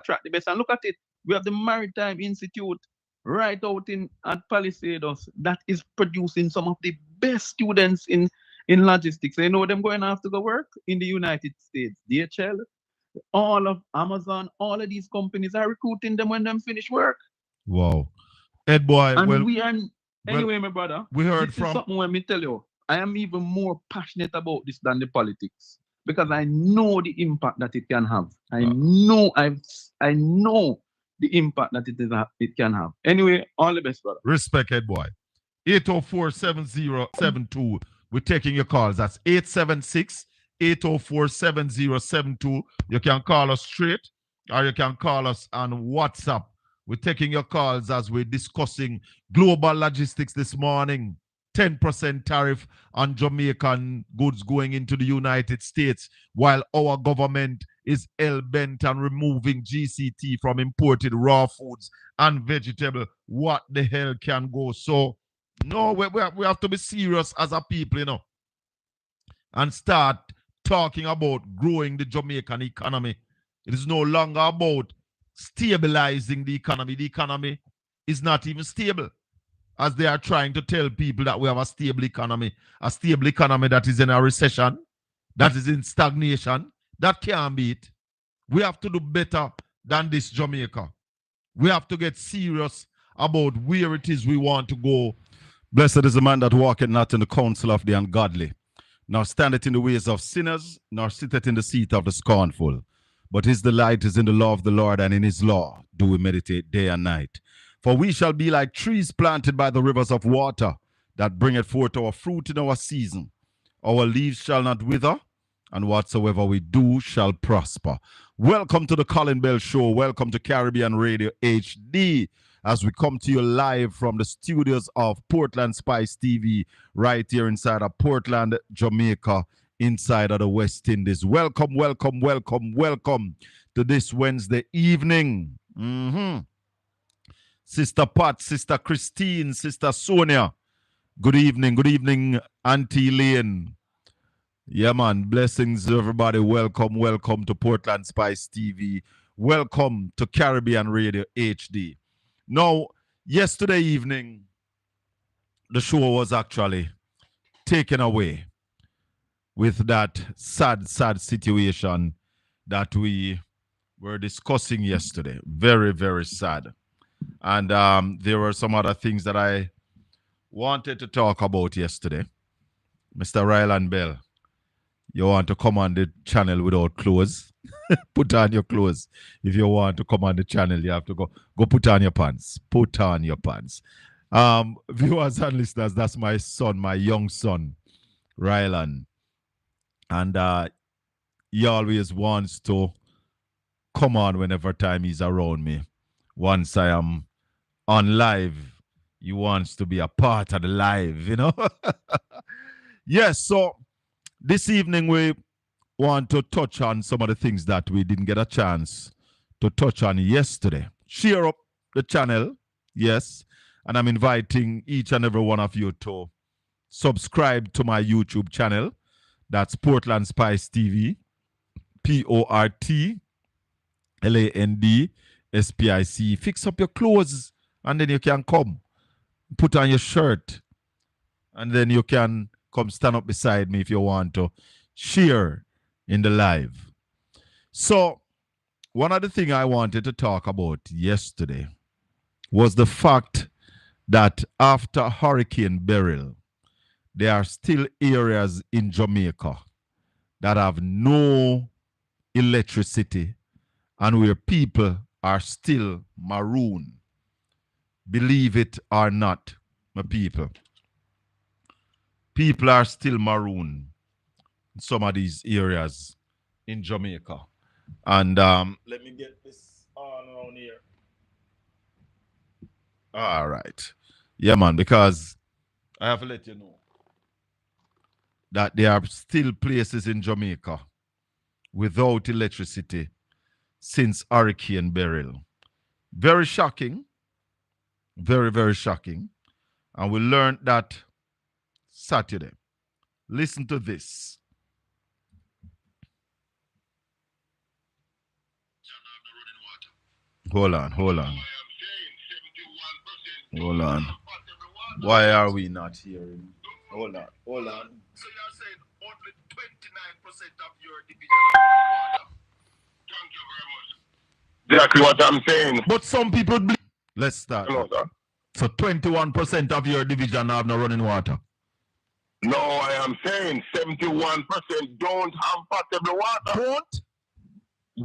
attract the best. And look at it. We have the Maritime Institute right out in at Palisados that is producing some of the best students in logistics. So, you know them going to have to go work in the United States. DHL, all of Amazon, all of these companies are recruiting them when them finish work. Wow. Ed boy, And we are well, anyway, my brother. we heard This is from something when me tell you, I am even more passionate about this than the politics because I know the impact that it can have. uh, I know the impact that it can have. Anyway, all the best, brother. respect Ed boy. 804-7072. We're taking your calls. That's 876-804-7072. You can call us straight or you can call us on WhatsApp. We're taking your calls as we're discussing global logistics this morning. 10% tariff on Jamaican goods going into the United States, while our government is hell-bent on removing GCT from imported raw foods and vegetable. What the hell can go? So, no, we have to be serious as a people, and start talking about growing the Jamaican economy. It is no longer about stabilizing the economy. The economy is not even stable, as they are trying to tell people that we have a stable economy that is in a recession, that is in stagnation. That can't be it. We have to do better than this, Jamaica. We have to get serious about where it is we want to go. Blessed is the man that walketh not in the counsel of the ungodly, nor standeth in the ways of sinners, nor sitteth in the seat of the scornful. But his delight is in the law of the Lord, and in his law do we meditate day and night. For we shall be like trees planted by the rivers of water, that bringeth forth our fruit in our season. Our leaves shall not wither, and whatsoever we do shall prosper. Welcome to the Colin Bell Show. Welcome to Caribbean Radio HD, as we come to you live from the studios of Portland Spice TV, right here inside of Portland, Jamaica, inside of the West Indies. Welcome, welcome, welcome, welcome to this Wednesday evening. Sister Pat, Sister Christine, Sister Sonia. Good evening, Auntie Lane. Yeah, man. Blessings, everybody. Welcome, welcome to Portland Spice TV. Welcome to Caribbean Radio HD. Now, yesterday evening, the show was actually taken away with that sad situation that we were discussing yesterday. Very, very sad. And there were some other things that I wanted to talk about yesterday. Mr. Ryland Bell, you want to come on the channel without clothes? Put on your clothes. If you want to come on the channel, you have to go put on your pants. Put on your pants. Viewers and listeners, that's my son, my young son, Ryland. And he always wants to come on whenever time he's around me. Once I am on live, he wants to be a part of the live. Yes, so this evening we want to touch on some of the things that we didn't get a chance to touch on yesterday. Share up the channel, yes, and I'm inviting each and every one of you to subscribe to my YouTube channel. That's Portland Spice TV, PortlandSpic. Fix up your clothes and then you can come. Put on your shirt and then you can come stand up beside me if you want to share in the live. So, one of the things I wanted to talk about yesterday was the fact that after Hurricane Beryl, there are still areas in Jamaica that have no electricity and where people are still maroon. Believe it or not, my people. People are still maroon in some of these areas in Jamaica. And let me get this on around here. All right. Yeah, man, because I have to let you know that there are still places in Jamaica without electricity since Hurricane Beryl. Very shocking. Very, very shocking. And we learned that Saturday. Listen to this. Hold on, hold on, hold on. Why are we not hearing? Hold on, hold on. So you're saying only 29% of your division. Thank you very much. Exactly what I'm saying. But some people believe. Let's start. You know, sir. So 21% of your division have no running water. No, I am saying 71% don't have potable water.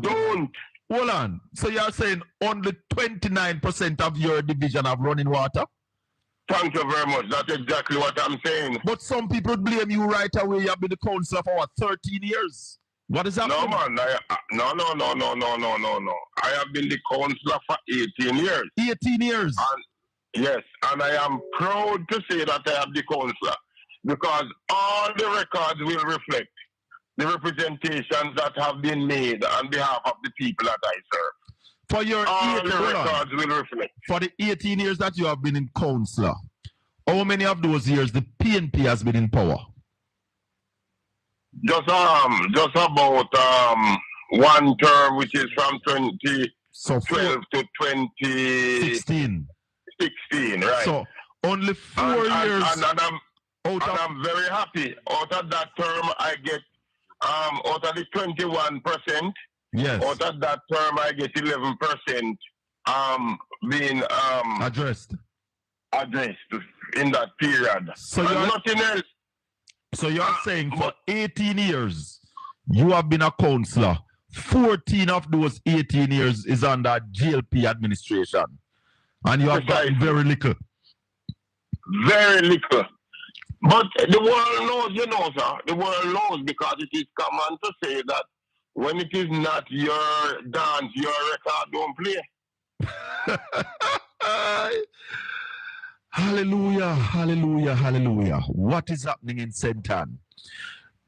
Don't. Hold on. So you're saying only 29% of your division have running water? Thank you very much. That's exactly what I'm saying. But some people blame you right away. You have been the councillor for what, 13 years? What is happening? No, man. No. I have been the councillor for 18 years. 18 years? Yes, and I am proud to say that I am the councillor because all the records will reflect the representations that have been made on behalf of the people that I serve. For your all the records will reflect. For the 18 years that you have been in councillor, how many of those years the PNP has been in power? Just about one term, which is from 2012 to 2016. 16, right? So only 4 years. I'm very happy. Out of that term, I get out of the 21%. Yes. Out of that term, I get 11% being addressed in that period. So nothing else. So you're saying for 18 years, you have been a councillor. 14 of those 18 years is under GLP administration. And you have gotten very little. Very little. But the world knows, you know, sir. The world knows because it is common to say that when it is not your dance, your record don't play. Hallelujah, hallelujah, hallelujah. What is happening in St. Ann?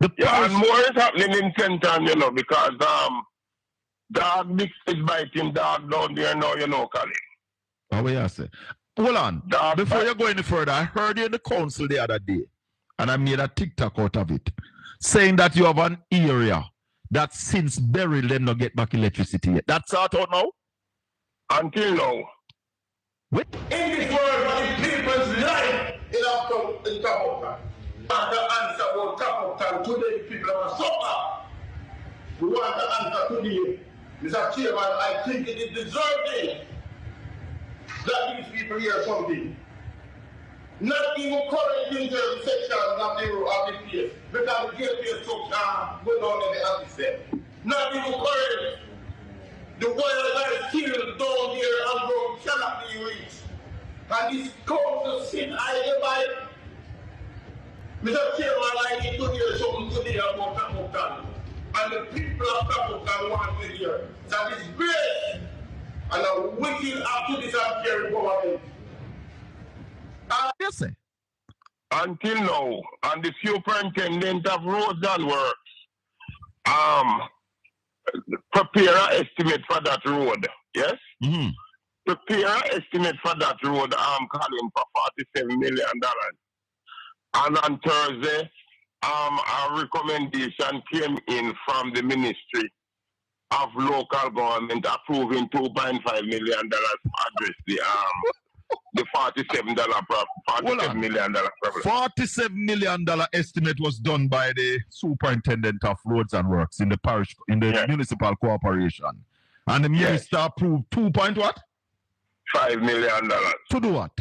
And more is happening in St. Ann, you know, because dog mix is biting dog down there now, you know, Colin. Oh, yeah, sir. Hold on. Before you go any further, I heard you in the council the other day, and I made a TikTok out of it, saying that you have an area that since burial them not get back electricity yet. That's out now? Until now. What? In this world, when the people's life is up to the top of that. And the answer about top of that, today people are suffer. We want the answer today. Mr. Chairman, I think it is deserving that these people hear something. Not even current into the sections of the place, because the gate took go down in the office. Not even current. The wires are still down here and road cannot be reached. And this council sit idle by. Mr. Chairman, I need to hear something today about Tapukan. And the people of Tapukan want to hear that is great and a wicked after this uncaring government. Yes, sir. Until now, and the superintendent of roads and works prepare an estimate for that road. Yes? Mm-hmm. Prepare an estimate for that road, Colin, for $47 million. And on Thursday, a recommendation came in from the Ministry of Local Government approving $2.5 million to address the $47 million problem. $47 million estimate was done by the superintendent of roads and works in the parish, in the municipal corporation. And the minister approved 2 point what? $5 million. To do what?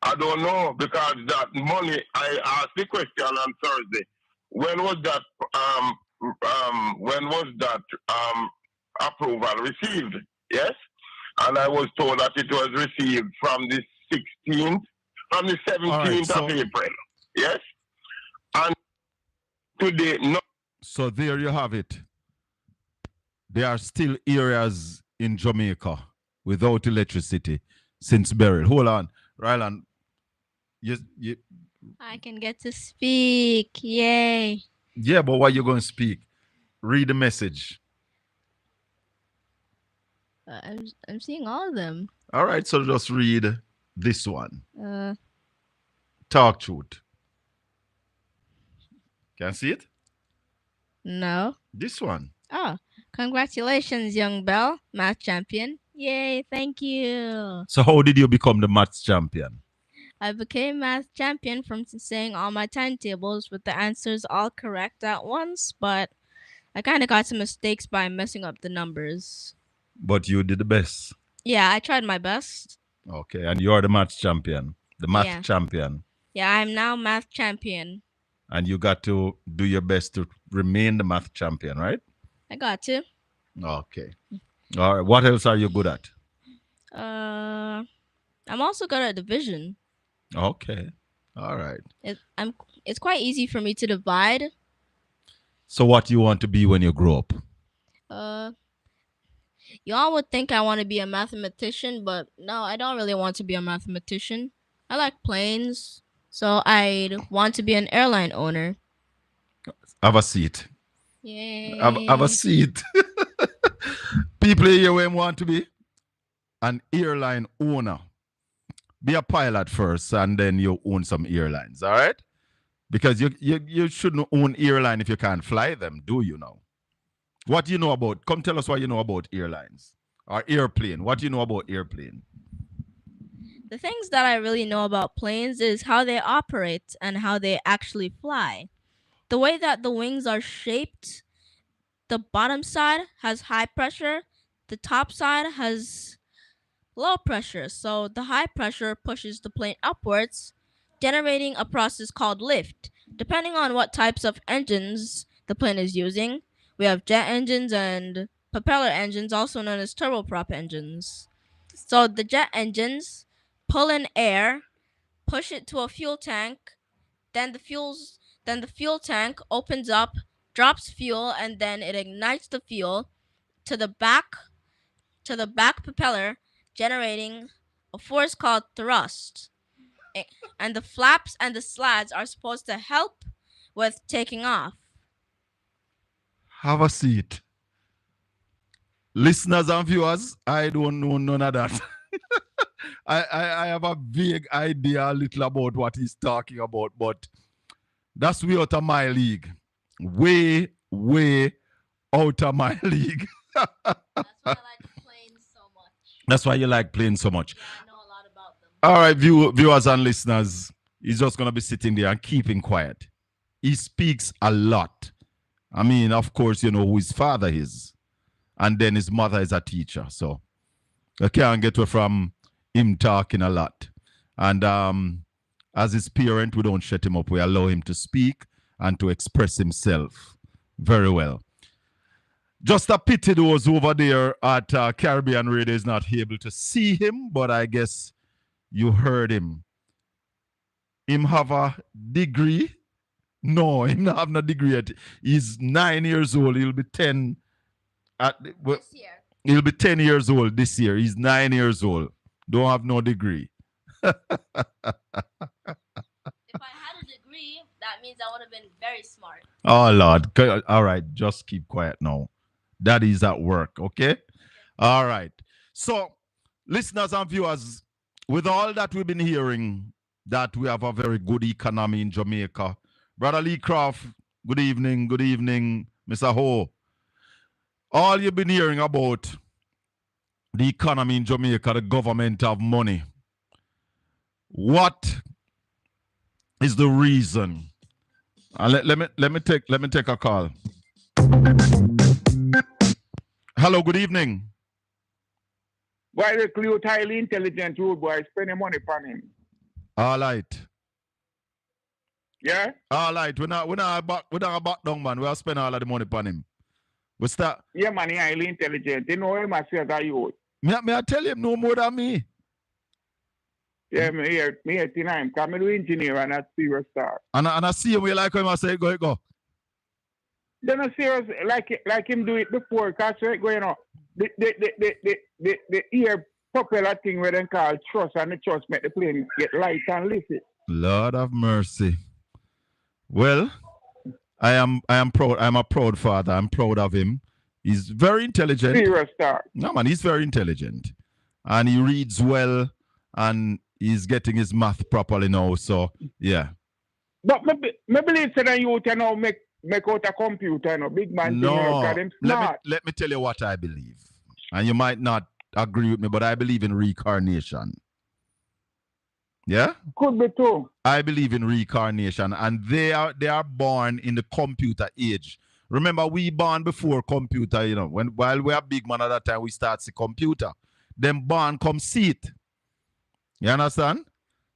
I don't know, because that money, I asked the question on Thursday. When was that approval received? Yes? And I was told that it was received from the 16th, from the 17th of April. Yes? And today, no. So there you have it. There are still areas in Jamaica without electricity since burial. Hold on, Rylan. I can get to speak. Yay. Yeah, but what you going to speak? Read the message. I'm seeing all of them. All right, so just read this one. Talk truth. Can I see it? No. This one. Oh, congratulations, young Belle, math champion. Yay, thank you. So how did you become the maths champion? I became math champion from saying all my timetables with the answers all correct at once, but I kind of got some mistakes by messing up the numbers. But you did the best. Yeah, I tried my best. Okay, and you're the maths champion, the math Yeah. champion. Yeah, I'm now math champion. And you got to do your best to remain the math champion, right? I got to. Okay. All right. What else are you good at? I'm also good at division. Okay. All right. It's quite easy for me to divide. So what do you want to be when you grow up? Y'all would think I want to be a mathematician, but no, I don't really want to be a mathematician. I like planes, so I'd want to be an airline owner. Have a seat. Yay. Have a seat. People here when want to be an airline owner. Be a pilot first and then you own some airlines, all right? Because you shouldn't own airline if you can't fly them, do you now? What do you know about, come tell us what you know about airlines or airplane. What do you know about airplane? The things that I really know about planes is how they operate and how they actually fly. The way that the wings are shaped, the bottom side has high pressure, the top side has low pressure. So the high pressure pushes the plane upwards, generating a process called lift. Depending on what types of engines the plane is using, we have jet engines and propeller engines, also known as turboprop engines. So the jet engines pull in air, push it to a fuel tank, then the fuel tank opens up, drops fuel, and then it ignites the fuel to the back propeller, generating a force called thrust. And the flaps and the slats are supposed to help with taking off. Have a seat. Listeners and viewers, I don't know none of that. I have a vague idea a little about what he's talking about, but that's way out of my league. Way, way out of my league. That's why I like planes so much. That's why you like planes so much. Yeah, I know a lot about them. All right, viewers and listeners, he's just going to be sitting there and keeping quiet. He speaks a lot. I mean, of course, you know who his father is. And then his mother is a teacher. So I can't get away from him talking a lot. And as his parent, we don't shut him up. We allow him to speak and to express himself very well. Just a pity those over there at Caribbean Radio is not able to see him, but I guess you heard him. Him have a degree? No, him not have no degree yet. He's 9 years old. He'll be 10. This year. He'll be 10 years old this year. He's 9 years old. Don't have no degree. If I had a degree, that means I would have been very smart. Oh, Lord. All right. Just keep quiet now. Daddy's at work, okay? All right. So, listeners and viewers, with all that we've been hearing, that we have a very good economy in Jamaica. Brother Lee Croft, good evening. Good evening, Mr. Ho. All you've been hearing about the economy in Jamaica, the government have money. What is the reason? Let me take a call. Hello, good evening. Why recruit highly intelligent rude boy spending money on him? All right. Yeah? All right. We're not back down, man. We'll spend all of the money on him. We start. Yeah, man, he highly intelligent. You know him as well as you. May I tell him no more than me? Yeah, me here tonight. Because I'm an engineer and a serious star. And I see him, we like him, I say, go. They're not serious like him do it before, because going on. The ear propeller thing where they call truss, and the truss make the plane get light and lift it. Lord have mercy. Well, I am proud. I'm a proud father. I'm proud of him. He's very intelligent. Serious star. No, man, he's very intelligent. And he reads well, and he's getting his math properly now. So, yeah. But me believe that you can now make out a computer, big man. No, thing, let me tell you what I believe. And you might not agree with me, but I believe in reincarnation. Yeah? Could be too. I believe in reincarnation, and they are born in the computer age. Remember, we born before computer, while we are big man at that time, we start see computer. Them born come see it. You understand?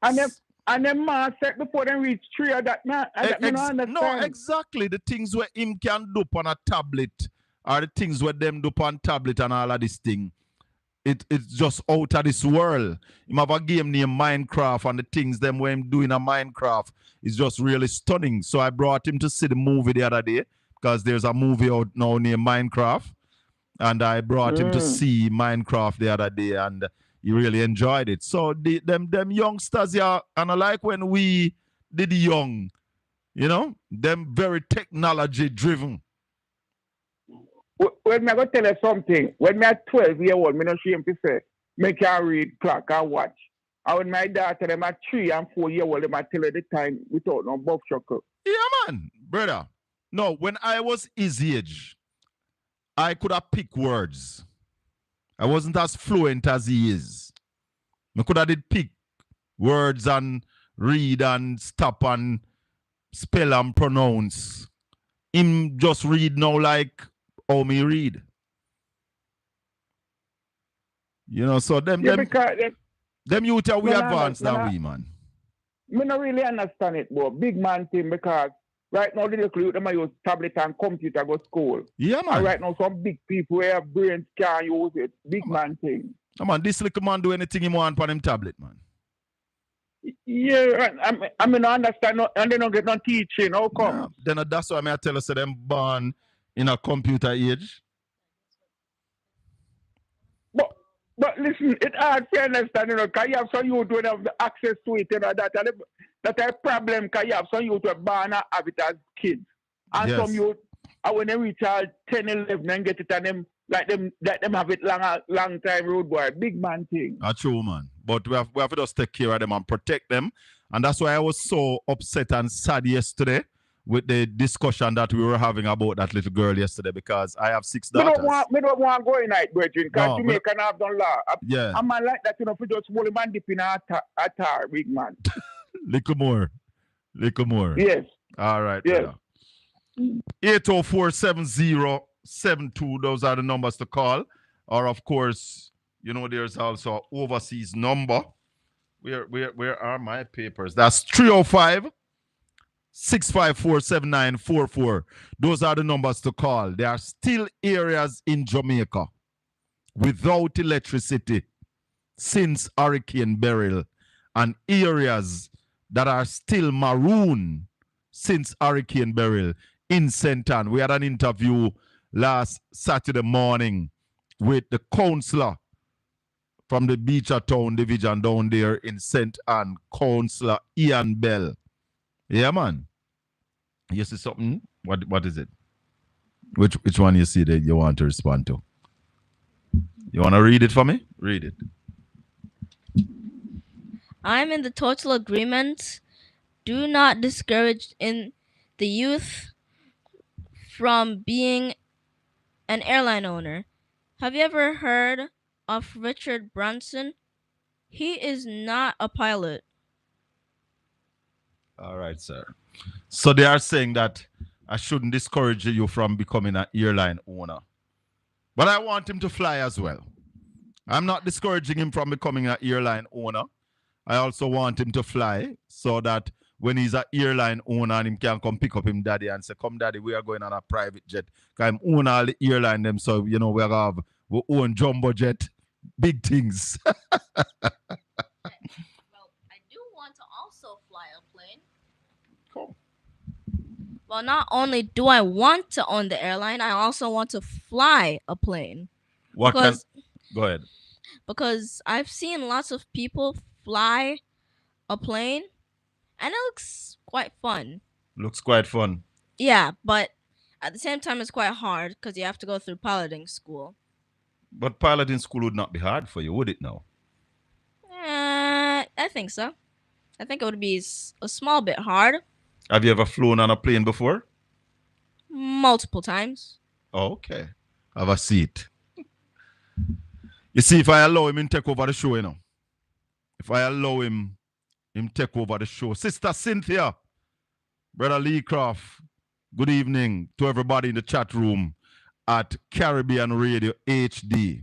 And them man said before they reach 3 of that man. And that me no understand. No, exactly. The things where him can do on a tablet are the things where them do on tablet and all of this thing. It's just out of this world. Him have a game named Minecraft, and the things them where him doing a Minecraft is just really stunning. So I brought him to see the movie the other day because there's a movie out now named Minecraft, and I brought him to see Minecraft the other day, and he really enjoyed it. So them youngsters, yeah, and I like when we did young, them very technology driven. When I go tell you something, when me at 12-year-old, me no shame to say, me can read, clock, and watch. And when my daughter, them at 3 and 4-year-old, them I tell her the time without no buff chuckle. Yeah, man, brother. No, when I was his age, I could have picked words. I wasn't as fluent as he is. I could have did pick words and read and stop and spell and pronounce. Him just read now like how me read. So them youth are we advanced than we, man. Me not really understand it, but big man thing, because right now the little youth them use tablet and computer go school. Yeah, man. And right now some big people who have brains can't use it. Big man thing. Come on, this little man do anything he want on him tablet, man. Yeah, I mean I understand, and they don't get no teaching. How come? Yeah, then that's why I tell us them born in a computer age. But listen, it's hard to understand, because you have some youth who have the access to it, that's a problem, because you have some youth who are born and have it as kids. And yes. Some youth, when they reach 10, 11 and get it, and them have it long time road boy. Big man thing. That's true, man. But we have to just take care of them and protect them. And that's why I was so upset and sad yesterday with the discussion that we were having about that little girl yesterday, because I have 6 daughters. Me don't want to go in night, brethren, because Jamaica have done law. Yeah. I'm like that, for just hold him and dip in a tar, big man. Little more. Yes. All right. Yes. 804-7072, those are the numbers to call. Or, of course, there's also an overseas number. Where are my papers? That's 305-654-7944. Those are the numbers to call. There are still areas in Jamaica without electricity since Hurricane Beryl, and areas that are still maroon since Hurricane Beryl in St. Ann. We had an interview last Saturday morning with the councillor from the Beachertown division down there in St. Ann, Councillor Ian Bell. Yeah, man. You see something? What is it? Which one you see that you want to respond to? You want to read it for me? Read it. I'm in the total agreement. Do not discourage in the youth from being an airline owner. Have you ever heard of Richard Branson? He is not a pilot. All right, sir. So they are saying that I shouldn't discourage you from becoming an airline owner. But I want him to fly as well. I'm not discouraging him from becoming an airline owner. I also want him to fly so that when he's an airline owner and him can come pick up him daddy and say, come daddy, we are going on a private jet. Because I'm own all the airline them, so we have we own jumbo jet, big things. Well, I do want to also fly a plane. Cool. Well, not only do I want to own the airline, I also want to fly a plane. Go ahead. Because I've seen lots of people fly a plane, and it looks quite fun. Looks quite fun. Yeah, but at the same time, it's quite hard because you have to go through piloting school. But piloting school would not be hard for you, would it now? I think so. I think it would be a small bit hard. Have you ever flown on a plane before? Multiple times. Oh, okay. Have a seat. You see, if I allow him take over the show, if I allow him take over the show. Sister Cynthia, Brother Lee Croft, good evening to everybody in the chat room at Caribbean Radio HD.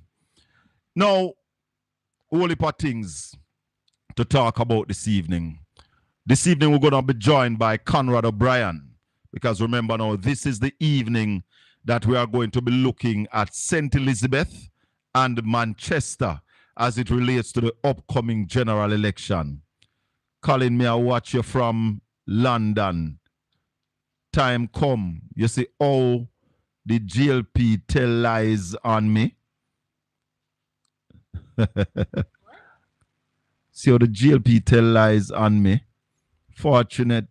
Now, whole heap of things to talk about this evening. This evening, we're going to be joined by Conrad O'Brien, because remember now, this is the evening that we are going to be looking at St. Elizabeth and Manchester as it relates to the upcoming general election. Colin, may I watch you from London. Time come. You see how the GLP tell lies on me. See how the GLP tell lies on me. Fortunate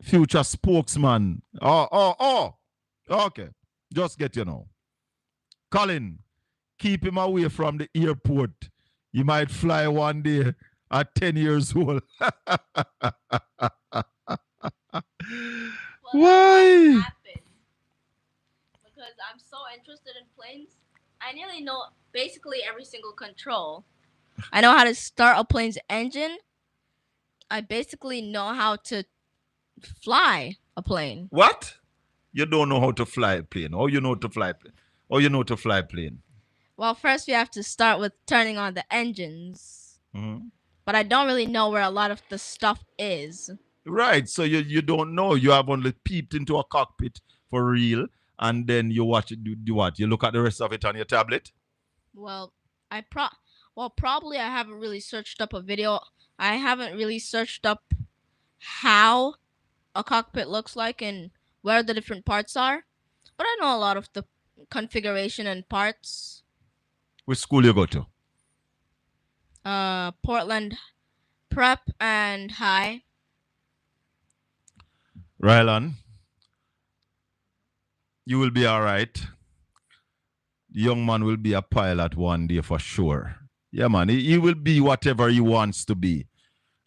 future spokesman. Oh. Okay. Just get you know. Colin, keep him away from the airport. He might fly one day at 10 years old. Why? Because I'm so interested in planes. I nearly know basically every single control. I know how to start a plane's engine. I basically know how to fly a plane. What? You don't know how to fly a plane. Oh, you know to fly a plane. Oh, you know to fly a plane. Well, first we have to start with turning on the engines. Mm-hmm. But I don't really know where a lot of the stuff is. Right. So you don't know. You have only peeped into a cockpit for real, and then you watch it. Do what? You look at the rest of it on your tablet. Well, probably I haven't really searched up a video. I haven't really searched up how a cockpit looks like and where the different parts are. But I know a lot of the configuration and parts. Which school you go to? Portland Prep and High. Rylan, you will be all right. The young man will be a pilot one day for sure. Yeah, man. He will be whatever he wants to be.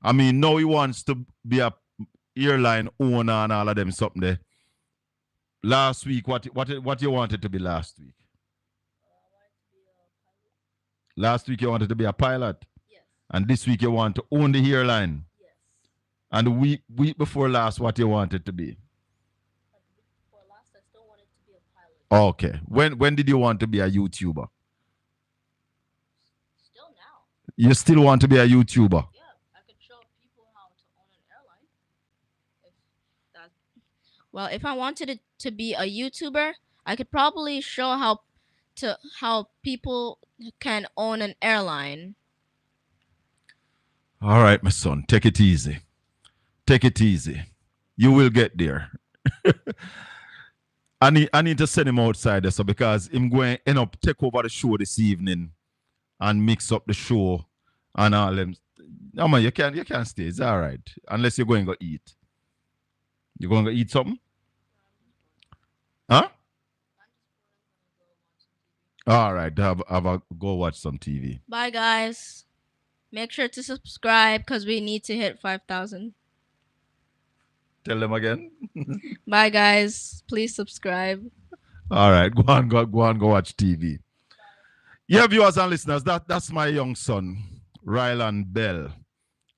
I mean, now he wants to be a airline owner and all of them something there. Last week, what you wanted to be last week? Last week you wanted to be a pilot? Yes. And this week you want to own the airline? Yes. And the week before last, what you wanted to be? But the week before last, I still wanted to be a pilot. Okay. When did you want to be a YouTuber? Still now. You still want to be a YouTuber? Yeah, I could show people how to own an airline. If I wanted to be a YouTuber, I could probably show how people can own an airline. All right, my son, take it easy. Take it easy. You will get there. I need to send him outside there, so because I'm going to end up take over the show this evening and mix up the show and all them. No man, you can't stay. It's all right. Unless you're going to go eat. You're going to go eat something? Huh? All right, have a go watch some TV. Bye, guys. Make sure to subscribe because we need to hit 5,000. Tell them again. Bye, guys. Please subscribe. All right, go watch TV. Yeah, viewers and listeners, that's my young son, Rylan Bell.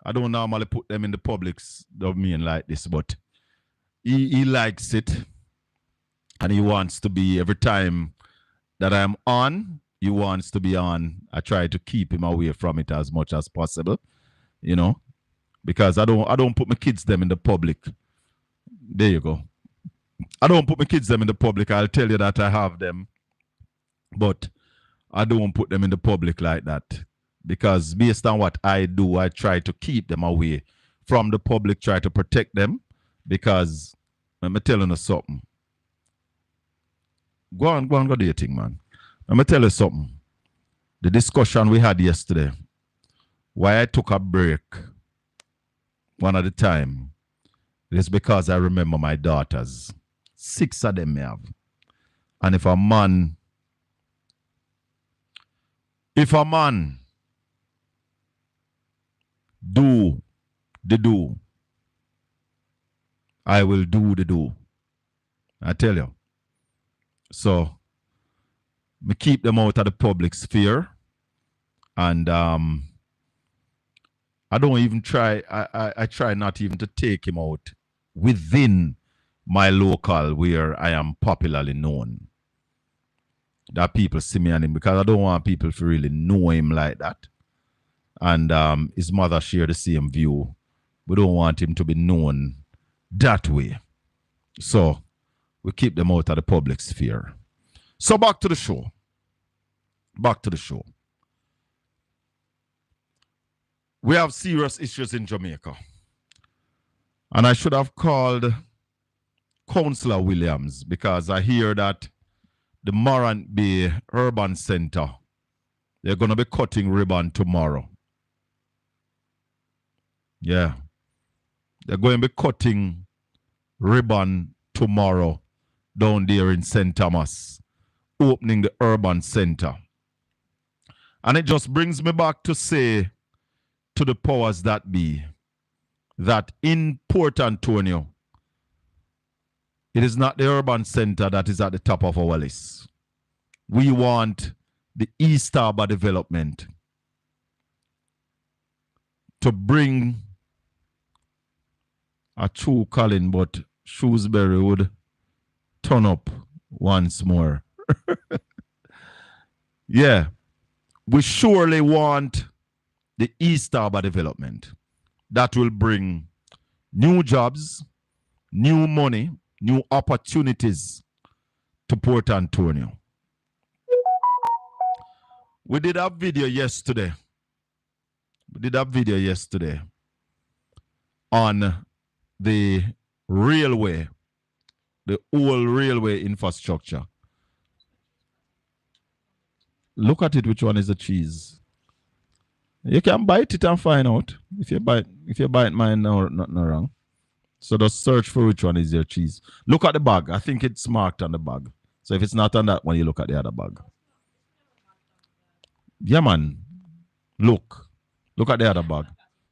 I don't normally put them in the public's domain like this, but he likes it, and he wants to be every time that I'm on, he wants to be on. I try to keep him away from it as much as possible, because I don't put my kids them in the public. There you go. I don't put my kids them in the public. I'll tell you that I have them, but I don't put them in the public like that, because based on what I do, I try to keep them away from the public, try to protect them, because let me tell you something. Go on, go do your thing, man. Let me tell you something. The discussion we had yesterday, why I took a break one at a time, is because I remember my daughters. 6 of them may have. And if a man do the do, I will do the do. I tell you. So We keep them out of the public sphere. And I don't even try, I try not even to take him out within my local where I am popularly known. That people see me and him, because I don't want people to really know him like that. And his mother share the same view. We don't want him to be known that way. So we keep them out of the public sphere. So back to the show. Back to the show. We have serious issues in Jamaica. And I should have called Councillor Williams, because I hear that the Morant Bay Urban Center, they're going to be cutting ribbon tomorrow. Yeah. They're going to be cutting ribbon tomorrow down there in St. Thomas, opening the urban center. And it just brings me back to say to the powers that be that in Port Antonio, it is not the urban center that is at the top of our list. We want the East Harbour development to bring a true Colin, but Shrewsbury would turn up once more. Yeah, we surely want the East Harbour development that will bring new jobs, new money, new opportunities to Port Antonio. We did a video yesterday. On the railway, the old railway infrastructure. Look at it, which one is the cheese? You can bite it and find out. If you bite mine, no, nothing wrong. So just search for which one is your cheese. Look at the bag. I think it's marked on the bag. So if it's not on that one, you look at the other bag. Yeah, man. Look at the other bag.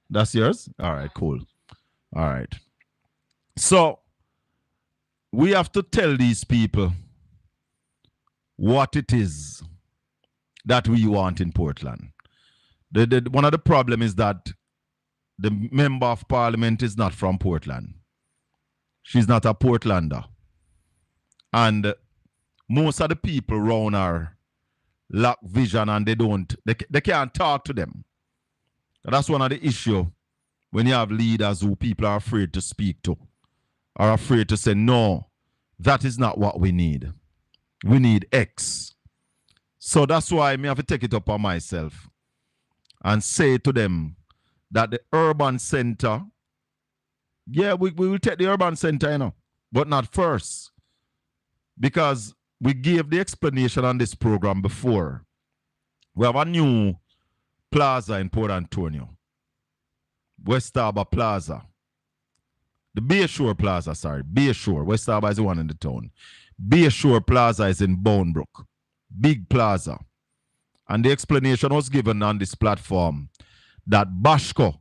That's yours? All right, cool. All right. So we have to tell these people what it is that we want in Portland. One of the problems is that the member of parliament is not from Portland. She's not a Portlander. And most of the people around her lack vision, and they can't talk to them. That's one of the issues when you have leaders who people are afraid to speak to, are afraid to say, no, that is not what we need. We need X. So that's why I have to take it up on myself and say to them that the urban center, yeah, we will take the urban center, but not first. Because we gave the explanation on this program before. We have a new plaza in Port Antonio. West Harbour Plaza. The Bayshore Plaza, sorry. Bayshore. West Harbour is the one in the town. Bayshore Plaza is in Bournebrook. Big plaza. And the explanation was given on this platform that Bashko,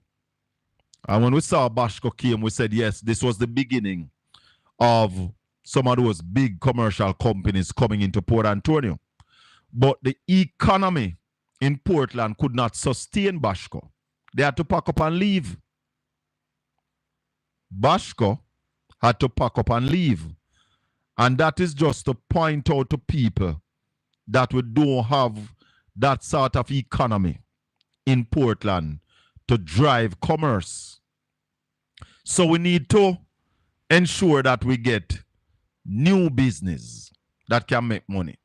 and when we saw Bashko came, we said, yes, this was the beginning of some of those big commercial companies coming into Port Antonio. But the economy in Portland could not sustain Bashko. They had to pack up and leave. Bashko had to pack up and leave. And that is just to point out to people that we don't have that sort of economy in Portland to drive commerce. So we need to ensure that we get new business that can make money.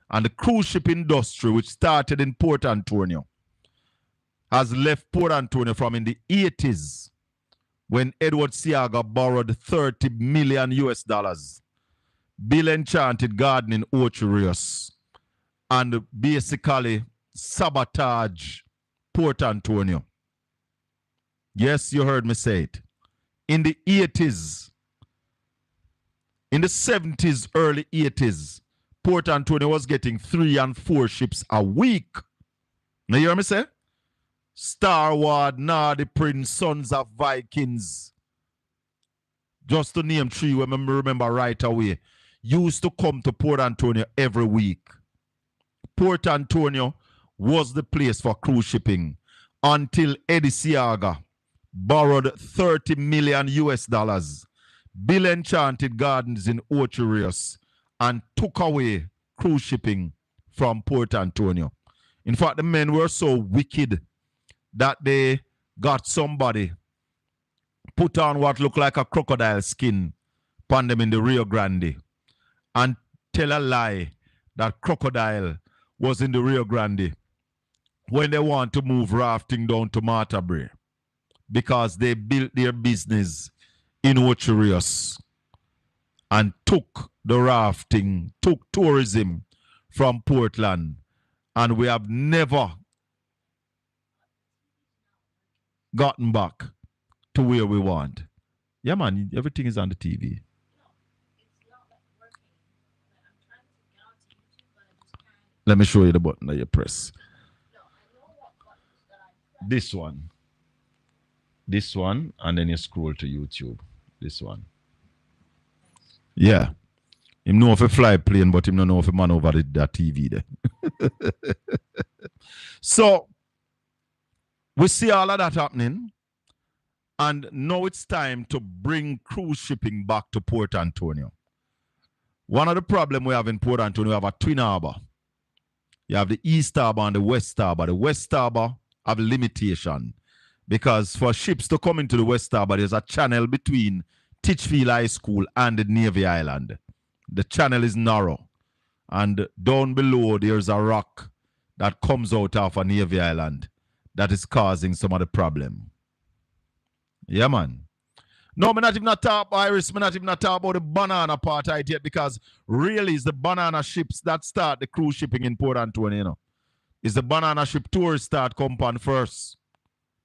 And the cruise ship industry, which started in Port Antonio, has left Port Antonio from in the 80s when Edward Seaga borrowed 30 million US dollars, Bill Enchanted Gardening Orcharius, and basically sabotage Port Antonio. Yes, you heard me say it. In the 80s, in the 70s, early 80s, Port Antonio was getting 3 and 4 ships a week. Now you hear me say? Starward, Nardi Prince, Sons of Vikings. Just to name 3 when I remember right away. Used to come to Port Antonio every week. Port Antonio was the place for cruise shipping until Eddie Siaga borrowed $30 million US, built enchanted gardens in Ocho Rios, and took away cruise shipping from Port Antonio. In fact, the men were so wicked that they got somebody put on what looked like a crocodile skin upon them in the Rio Grande and tell a lie that crocodile was in the Rio Grande when they want to move rafting down to Martha Brae because they built their business in Ocho Rios and took the rafting, took tourism from Portland, and we have never gotten back to where we want. Yeah, man, everything is on the TV. Let me show you the button that you press. This one, and then you scroll to YouTube. This one. Yeah. Him know if a fly plane, but him don't know if a man over that TV there. So, we see all of that happening. And now it's time to bring cruise shipping back to Port Antonio. One of the problems we have in Port Antonio, we have a twin harbor. You have the East Harbor and the West Harbor. The West Harbor have limitation because for ships to come into the West Harbor, there's a channel between Titchfield High School and the Navy Island. The channel is narrow. And down below, there's a rock that comes out of a Navy Island that is causing some of the problem. Yeah, man. No, I'm not even talk about Iris. I'm not even talk about the banana part of it yet because really it's the banana ships that start the cruise shipping in Port Antonio, you know. It's the banana ship tours start compound first.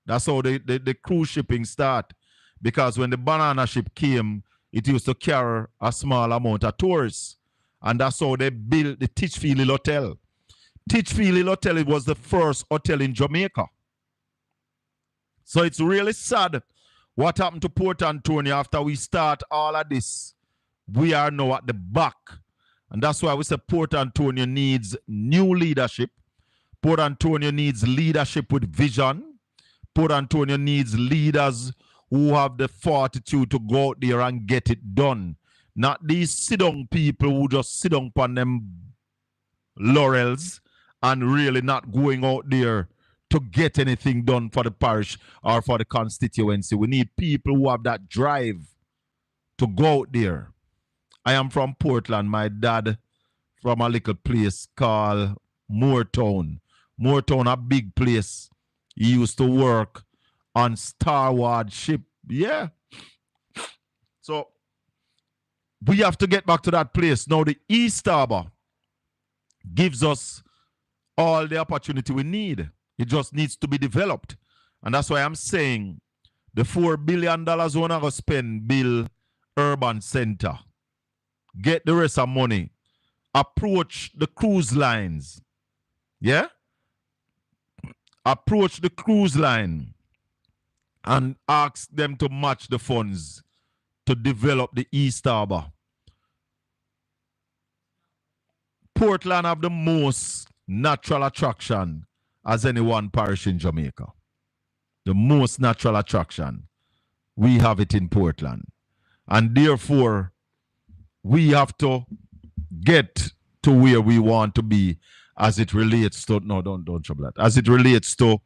That's how the cruise shipping start. Because when the banana ship came, it used to carry a small amount of tourists. And that's how they built the Titchfield Hill Hotel. Titchfield Hill Hotel, it was the first hotel in Jamaica. So it's really sad what happened to Port Antonio after we start all of this. We are now at the back. And that's why we say Port Antonio needs new leadership. Port Antonio needs leadership with vision. Port Antonio needs leaders who have the fortitude to go out there and get it done. Not these sit-down people who just sit down upon them laurels and really not going out there to get anything done for the parish or for the constituency. We need people who have that drive to go out there. I am from Portland. My dad from a little place called Moortown. Moortown, a big place. He used to work on Starward ship. Yeah. So we have to get back to that place. Now the East Harbor gives us all the opportunity we need. It just needs to be developed. And that's why I'm saying the $4 billion we're going to spend build urban center. Get the rest of money. Approach the cruise lines. Yeah? Approach the cruise line and ask them to match the funds to develop the East Harbor. Portland have the most natural attraction as any one parish in Jamaica. The most natural attraction. We have it in Portland. And therefore, we have to get to where we want to be as it relates to, no, don't trouble that. As it relates to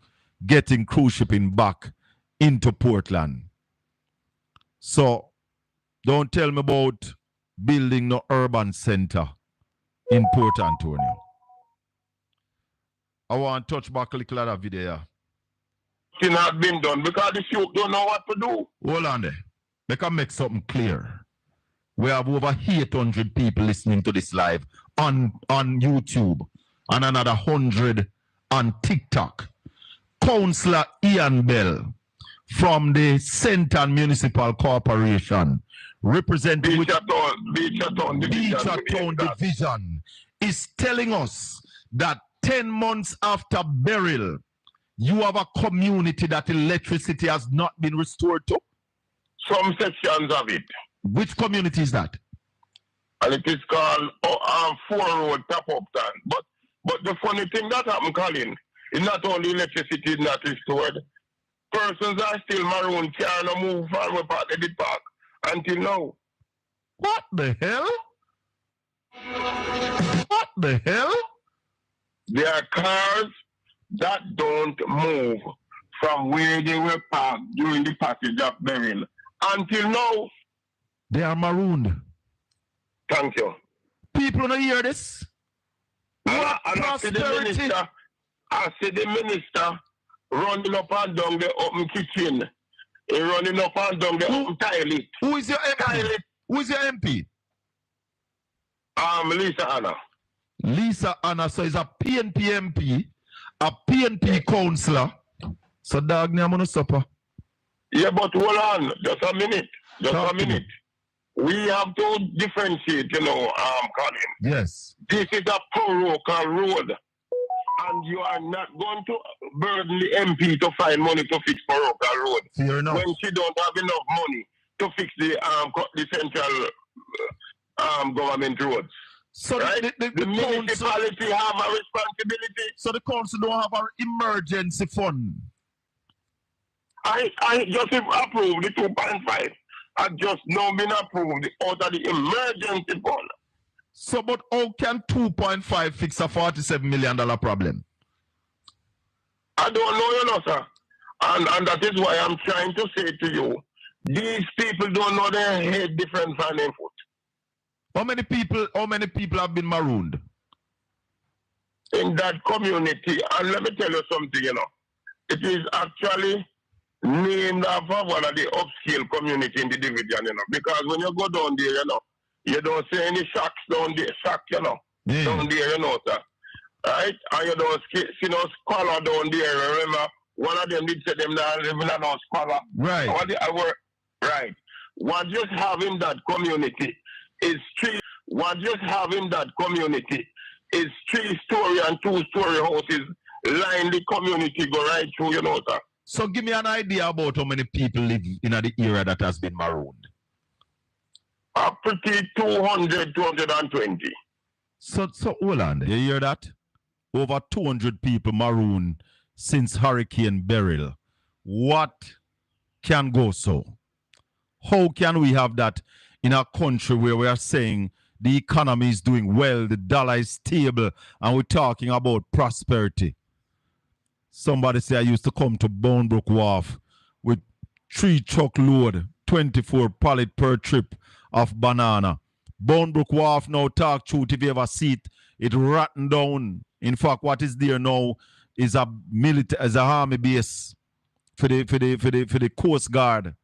getting cruise shipping back into Portland. So, don't tell me about building no urban center in Port Antonio. I want to touch back a little of that video. It not been done because the youth don't know what to do. Hold on there. They can make something clear. We have over 800 people listening to this live on YouTube and another 100 on TikTok. Councillor Ian Bell from the Central Municipal Corporation representing Beachertown Division is telling us that 10 months after burial, you have a community that electricity has not been restored to? Some sections of it. Which community is that? And it is called 4 Road Top Upton. But But the funny thing that happened, Colin, is not only electricity is not restored, persons are still maroon, can't move from where part they did park until now. What the hell? What the hell? There are cars that don't move from where they were parked during the passage of Beryl until now. They are marooned. Thank you. People don't hear this. What And prosperity? I see the minister running up and down the open kitchen. He running up and down the open toilet. Who is your MP? Toilet. Who is your MP? Lisa Anna. Lisa Anna, so is a PNP MP, a PNP councillor. So dog name on supper. Yeah, but hold on, just a minute. Talk to me. We have to differentiate, Colin. Yes. This is a parochial road. And you are not going to burden the MP to find money to fix parochial road. Fair enough. When she don't have enough money to fix the central government roads. So right? the municipality have a responsibility. So the council don't have an emergency fund. I just approved the 2.5. I just now been approved out of the emergency fund. So, but how can 2.5 fix a $47 million problem? I don't know, sir. And that is why I'm trying to say to you, these people don't know their head different from their foot. How many people have been marooned? In that community, and let me tell you something, it is actually named after one of the upscale community in the division, because when you go down there, you don't see any shacks down there, down there, sir. Right? And you don't see no scholar down there. Remember, one of them did say them not living in no scholar. Right. Right. What just having that community is three-story and two-story houses line the community go right through, sir. So give me an idea about how many people live in the area that has been marooned. A pretty 200, 220. So hold on. You hear that? Over 200 people marooned since Hurricane Beryl. What can go so? How can we have that in a country where we are saying the economy is doing well, the dollar is stable, and we're talking about prosperity? Somebody say I used to come to Bonebrook Wharf with 3 truckload, 24 pallet per trip of banana. Bonebrook Wharf now, talk truth, if you ever see it rotten down. In fact, what is there now is a army base for the Coast Guard.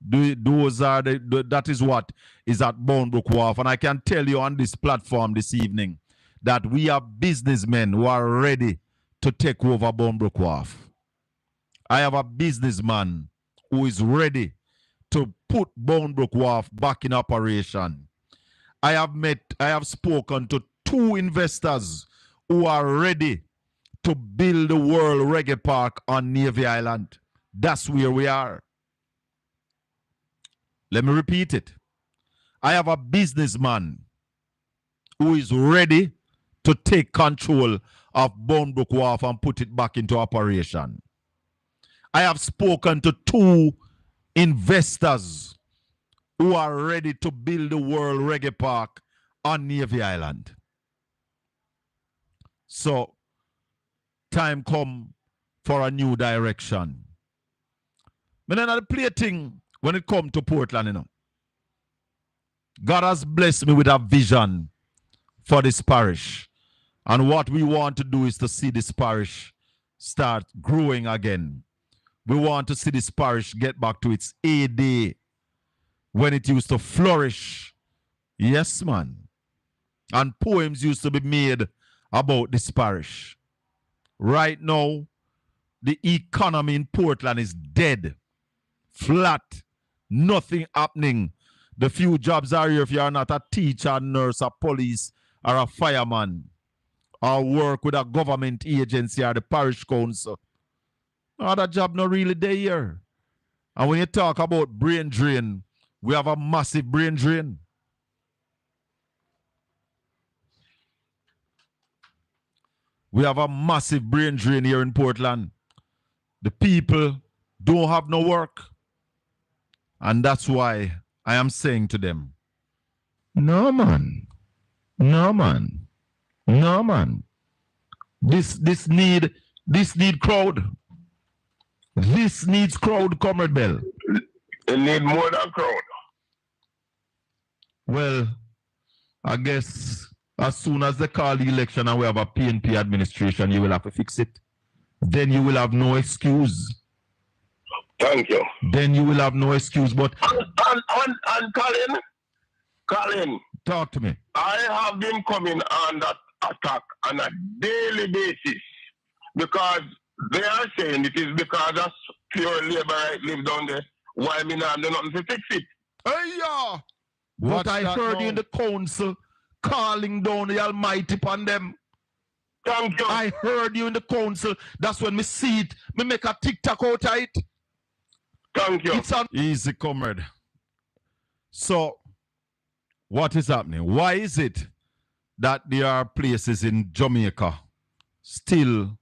That is what is at Bonebrook Wharf. And I can tell you on this platform this evening that we have businessmen who are ready to take over Bonebrook Wharf. I have a businessman who is ready to put Bonebrook Wharf back in operation. I have spoken to 2 investors who are ready to build the World Reggae Park on Navy Island. That's where we are. Let me repeat it. I have a businessman who is ready to take control of Bonebrook Wharf and put it back into operation. I have spoken to 2 investors who are ready to build the World Reggae Park on Navy Island. So, time come for a new direction. But then I play a thing when it comes to Portland, God has blessed me with a vision for this parish. And what we want to do is to see this parish start growing again. We want to see this parish get back to its heyday when it used to flourish. Yes, man. And poems used to be made about this parish. Right now, the economy in Portland is dead, flat, nothing happening. The few jobs are here if you are not a teacher, nurse, a police, or a fireman, or work with a government agency or the parish council. Other job not really there. And when you talk about brain drain, we have a massive brain drain. We have a massive brain drain here in Portland. The people don't have no work. And that's why I am saying to them, no man, no man, no man. This need crowd. This needs crowd, Comrade Bell. It need more than crowd. Well, I guess as soon as they call the election and we have a PNP administration, you will have to fix it. Then you will have no excuse. Thank you. Then you will have no excuse. But and Colin, talk to me. I have been coming on that attack on a daily basis because they are saying it is because of pure labor right live down there. Why me not do nothing to fix it? Hey, yeah. But I heard you in the council calling down the Almighty upon them. Thank you. I heard you in the council. That's when me see it. Me make a TikTok out of it. Thank you. It's on easy, comrade. So, what is happening? Why is it that there are places in Jamaica still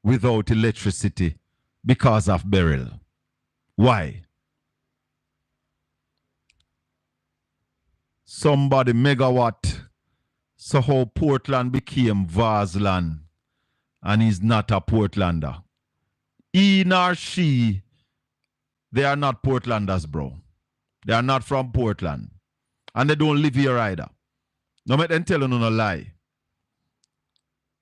without electricity because of Beryl? Why? Somebody megawatt. So how Portland became Varsland and he's not a Portlander. He nor she, they are not Portlanders, bro. They are not from Portland. And they don't live here either. No make them tell you no lie.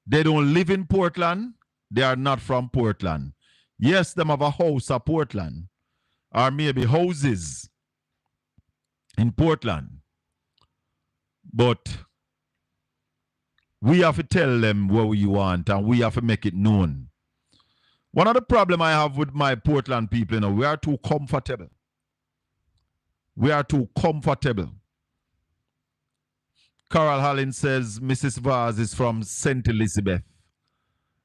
They don't live in Portland. They are not from Portland. Yes, them have a house at Portland. Or maybe houses in Portland. But we have to tell them what we want and we have to make it known. One of the problems I have with my Portland people, we are too comfortable. We are too comfortable. Carol Hallin says Mrs. Vaz is from St. Elizabeth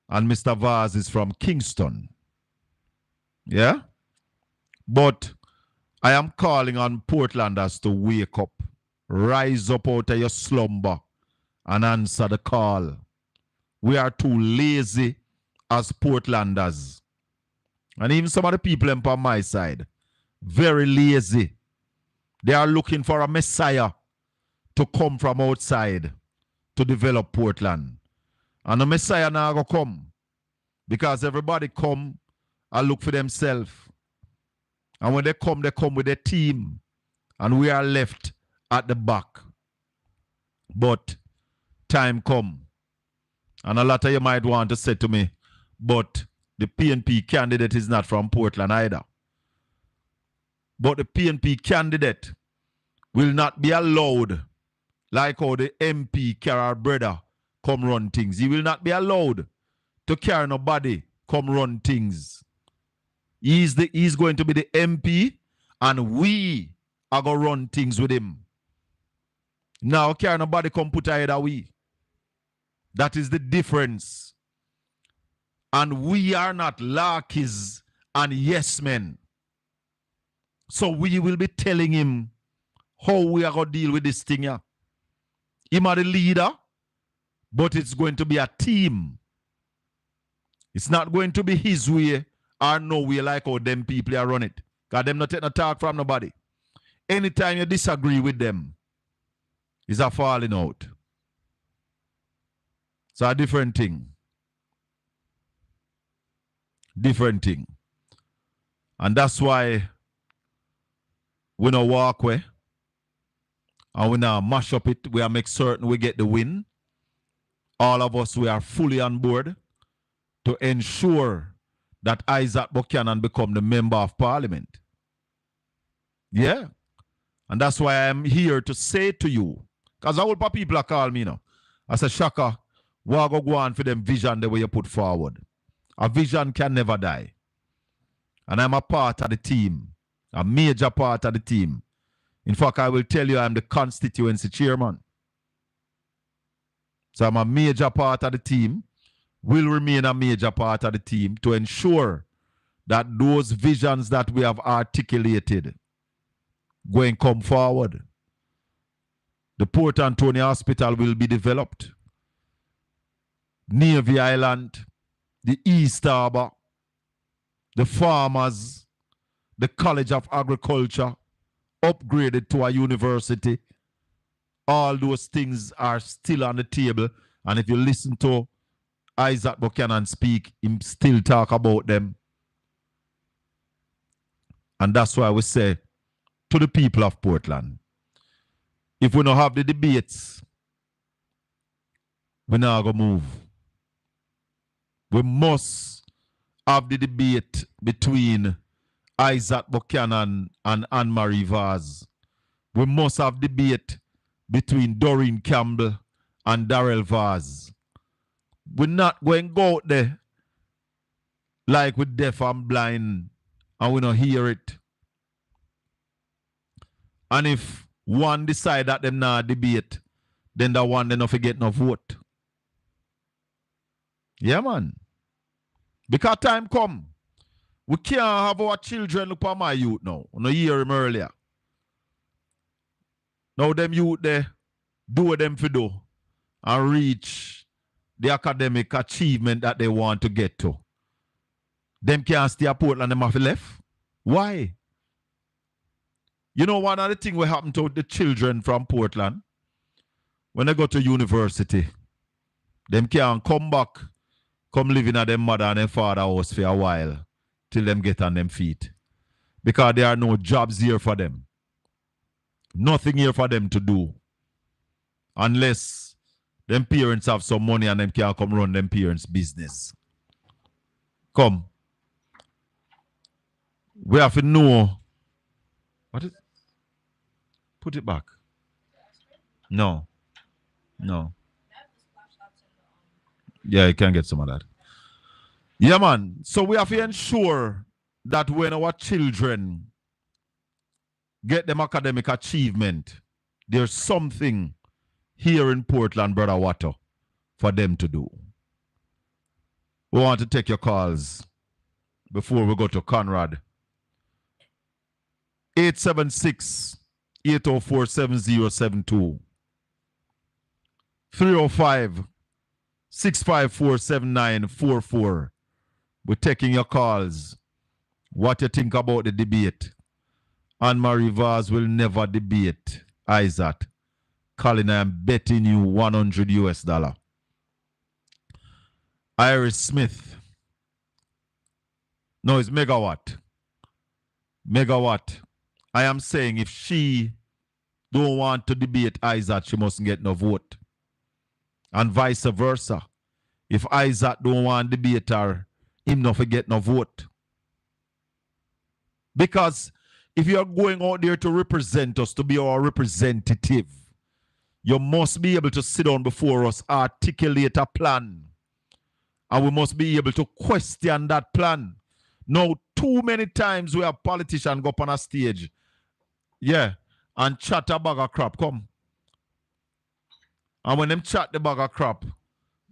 and Mr. Vaz is from Kingston. Yeah? But I am calling on Portlanders to wake up. Rise up out of your slumber and answer the call. We are too lazy as Portlanders. And even some of the people on my side, very lazy. They are looking for a messiah to come from outside to develop Portland. And the messiah now go come because everybody come and look for themselves. And when they come with their team. And we are left at the back. But time come. And a lot of you might want to say to me, but the PNP candidate is not from Portland either. But the PNP candidate will not be allowed, like how the MP carry our brother come run things. He will not be allowed to carry nobody come run things. He's going to be the MP and we are going to run things with him. Now carry nobody come put either we. That is the difference. And we are not larkies and yes men. So we will be telling him how we are going to deal with this thing here. Him are the leader, but it's going to be a team. It's not going to be his way or no way like how them people are run it. Because them not take no talk from nobody. Anytime you disagree with them, it's a falling out. It's a different thing. Different thing. And that's why we don't walk away. And we now mash up it. We are make certain we get the win. All of us, we are fully on board to ensure that Isaac Buchanan become the member of parliament. Yeah. And that's why I am here to say to you, because all people are calling me now. I say, Shaka, what go on for them vision the way you put forward? A vision can never die. And I'm a part of the team, a major part of the team. In fact, I will tell you I'm the constituency chairman. So I'm a major part of the team, will remain a major part of the team to ensure that those visions that we have articulated going come forward. The Port Antonio Hospital will be developed. Navy Island, the East Harbor, the farmers, the College of Agriculture, upgraded to a university. All those things are still on the table. And if you listen to Isaac Buchanan speak, him still talk about them. And that's why we say to the people of Portland, if we don't have the debates, we're not going to move. We must have the debate between Isaac Buchanan and Anne-Marie Vaz. We must have debate between Doreen Campbell and Darrell Vaz. We're not going to go out there like we're deaf and blind and we don't hear it. And if one decide that them not debate, then that one they not forget no vote. Yeah, man. Because time come. We can't have our children look at my youth now. We no hear him earlier. Now them youth there do what them for do and reach the academic achievement that they want to get to. Them can't stay at Portland, them have left. Why? You know, one of the things will happen to the children from Portland, when they go to university, them can't come back, come living at their mother and their father house for a while till them get on them feet. Because there are no jobs here for them. Nothing here for them to do. Unless them parents have some money and them can come run them parents' business. Come. We have to know. What is? Put it back. No. No. Yeah, you can get some of that. Yeah, man. So we have to ensure that when our children get them academic achievement, there's something here in Portland, Brother Watto, for them to do. We want to take your calls before we go to Conrad. 876-804-7072. 305-654-7944. We're taking your calls. What you think about the debate? Anne-Marie Vaz will never debate Isaac. Colin, I am betting you $100. Iris Smith. No, it's Megawatt. Megawatt. I am saying if she don't want to debate Isaac, she mustn't get no vote. And vice versa. If Isaac don't want to debate her, him not forget no vote. Because if you are going out there to represent us, to be our representative, you must be able to sit down before us, articulate a plan. And we must be able to question that plan. Now, too many times we have politicians go up on a stage, yeah, and chat a bag of crap. Come. And when them chat the bag of crap,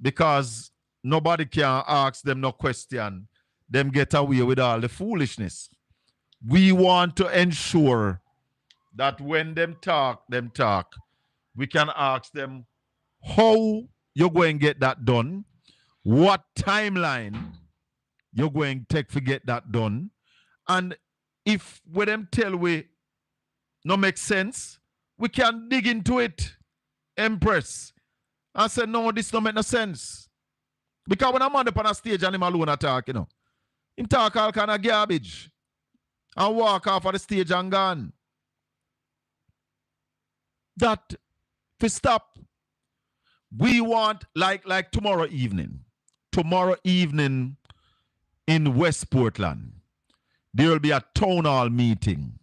because nobody can ask them no question, them get away with all the foolishness. We want to ensure that when them talk, we can ask them how you're going to get that done, what timeline you're going to take to get that done, and if when them tell we no make sense, we can dig into it, Empress. I said, no, this don't make no sense. Because when I'm on the stage and him alone attack, him talk all kind of garbage and walk off of the stage and gone. That, to stop, we want, like tomorrow evening in West Portland, there will be a town hall meeting.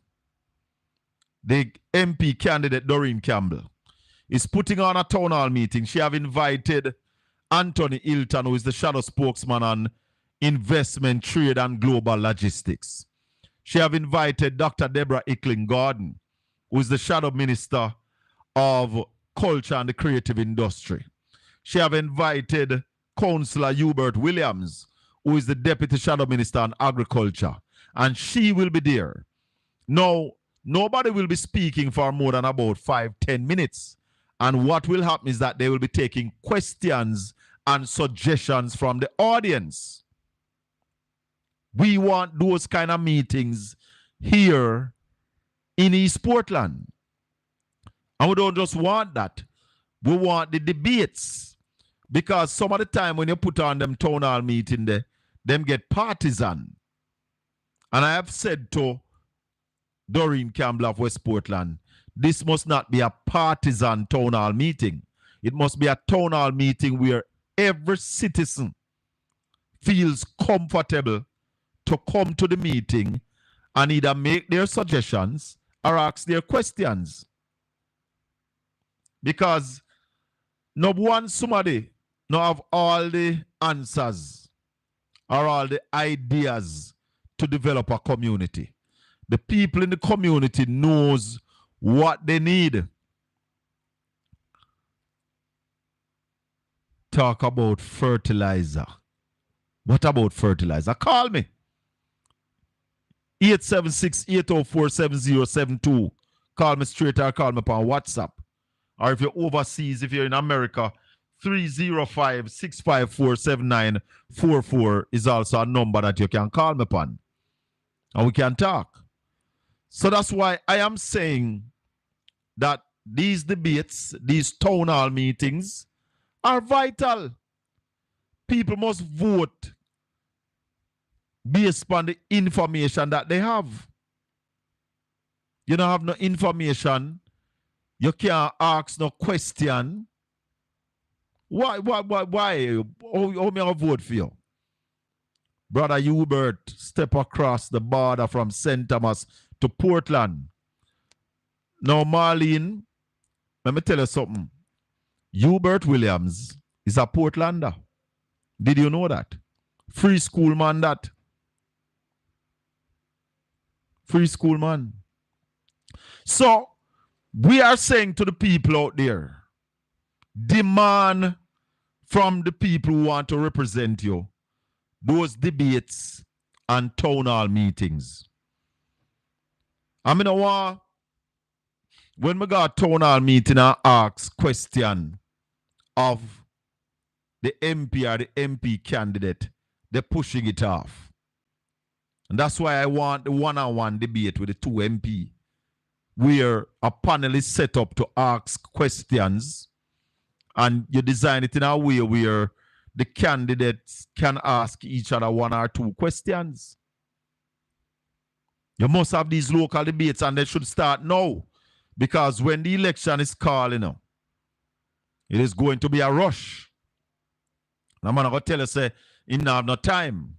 The MP candidate, Doreen Campbell, is putting on a town hall meeting. She have invited Anthony Hilton, who is the shadow spokesman on investment, trade, and global logistics. She have invited Dr. Deborah Ickling-Gordon, who is the shadow minister of culture and the creative industry. She have invited Councillor Hubert Williams, who is the deputy shadow minister on agriculture, and she will be there. Now, nobody will be speaking for more than about 5-10 minutes. And what will happen is that they will be taking questions and suggestions from the audience. We want those kind of meetings here in East Portland. And we don't just want that. We want the debates. Because some of the time when you put on them town hall meeting there, them get partisan. And I have said to Doreen Campbell of West Portland, this must not be a partisan town hall meeting. It must be a town hall meeting where every citizen feels comfortable to come to the meeting and either make their suggestions or ask their questions. Because no one somebody no have all the answers or all the ideas to develop a community. The people in the community knows what they need. Talk about fertilizer. What about fertilizer? Call me. 876-804-7072. Call me straight or call me upon WhatsApp. Or if you're overseas, if you're in America, 305-654-7944 is also a number that you can call me upon. And we can talk. So that's why I am saying that these debates, these town hall meetings are vital. People must vote based on the information that they have. You don't have no information. You can't ask no question. Why? How me I vote for you? Brother Hubert step across the border from St. Thomas to Portland. Now, Marlene, let me tell you something. Hubert Williams is a Portlander. Did you know that? Free school man that. Free school man. So, we are saying to the people out there, demand from the people who want to represent you those debates and town hall meetings. I mean, when we got town hall meeting and ask question of the MP or the MP candidate, they're pushing it off. And that's why I want the one-on-one debate with the two MP, where a panel is set up to ask questions and you design it in a way where the candidates can ask each other one or two questions. You must have these local debates and they should start now. Because when the election is called, it is going to be a rush. And I'm going to tell you, say, you don't have no time.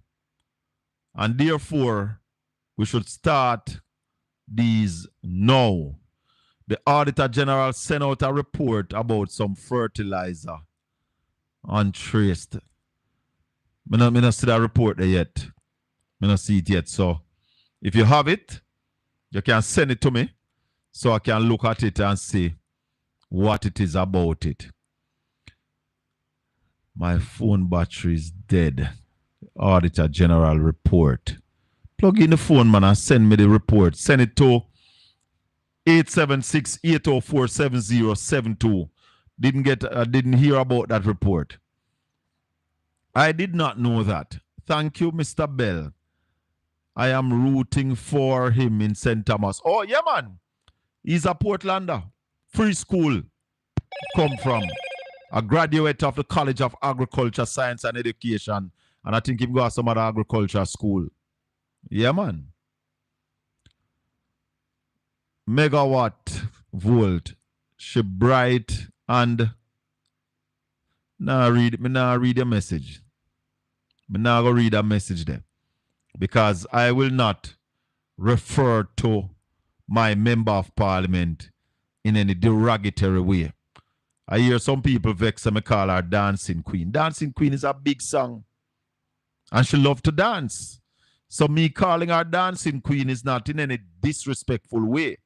And therefore, we should start these now. The Auditor General sent out a report about some fertilizer untraced. I don't see that report there yet. I don't see it yet. So if you have it, you can send it to me so I can look at it and see what it is about it. My phone battery is dead. Auditor General report. Plug in the phone, man, and send me the report. Send it to 876-804-7072. Didn't hear about that report. I did not know that. Thank you, Mr. Bell. I am rooting for him in St. Thomas. Oh, yeah, man. He's a Portlander. Free school. Come from. A graduate of the College of Agriculture, Science and Education. And I think he got some other agriculture school. Yeah, man. Megawatt volt. She bright and read a message. Me now go read a message there. Because I will not refer to my member of parliament in any derogatory way. I hear some people vex and me call her Dancing Queen. Dancing Queen is a big song. And she loves to dance. So me calling her Dancing Queen is not in any disrespectful way.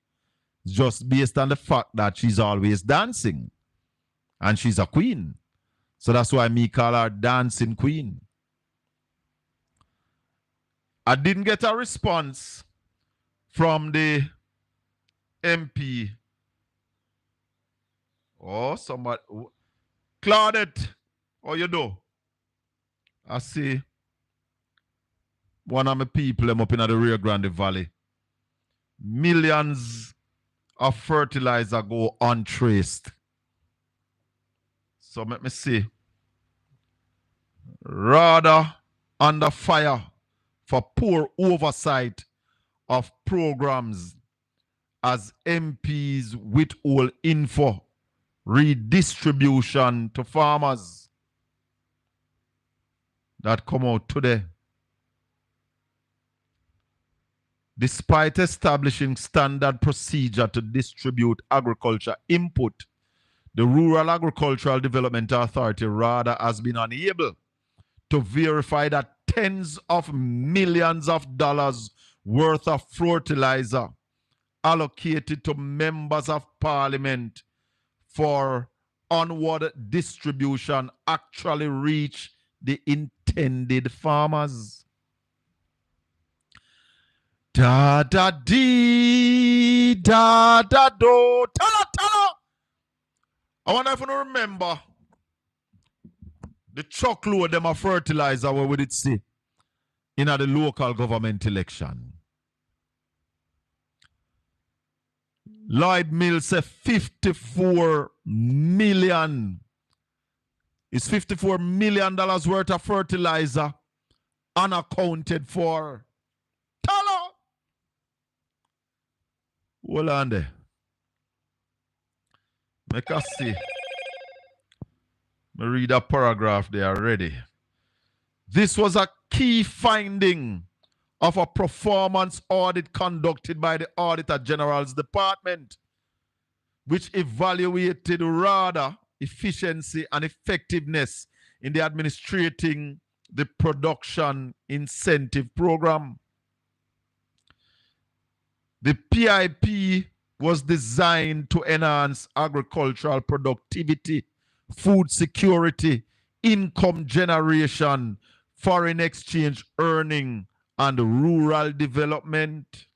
It's just based on the fact that she's always dancing. And she's a queen. So that's why me call her Dancing Queen. I didn't get a response from the MP. Oh, somebody. Claudette. Oh, you do? I see one of my people them up in the Rio Grande Valley. Millions of fertilizer go untraced. So let me see. Rather under fire for poor oversight of programs as MPs withhold info redistribution to farmers that come out today. Despite establishing standard procedure to distribute agriculture input, the Rural Agricultural Development Authority rather has been unable to verify that tens of millions of dollars worth of fertilizer allocated to members of parliament for onward distribution actually reach the intended farmers. Da da dee da da do. Tala. I wonder if you remember the truckload them of fertilizer where we did see in the local government election. Lloyd Mills said 54 million. It's $54 million worth of fertilizer unaccounted for. Tala. Hold on there. Make us see. Me read a paragraph there already. This was a key finding of a performance audit conducted by the Auditor General's Department, which evaluated rather efficiency and effectiveness in the administrating the production incentive program. The PIP was designed to enhance agricultural productivity, food security, income generation, foreign exchange earning, and rural development.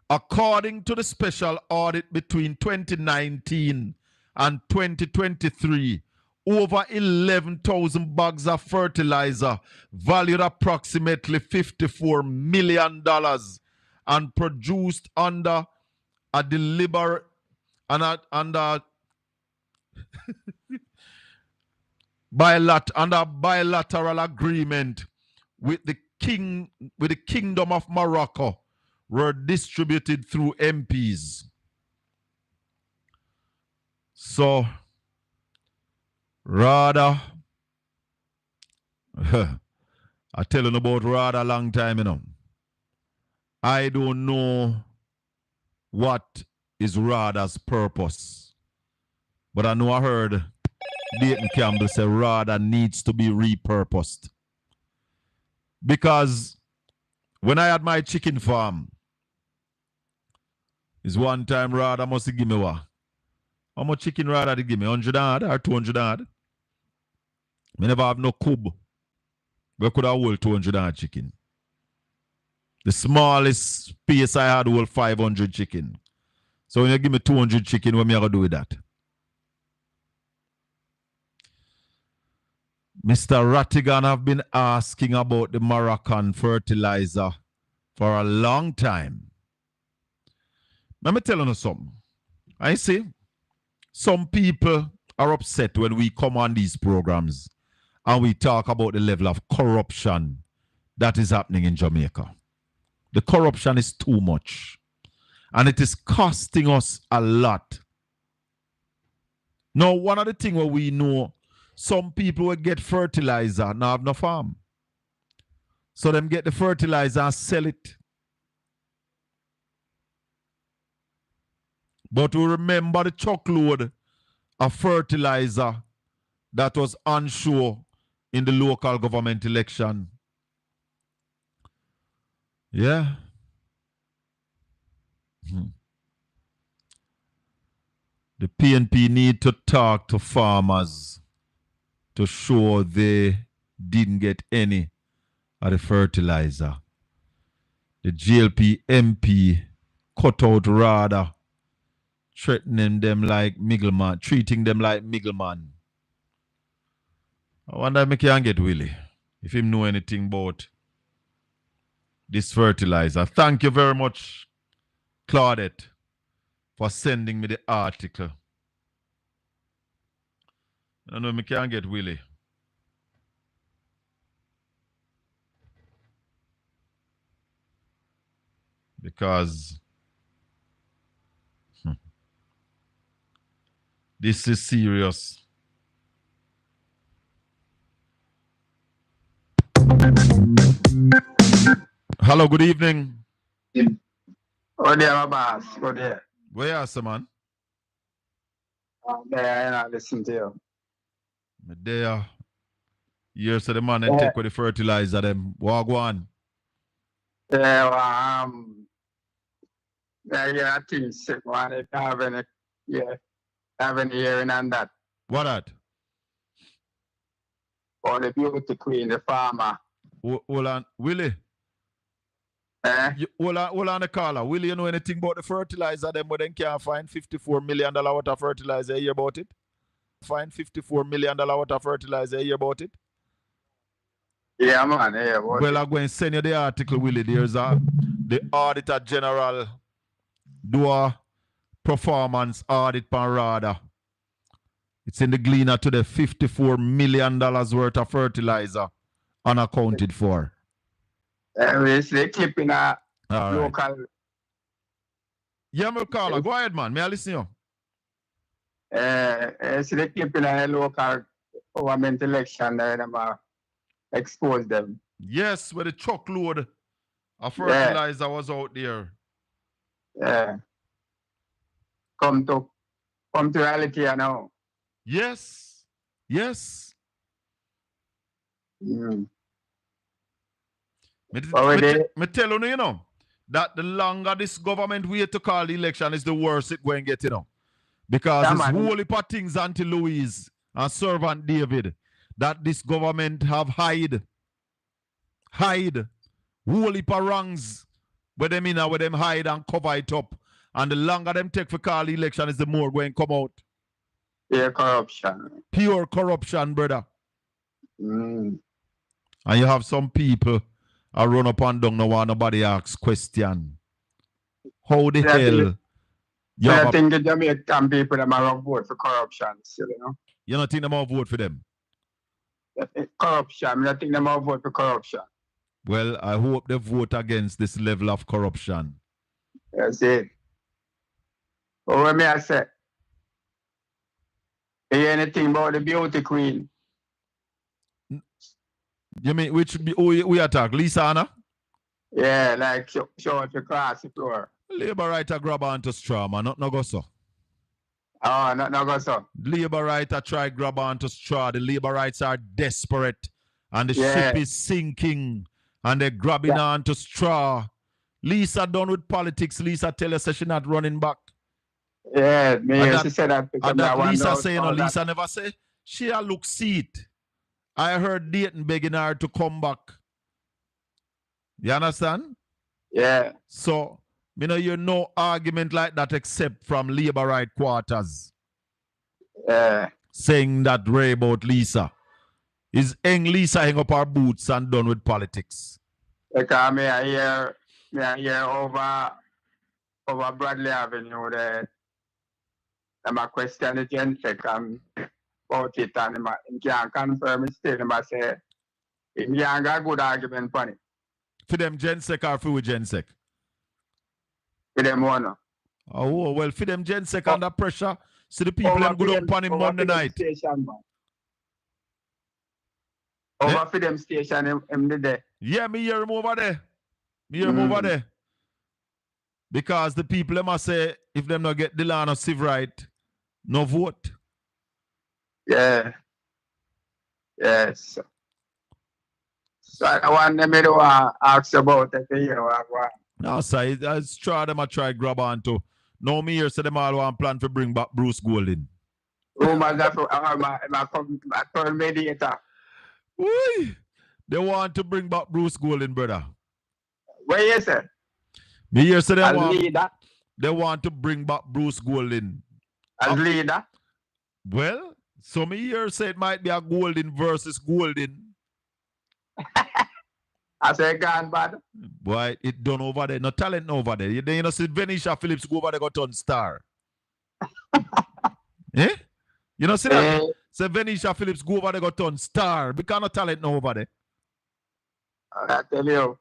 According to the special audit between 2019 and 2023, over 11,000 bags of fertilizer valued approximately $54 million and produced under a deliberate under bilateral agreement with the Kingdom of Morocco were distributed through MPs. So rather I tell you about rather a long time, you know. I don't know what is Rada's purpose. But I know I heard Dayton Campbell say Rada needs to be repurposed. Because when I had my chicken farm, is one time Rada must give me what? How much chicken Rada did give me? 100 or 200 odd? I never have no cub. We could have hold 200 chicken. The smallest space I had hold 500 chicken. So when you give me 200 chicken, what am I going to do with that? Mr. Rattigan have been asking about the Moroccan fertilizer for a long time. Let me tell you something. I see some people are upset when we come on these programs and we talk about the level of corruption that is happening in Jamaica. The corruption is too much. And it is costing us a lot. Now, one of the things where we know, some people will get fertilizer and have no farm. So them get the fertilizer and sell it. But we remember the truckload of fertilizer that was on show in the local government election. Yeah. The PNP need to talk to farmers to show they didn't get any of the fertilizer. The GLP MP cut out rather threatening them like middleman, treating them like middleman. I wonder if I can get Willie, if him know anything about this fertilizer. Thank you very much, Claudette, for sending me the article. I don't know if I can get Willie. Because this is serious. Hello, good evening. Oh, there, my boss. Go there. Where are you, man? There, I listen to you. There. Here, so the man and take with the fertilizer, them. What go on? Yeah, I think sick one. If you have any hearing on that. What that? Or the beauty queen, the farmer. Hold on. Willie? Hold on the caller. Willie, you know anything about the fertilizer, them, but then can't find $54 million worth of fertilizer? You hear about it? Find $54 million worth of fertilizer? You hear about it? Yeah, man. Yeah, well, I'm going to send you the article, Willie. There's the Auditor General do a performance audit pan RADA. It's in the Gleaner today. $54 million worth of fertilizer unaccounted for. It's the clip in a local. Right. Yeah, my caller. Go ahead, man. May I listen to you? It's the clip in a local government election that expose them. Yes, where the truckload of fertilizer was out there. Yeah. Come to reality now. Yes. Yes. Me tell you, know, that the longer this government wait to call the election is the worse it going to get, you know. Because it's whole heap of things Auntie Louise and Servant David that this government have hide whole heap of wrongs where them hide and cover it up. And the longer them take for call the election is the more going to come out. Pure corruption. Pure corruption, brother. And you have some people I run up and down, no one nobody asks question. How the hell? I think the Jamaican people them are vote for corruption still, you know. You don't think them all vote for them? Corruption. I think them all vote for corruption. Well, I hope they vote against this level of corruption. That's it. But what may I say? You hear anything about the beauty queen? You mean which we attack? Lisa Anna? Yeah, like show at the class floor. Labour writer grab onto straw, man. Not no go so. Oh, not no go so. Labour writer try grab onto straw. The Labour rights are desperate. And the ship is sinking. And they're grabbing onto straw. Lisa done with politics. Lisa tell us she not running back. Yeah, she said that. And that Lisa say, you know, Lisa never say, she a look seat. I heard Dayton begging her to come back. You understand? Yeah. So, you know, you no argument like that except from Labour right quarters. Yeah. Saying that Ray about Lisa. Is Lisa hang up her boots and done with politics? Because me I hear over Bradley Avenue there. I'm a question the Gensec about it and he can't confirm it still. I say he can't got a good argument for it. For them Gensec or for Gensec? For them one. Oh, well, for them Gensec under pressure, see the people them good up on him Monday night. Station, over for them station him there. Yeah, me hear him over there. Over there. Because the people them must say if them not get the land of civ right, no vote. Yeah. Yes. So I want them to ask about it here. No, sir, it's try them I try grab on to. No, me here say them all want plan to bring back Bruce Golding. Rumors that my mediator. Why? They want to bring back Bruce Golding, brother. Where you say? Me here say they want to bring back Bruce Golding. As leader? Well, Some here say it might be a golden versus golden. I say gone bad. Boy, it done over there. No talent over there. Then you know, see Venetia Phillips go over there, go turn star. Eh? You know, see that? Say Venetia Phillips go over there, go turn star. Because no talent no over there. I tell you.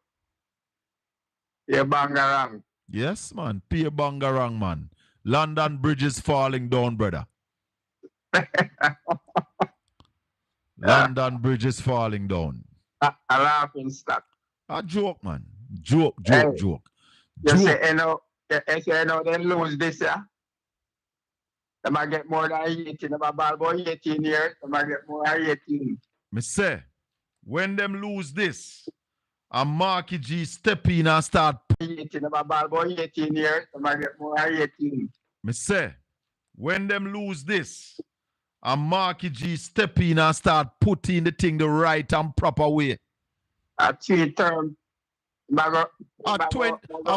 You're bangarang. Yes, man. Peer bangarang, man. London Bridge is falling down, brother. London Bridge is falling down. A laughing stock. A joke, man. Joke. You say, they lose this year. They might get more than 18. They might ball about 18 years. They might get more than 18. Me say, when them lose this, and Marky G step in and start. 18. They might ball about 18 years. They might get more than 18. Me say, when them lose this, and Marky G step in and start putting the thing the right and proper way. A 3 term. A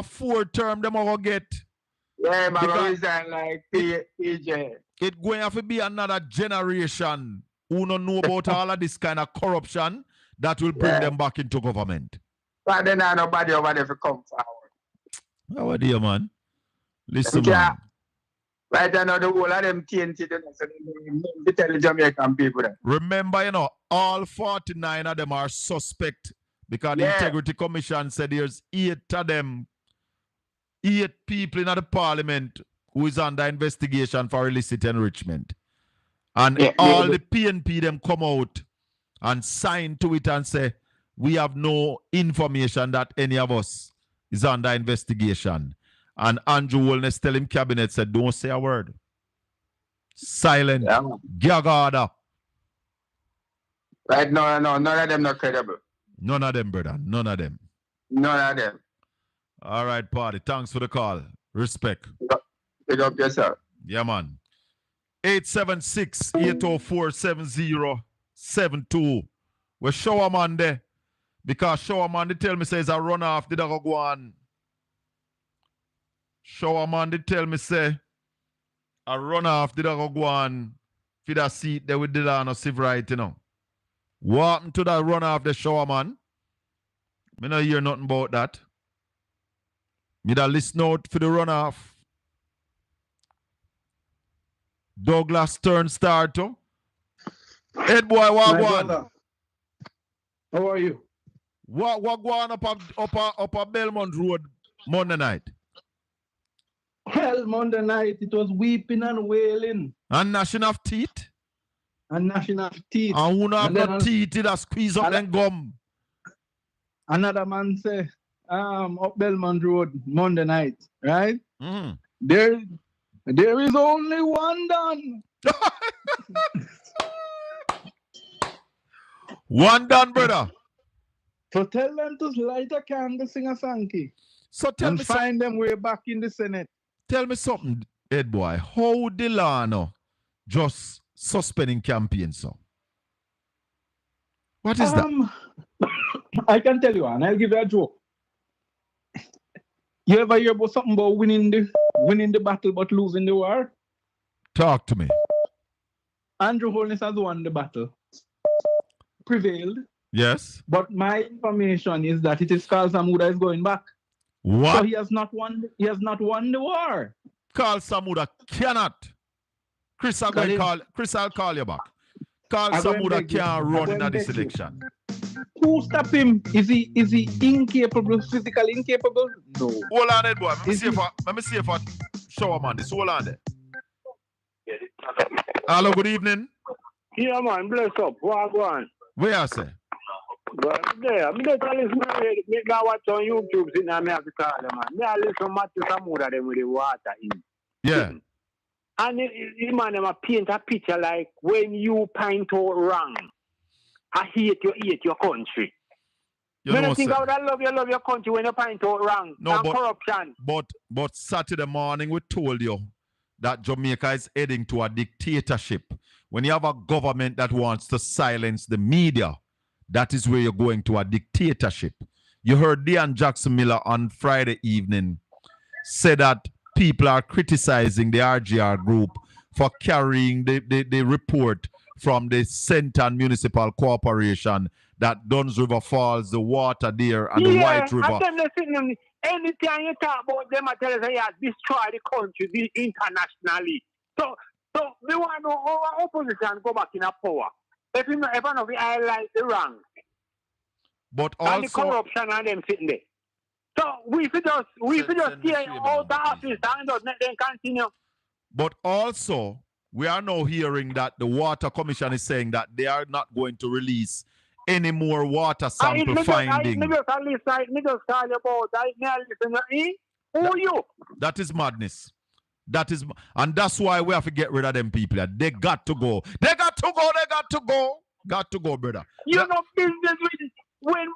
4 term, them all get. Yeah, but reason like PJ. It going to have to be another generation who don't know about all of this kind of corruption that will bring them back into government. But then nobody over there to come forward. How are you, man? Listen, man. Right now, the whole of them TNT, they tell the Jamaican people that. Remember, you know, all 49 of them are suspect because the Integrity Commission said there's 8 of them, 8 people in the parliament who is under investigation for illicit enrichment. And all the PNP them come out and sign to it and say, we have no information that any of us is under investigation. And Andrew Wolness tell him cabinet said, don't say a word. Silent. Gag order. Right, no, none of them not credible. None of them, brother. None of them. None of them. All right, party. Thanks for the call. Respect. Pick up yourself. Yeah, man. 876-804-7072. We show man there. Because show man they tell me says a run off did I go on. Shower man they tell me say a run off did I go on for that seat there with Delano Civ right, you know. What happened to that run off the shower man? Me not hear nothing about that. Me that listen out for the run off. Douglas Stern starter. Head boy, what go? How are you? What go on up a Belmont Road Monday night? Well, Monday night it was weeping and wailing. And gnashing of teeth? And gnashing of teeth. And who not have no teeth, it has squeeze up them gum. Another man say, up Belmont Road Monday night, right? Mm. There is only one done. One done, brother. So tell them to light a candle, sing a sanky. So tell and me find them way back in the Senate. Tell me something, Ed boy. How Delano just suspending campaign, so? What is that? I can tell you, and I'll give you a joke. You ever hear about something about winning the battle but losing the war? Talk to me. Andrew Holness has won the battle. Prevailed. Yes. But my information is that it is Carl Samuda is going back. What? So he has not won the war. Carl Samuda cannot. Chris, I'll call you back. Carl Samuda can't run in this election. Who stop him? Is he incapable, physically incapable? No. Hold on, Ed boy. Let me see if I show a man this. Hold on there. Hello, good evening. Yeah, man, bless up. What go on? Where I say? But there, I'm just telling you, me go watch on YouTube, see now me have to call them, man. Me I listen Matthew Samuda them with the water in. Yeah. And the man them a paint a picture like when you paint out wrong. I hate your country. When I think I would love your country when you paint out wrong. No, and corruption. But Saturday morning we told you that Jamaica is heading to a dictatorship. When you have a government that wants to silence the media, that is where you're going to a dictatorship. You heard Dean Jackson Miller on Friday evening say that people are criticizing the RGR group for carrying the report from the Central Municipal Corporation that Duns River Falls, the water there, and the White River. And then they say, anytime you talk about them, I tell you, they have destroyed the country internationally. So we want to know our opposition go back in a power. If I know we highlight the wrong. But and the also, corruption and them sitting there. So we should just stay out the office and just let them continue. But also, we are now hearing that the Water Commission is saying that they are not going to release any more water sample finding. Who you? That is madness. And that's why we have to get rid of them people. They got to go. They got to go. They got to go. Got to go, brother. You know business with when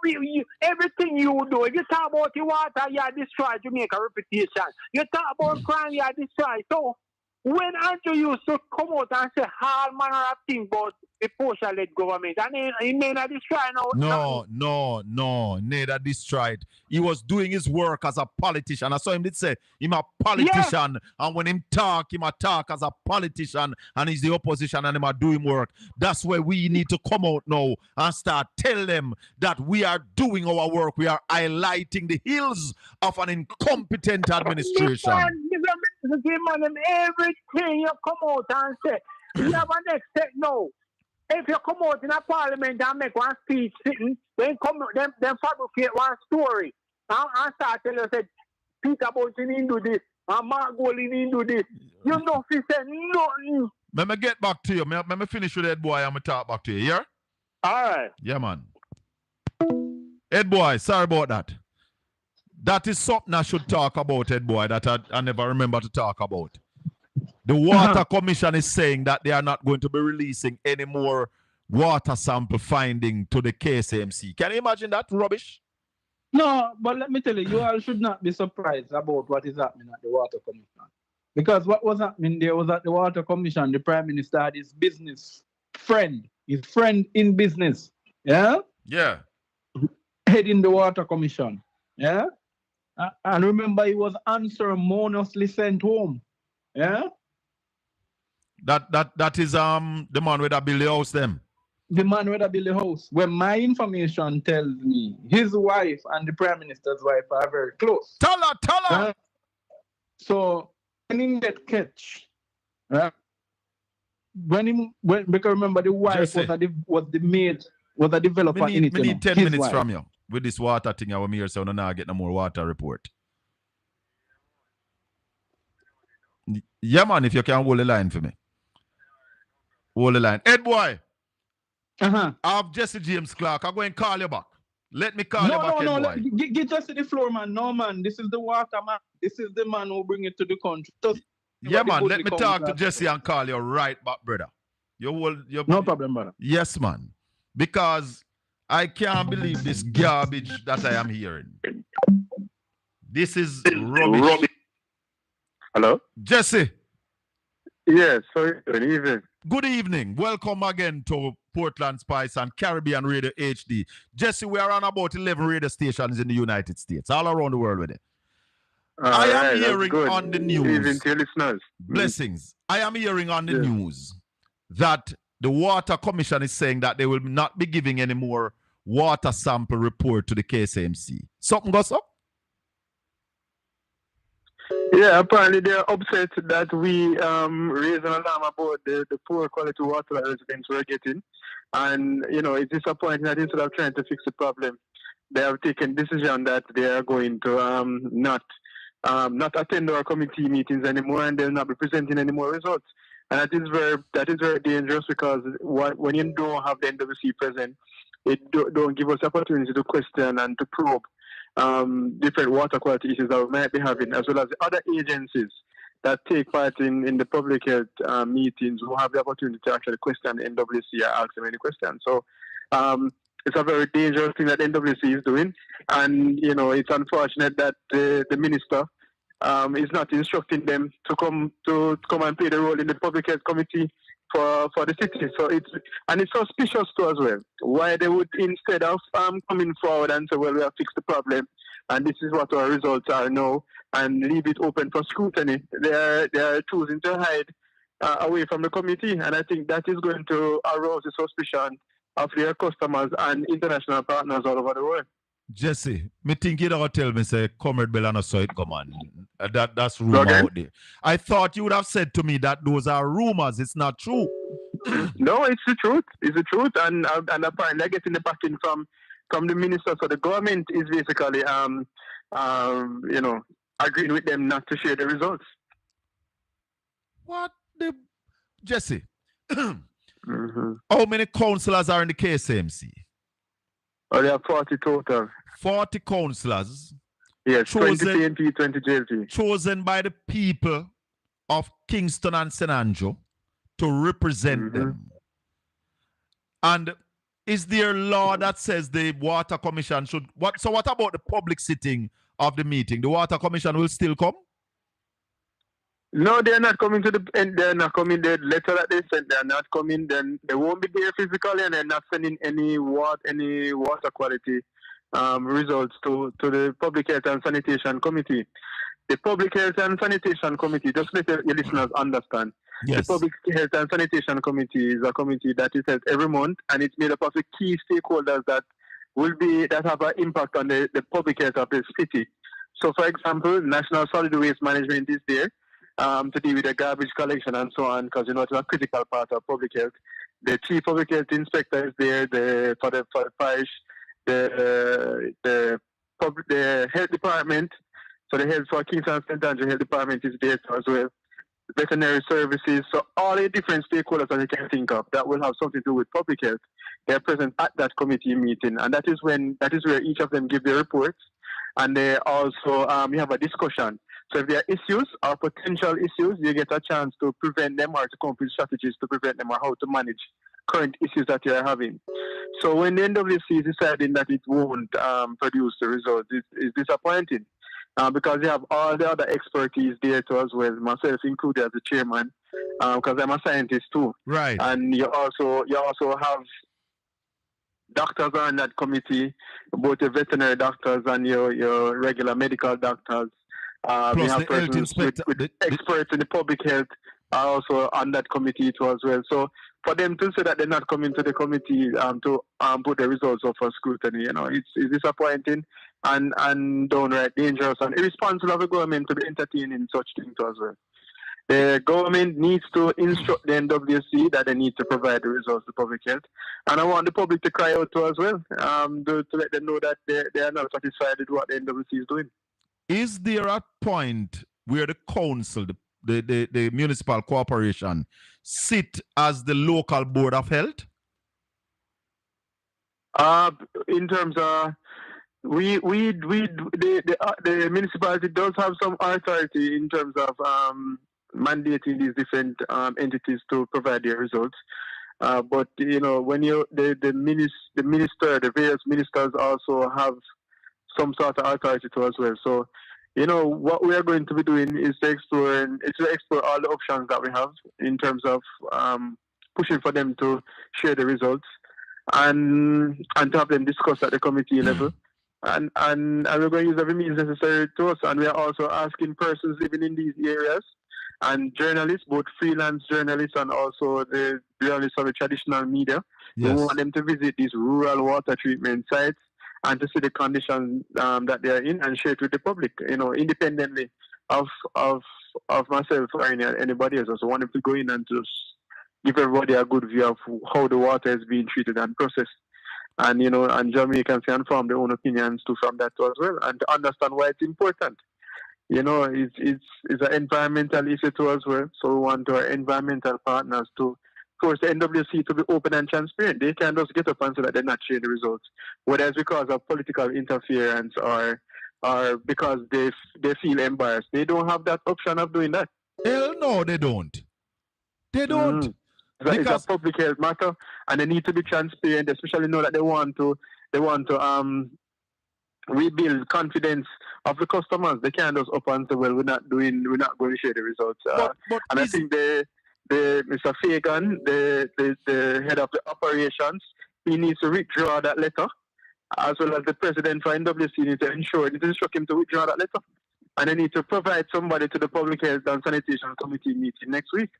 everything you do. If you talk about the water, you destroy Jamaica reputation. You talk about crime, you destroy. So when Andrew used to come out and say all manner of things about the Porsche-led government, and he may not destroy now. No, neither destroyed. He was doing his work as a politician. I saw him did say him a politician, and when him talk as a politician, and he's the opposition, and him a doing work. That's where we need to come out now and start tell them that we are doing our work. We are highlighting the ills of an incompetent administration. Everything you come out and say, you have an next no. If you come out in a parliament and make one speech sitting, then fabricate one story. And start telling you, say, Peter Bunting didn't do this, and Mark Golding didn't do this. You know, he said nothing. Let me get back to you. Let me finish with Ed Boy and I'm going to talk back to you, yeah? All right. Yeah, man. Ed Boy, sorry about that. That is something I should talk about, Ed Boy, that I never remember to talk about. The Water Commission is saying that they are not going to be releasing any more water sample finding to the KSMC. Can you imagine that rubbish? No, but let me tell you, you all should not be surprised about what is happening at the Water Commission. Because what was happening there was at the Water Commission, the Prime Minister had his business friend, his friend in business, yeah? Yeah. Heading the Water Commission, yeah? And remember, he was unceremoniously sent home, yeah? That is the man with that build the house them. The man with that build the house. When my information tells me his wife and the Prime Minister's wife are very close. Tell her. So when he get catch, right? Because remember the wife was a developer in it. We need 10 his minutes wife. from you with this water thing. I want me here so now get no more water report. Yeah, man, if you can hold the line for me. Hold the line. Ed Boy. I have Jesse James Clark. I'm going to call you back. Let me call you back, Ed Boy. Get Jesse the floor, man. No, man. This is the water, man. This is the man who bring it to the country. Yeah, man. Let me talk to Jesse and call you right back, brother. No problem, brother. Yes, man. Because I can't believe this garbage that I am hearing. This is rubbish. Hello? Jesse. Yes, sorry. Good evening. Good evening. Welcome again to Portland Spice and Caribbean Radio HD. Jesse, we are on about 11 radio stations in the United States, all around the world with it. I am hearing on the news. Even to your listeners. Blessings. I am hearing on the news that the Water Commission is saying that they will not be giving any more water sample report to the KSMC. Something goes up? Yeah, apparently they're upset that we raised an alarm about the poor quality water that residents were getting. And, you know, it's disappointing that instead of trying to fix the problem, they have taken decision that they are going to not attend our committee meetings anymore, and they'll not be presenting any more results. And that is very dangerous, because when you don't have the NWC present, it don't give us the opportunity to question and to probe different water quality issues that we might be having, as well as the other agencies that take part in the public health meetings who have the opportunity to actually question the NWC or ask them any questions. So it's a very dangerous thing that NWC is doing, and you know, it's unfortunate that the minister is not instructing them to come and play the role in the public health committee for the city. So it's suspicious too as well. Why they would, instead of coming forward and say, well, we have fixed the problem and this is what our results are now, and leave it open for scrutiny, they are choosing to hide away from the committee, and I think that is going to arouse the suspicion of their customers and international partners all over the world. Jesse, me think you don't tell me say Comrade Bellano saw it come on. That's rumor Okay. out there. I thought you would have said to me that those are rumors. It's not true. No, it's the truth. It's the truth, and apparently they're getting the backing from the minister. So the government is basically agreeing with them not to share the results. What the Jesse? Mm-hmm. How many councillors are in the KSMC? Oh, there are 40 total. 40 councillors. Yes, chosen, 20 PNP, 20 JLP. Chosen by the people of Kingston and St. Andrew to represent them. And is there a law that says the Water Commission should... So what about the public sitting of the meeting? The Water Commission will still come? No, they're not coming to the end. They're not coming. The letter that they sent, they're not coming. Then they won't be there physically, and they're not sending any water quality results to the Public Health and Sanitation Committee. The Public Health and Sanitation Committee, just let your listeners understand. Yes. The Public Health and Sanitation Committee is a committee that is held every month, and it's made up of the key stakeholders that have an impact on the public health of the city. So, for example, National Solid Waste Management is there. To deal with the garbage collection and so on, because it's a critical part of public health. The chief public health inspector is there. For the parish, the health department. So the health for Kingston and St. Andrew Health Department is there as well. Veterinary services. So all the different stakeholders that you can think of that will have something to do with public health, they're present at that committee meeting, and that is where each of them give their reports, and they also we have a discussion. So if there are issues or potential issues, you get a chance to prevent them or to come up with strategies to prevent them or how to manage current issues that you are having. So when the NWC is deciding that it won't produce the results, it's disappointing because you have all the other expertise there too as well, myself included as the chairman, because I'm a scientist too. Right. And you also have doctors on that committee, both the veterinary doctors and your regular medical doctors. We have persons with experts in the public health are also on that committee too as well. So for them to say that they're not coming to the committee to put the results up for scrutiny, it's disappointing and downright dangerous and irresponsible of the government to be entertaining such things too as well. The government needs to instruct the NWC that they need to provide the results to public health. And I want the public to cry out too as well, to let them know that they are not satisfied with what the NWC is doing. Is there a point where the council, the municipal corporation, sit as the local board of health? In terms of the municipality does have some authority in terms of mandating these different entities to provide their results. But when the various ministers also have some sort of authority to as well. So, what we are going to be doing is to explore all the options that we have in terms of pushing for them to share the results and to have them discuss at the committee level. And we're going to use every means necessary to us. And we are also asking persons living in these areas and journalists, both freelance journalists and also the journalists of the traditional media. Yes. We want them to visit these rural water treatment sites and to see the conditions that they are in and share it with the public, independently of myself or anybody else. So I want them to go in and just give everybody a good view of how the water is being treated and processed. And, and Jamaicans can form their own opinions too from that too as well, and to understand why it's important. It's an environmental issue too as well. So we want our environmental partners to force the NWC to be open and transparent. They can't just get up and say that they're not sharing the results, whether it's because of political interference or because they feel embarrassed. They don't have that option of doing that. Hell no, they don't. They don't. It's a public health matter, and they need to be transparent, especially know that they want to rebuild confidence of the customers. They can't just up and say, well, we're not going to share the results. And I think Mr. Fagan, the head of the operations, he needs to withdraw that letter, as well as the president for NWC needs to instruct him to withdraw that letter. And they need to provide somebody to the Public Health and Sanitation Committee meeting next week.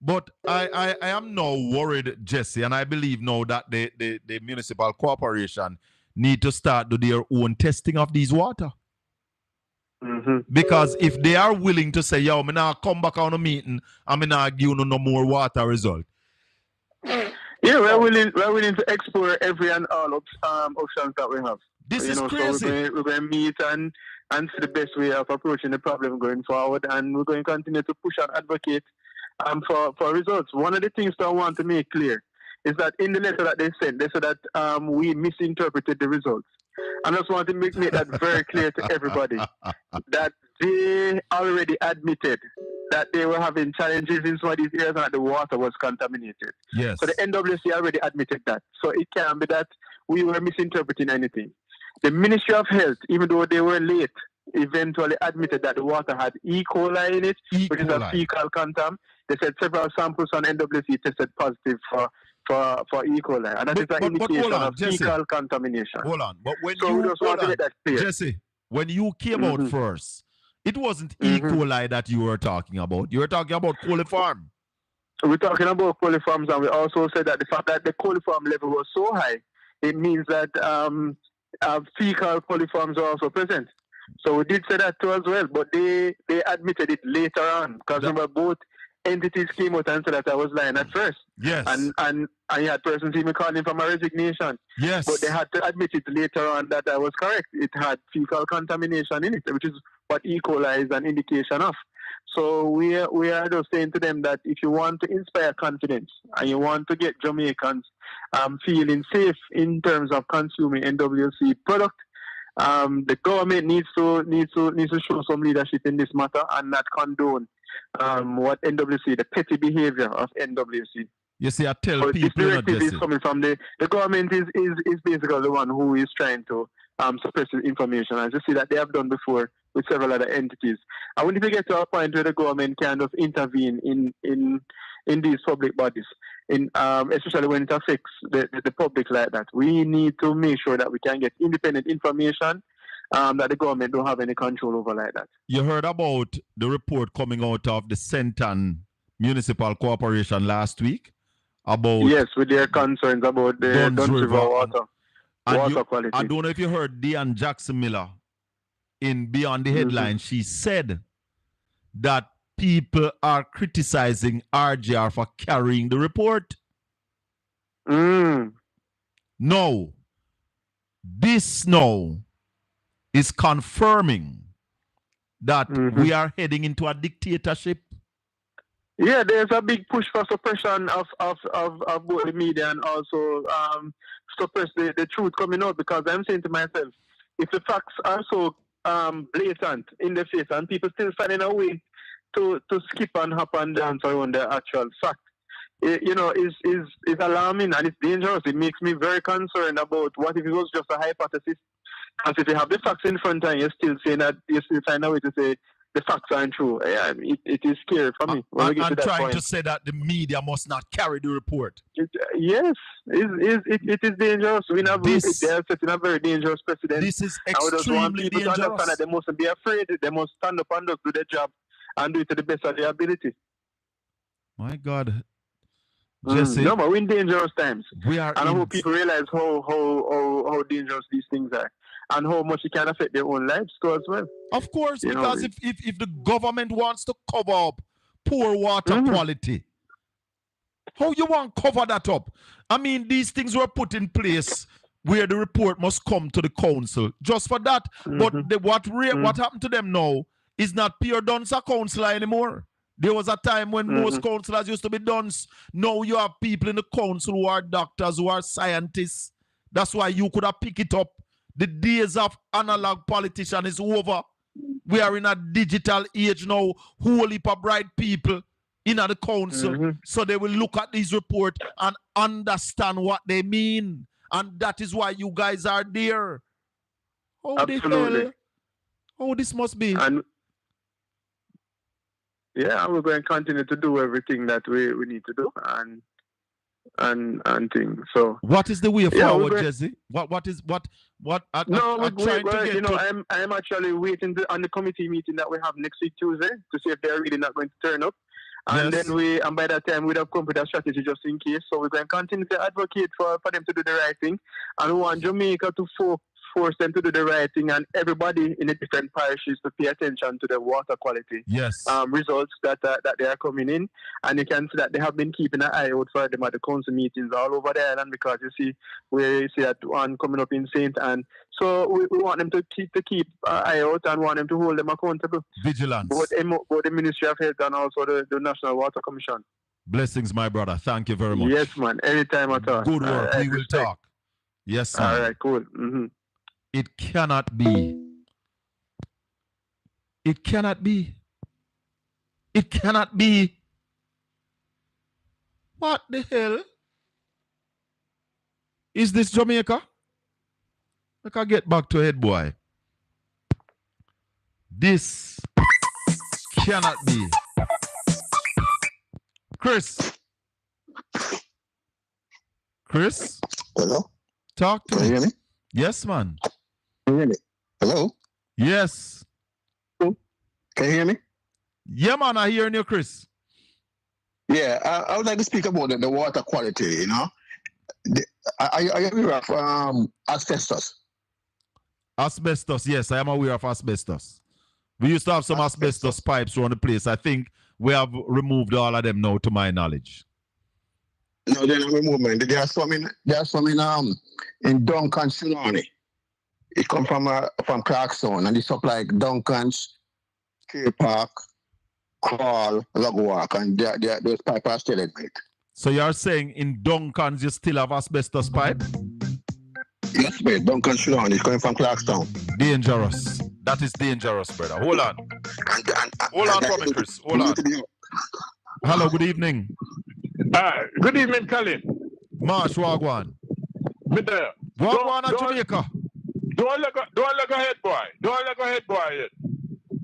But I am now worried, Jesse, and I believe now that the municipal corporation need to start do their own testing of these water. Because if they are willing to say, yo, me now come back on a meeting and me now give you no more water result. Yeah, we're willing to explore every and all options that we have. This is So crazy. we're going to meet and see the best way of approaching the problem going forward, and we're going to continue to push and advocate for results. One of the things that I want to make clear is that in the letter that they sent, they said that we misinterpreted the results. I just want to make that very clear to everybody that they already admitted that they were having challenges in some of these areas and that the water was contaminated. Yes. So the NWC already admitted that. So it can't be that we were misinterpreting anything. The Ministry of Health, even though they were late, eventually admitted that the water had E. coli in it, which is a fecal contam. They said several samples on NWC tested positive for E. coli, and that is an indication of fecal contamination. Hold on, but when so we just want to get that clear. Jesse, when you came out first, it wasn't E. coli that you were talking about. You were talking about coliform. We're talking about coliforms, and we also said that the fact that the coliform level was so high, it means that fecal coliforms are also present. So we did say that too as well, but they admitted it later on, because remember both entities came out and said that I was lying at first. Yes. And I had persons even calling for my resignation. Yes. But they had to admit it later on that I was correct. It had fecal contamination in it, which is what E. coli is an indication of. So we are just saying to them that if you want to inspire confidence and you want to get Jamaicans feeling safe in terms of consuming NWC product, the government needs to show some leadership in this matter and not condone what NWC, the petty behavior of NWC. You see, I tell so people, this directive is coming from the government is basically the one who is trying to suppress the information, as you see that they have done before with several other entities. And we need to get to a point where the government kind of intervene in these public bodies, especially when it affects the public like that. We need to make sure that we can get independent information that the government don't have any control over like that. You heard about the report coming out of the Senton Municipal Corporation last week about with their concerns about the Duns River water quality. I don't know if you heard Deanne Jackson Miller in Beyond the Headline. She said that people are criticizing RGR for carrying the report. No, this now is confirming that we are heading into a dictatorship. Yeah, there's a big push for suppression of both the media and also suppress the truth coming out, because I'm saying to myself, if the facts are so blatant in the face and people still finding a way to skip and hop and dance around the actual fact, is alarming and it's dangerous. It makes me very concerned about what if it was just a hypothesis. Because if you have the facts in front and you're still saying that, you still find a way to say the facts aren't true. Yeah, it is scary for me. I'm trying to say that the media must not carry the report. Yes, it is dangerous. They are setting a very dangerous precedent. This is extremely dangerous. To understand that they mustn't be afraid. They must stand up and do their job and do it to the best of their ability. My God. Jesse, no, but we're in dangerous times. I hope people realize how dangerous these things are and how much it can affect their own lives too as well. Of course, because if the government wants to cover up poor water quality, how you want to cover that up? I mean, these things were put in place where the report must come to the council just for that. But what happened to them now is not pure Dunsa councillor anymore. There was a time when most councillors used to be Duns. Now you have people in the council who are doctors, who are scientists. That's why you could have picked it up. The days of analog politician is over. We are in a digital age now. Whole heap of bright people in the council. So they will look at these reports and understand what they mean. And that is why you guys are there. How the hell? Oh, this must be. Yeah, we're going to continue to do everything that we need to do and things. So what is the way forward, Jesse? I'm actually waiting on the committee meeting that we have next week Tuesday to see if they're really not going to turn up. And Yes. then by that time, we'd have come with a strategy just in case. So we're going to continue to advocate for them to do the right thing. And we want Jamaica to force them to do the right thing, and everybody in the different parishes to pay attention to the water quality Yes. results that they are coming in. And you can see that they have been keeping an eye out for them at the council meetings all over the island, because you see that one coming up in Saint Anne. So we want them to keep an eye out and want them to hold them accountable. Vigilance. Both the Ministry of Health and also the National Water Commission. Blessings, my brother. Thank you very much. Yes, man. Anytime at all. Good work. We will talk. Yes, man. All right, cool. Mm-hmm. It cannot be. It cannot be. It cannot be. What the hell? Is this Jamaica? Look, I get back to head boy. This cannot be. Chris. Chris? Hello? Talk to Can me. you hear me? Yes, man. Can you hear me? Hello? Yes. Can you hear me? Yeah, man, I hear you, Chris. Yeah, I would like to speak about the water quality, you know. Are you aware of asbestos? Asbestos, yes, I am aware of asbestos. We used to have some asbestos pipes around the place. I think we have removed all of them now, to my knowledge. No, they're not removed. There are some in Duncan, Shulani. It comes from Clarkson, and it's up like Duncan's, K Park, Crawl, Logwalk, and those pipes are still in it. So you're saying in Duncan's you still have asbestos pipe? Yes, mate. Duncan Shulani is coming from Clarkstown. Dangerous. That is dangerous, brother. Hold on. Hold on for me, Chris. Hold on. Hello, good evening. Good evening, Colin. Marsh Wagwan. Me there. Wagwan at Jamaica. Don't look ahead, boy. Don't look ahead, boy.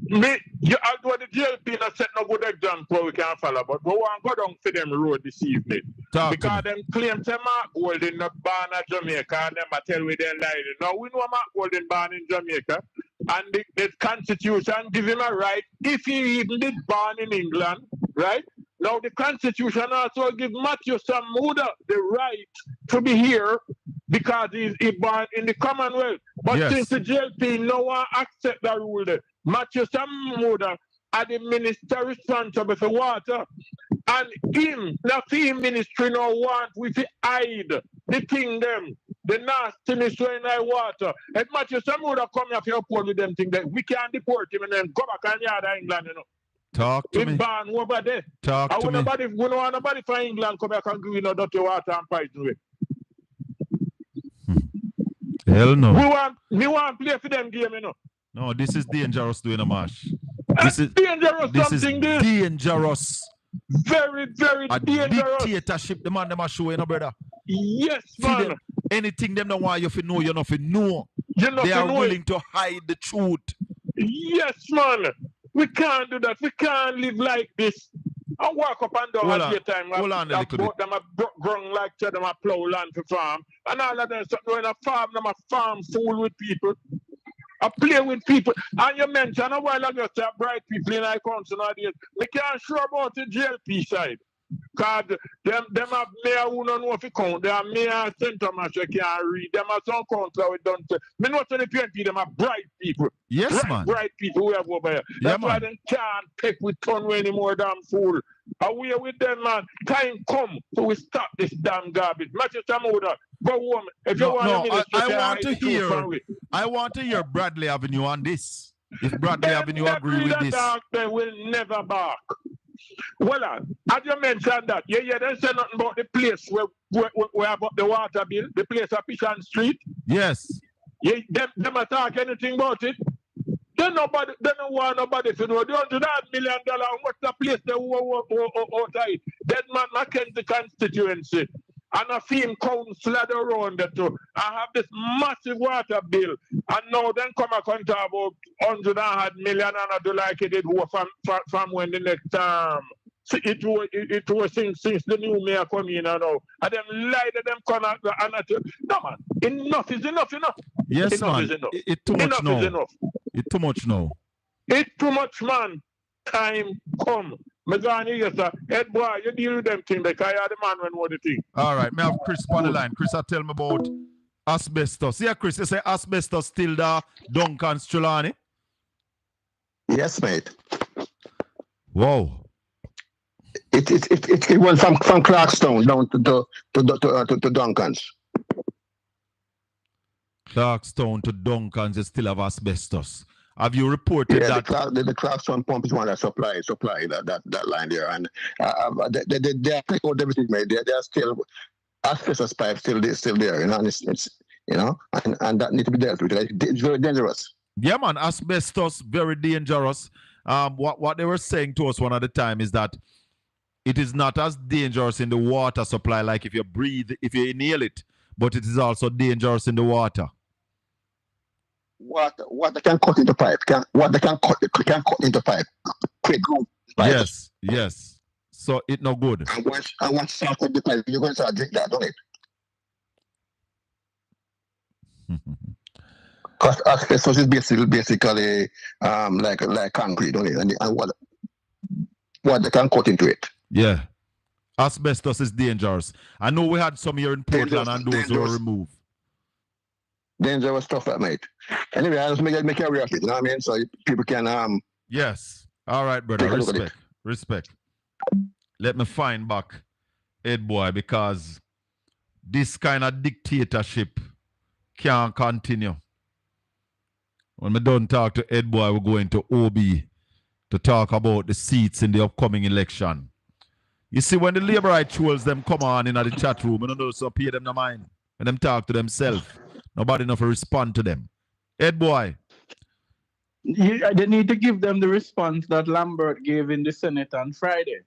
Yet. I'll do the JLP not set no good example we can follow, but we want to go down for them road this evening. Because them claim to Mark Golden not born in Jamaica, and them I tell we they lying. Now we know Mark Golden born in Jamaica, and the Constitution give him a right, if he even did born in England, right? Now the Constitution also give Matthew Samuda the right to be here because he born in the Commonwealth. But since the JLP no one accept that rule there, Matthew Samuda are the minister responsible for water. And him, the team ministry no want we to hide the thing them, the nastiness in our water. If Matthew Samuda come here for uphold with them thing that we can deport him and then go back and yard England, you know. Talk to me. Ban over there. Talk to me. We don't want nobody from England come back and give you no dirty water and poison way. Hell no. We want to play for them game, you know. No, this is dangerous doing a mash. This is dangerous. This is dangerous. Very, very dangerous. Dictatorship, the man them are showing, brother. Yes, man. Them, anything them don't want you to know, you know to know. They are willing to hide the truth. Yes, man. We can't do that. We can't live like this. I walk up and down at the time. Hold on a little bit. Them grown like them a plow land for farm. And all of them in a farm, them a farm full with people. I play with people. And you mentioned a while ago that bright people in our country nowadays. We can't sure about the JLP side. Because them have mayor who don't know if you count. They are mayor center match you can't read. Them are some country we don't say. Me know the PNP, them are bright people. Yes, man. Bright people we have over here. That's why they can't take with tongue anymore, damn fool. Away with them, man. Time come so we stop this damn garbage. Matthew Samuda, go home. If you want I want to hear Bradley Avenue on this. If Bradley Avenue agree with this. They will never bark. Well, as you mentioned that, they say nothing about the place where about the water bill, the place of Pishan Street. Yes. Them talk anything about it. They don't want nobody to know. $100 million, what's the place they outside? That man Mackenzie constituency. And a film council around it too. I have this massive water bill. And now then come a country about $100 million and I do like it did from when the next time. So it was since the new mayor come in and now. And them lie to them corner and no man, enough is enough, you know. Yes, enough man. Is enough. It too much enough now. Is enough. It too much now. It too much, man. Time come. Me gone here, sir. Head boy, you deal with them thing because you're the man when know the thing. All right, may I have Chris on the line. Chris, tell me about asbestos. Yeah, Chris, you say asbestos still the Duncan Strulani? Yes, mate. Wow. It went from Clarkstown down to Duncan's. Clarkstown to Duncan's, you still have asbestos. Have you reported Yeah, that? the Clarkstown pump is one that supply that line there, and they take out everything, mate. They are still asbestos pipe still there, you know, and it's you know, and that need to be dealt with. It's very dangerous. Yeah, man, asbestos very dangerous. What they were saying to us one at the time is that it is not as dangerous in the water supply, like if you breathe, if you inhale it, but it is also dangerous in the water. Water can cut into pipe. Water can cut into pipe. Quick, pipe. Yes. So it no good. And once salt in the pipe, you're going to start drink that, don't it? Because asbestos is basically like concrete, don't it? And water can cut into it. Yeah. Asbestos is dangerous. I know we had some here in Portland and those were removed. Dangerous stuff, that mate. Anyway, I just make you aware of it, you know what I mean? So people can Yes. All right, brother. Respect. Let me find back Ed Boy, because this kind of dictatorship can't continue. When we don't talk to Ed Boy, we're going to OB to talk about the seats in the upcoming election. You see, when the labor rights trolls them come on in the chat room, we don't know so pay them no mind. When them talk to themselves, nobody enough to respond to them. Ed Boy. They need to give them the response that Lambert gave in the Senate on Friday.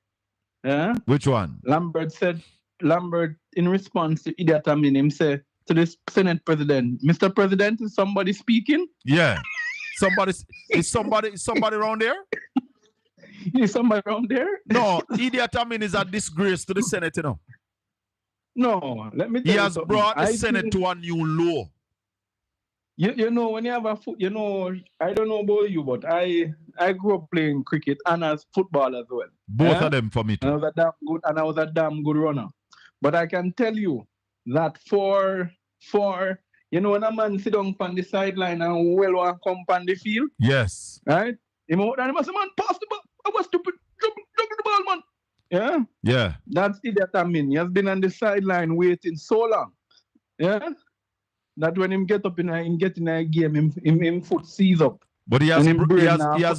Yeah? Which one? Lambert, in response to Idiot Amin, him said to the Senate President, Mr. President, is somebody speaking? Yeah. Is somebody around there? Is somebody around there? No, Idiot Amin is a disgrace to the Senate, you know. No, let me tell you. He has brought the Senate to a new low. You know, when you have a foot, you know, I don't know about you, but I grew up playing cricket and as football as well. Both of them for me too. And I was a damn good runner. But I can tell you that for you know, when a man sit down on the sideline and well come on the field. Yes. Right? He must say, man, pass the ball. I was stupid. Jump the ball, man. Yeah? Yeah. That's Idiot Amin. He has been on the sideline waiting so long. Yeah? That when him get up in a game, him foot seize up. But he has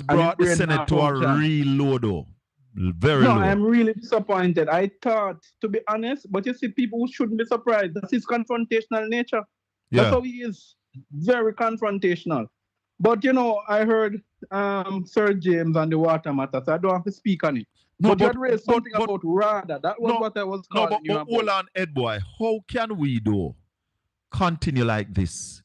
brought the Senate to a real low though. Very low. I'm really disappointed. I thought, to be honest, but you see, people shouldn't be surprised. That's his confrontational nature. Yeah. That's how he is. Very confrontational. But you know, I heard Sir James and the water matter, so I don't have to speak on it. No, but you had raised something about RADA. That was what I was calling you about. Hold on, Ed Boy. How can we do continue like this?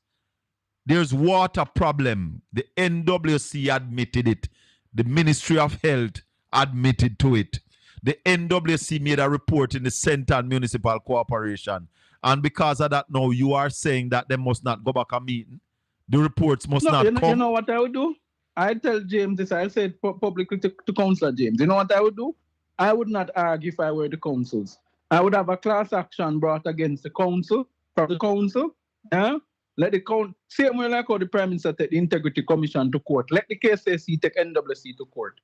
There's water problem. The NWC admitted it. The Ministry of Health admitted to it. The NWC made a report in the Central Municipal Corporation. And because of that now, you are saying that they must not go back a meeting. The reports must not come. You know what I would do? I tell James this. I said publicly to Councillor James. You know what I would do? I would not argue if I were the councils. I would have a class action brought against the council, from the council. Yeah? Let the same way like how the Prime Minister take the Integrity Commission to court. Let the KCC take NWC to court.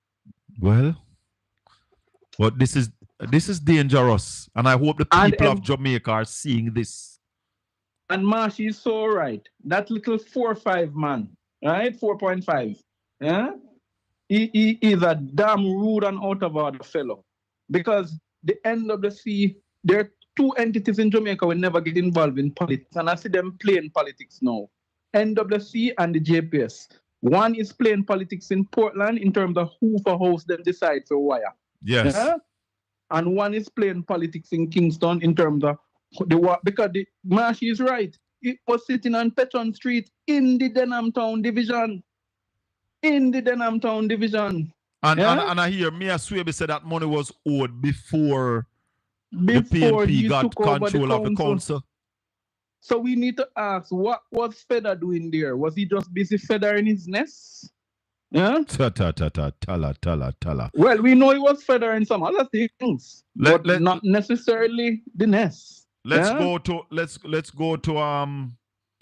Well, but this is dangerous, and I hope the people of Jamaica are seeing this. And Marshy is so right. That little 4-5 man, right? 4.5. Yeah? He is a damn rude and out of order fellow. Because the NWC, there are two entities in Jamaica will never get involved in politics. And I see them playing politics now. NWC and the JPS. One is playing politics in Portland in terms of who for house them decide for wire. Yes. Yeah? And one is playing politics in Kingston in terms of because the Marshy is right. It was sitting on Petron Street in the Denham Town Division. In the Denham Town Division. And I hear Mia Swaby said that money was owed before the PNP got control of the council. So we need to ask, what was Feder doing there? Was he just busy feathering his nest? Yeah. Tala. Well, we know he was federal in some other things, but not necessarily the nest. Let's Yeah? go to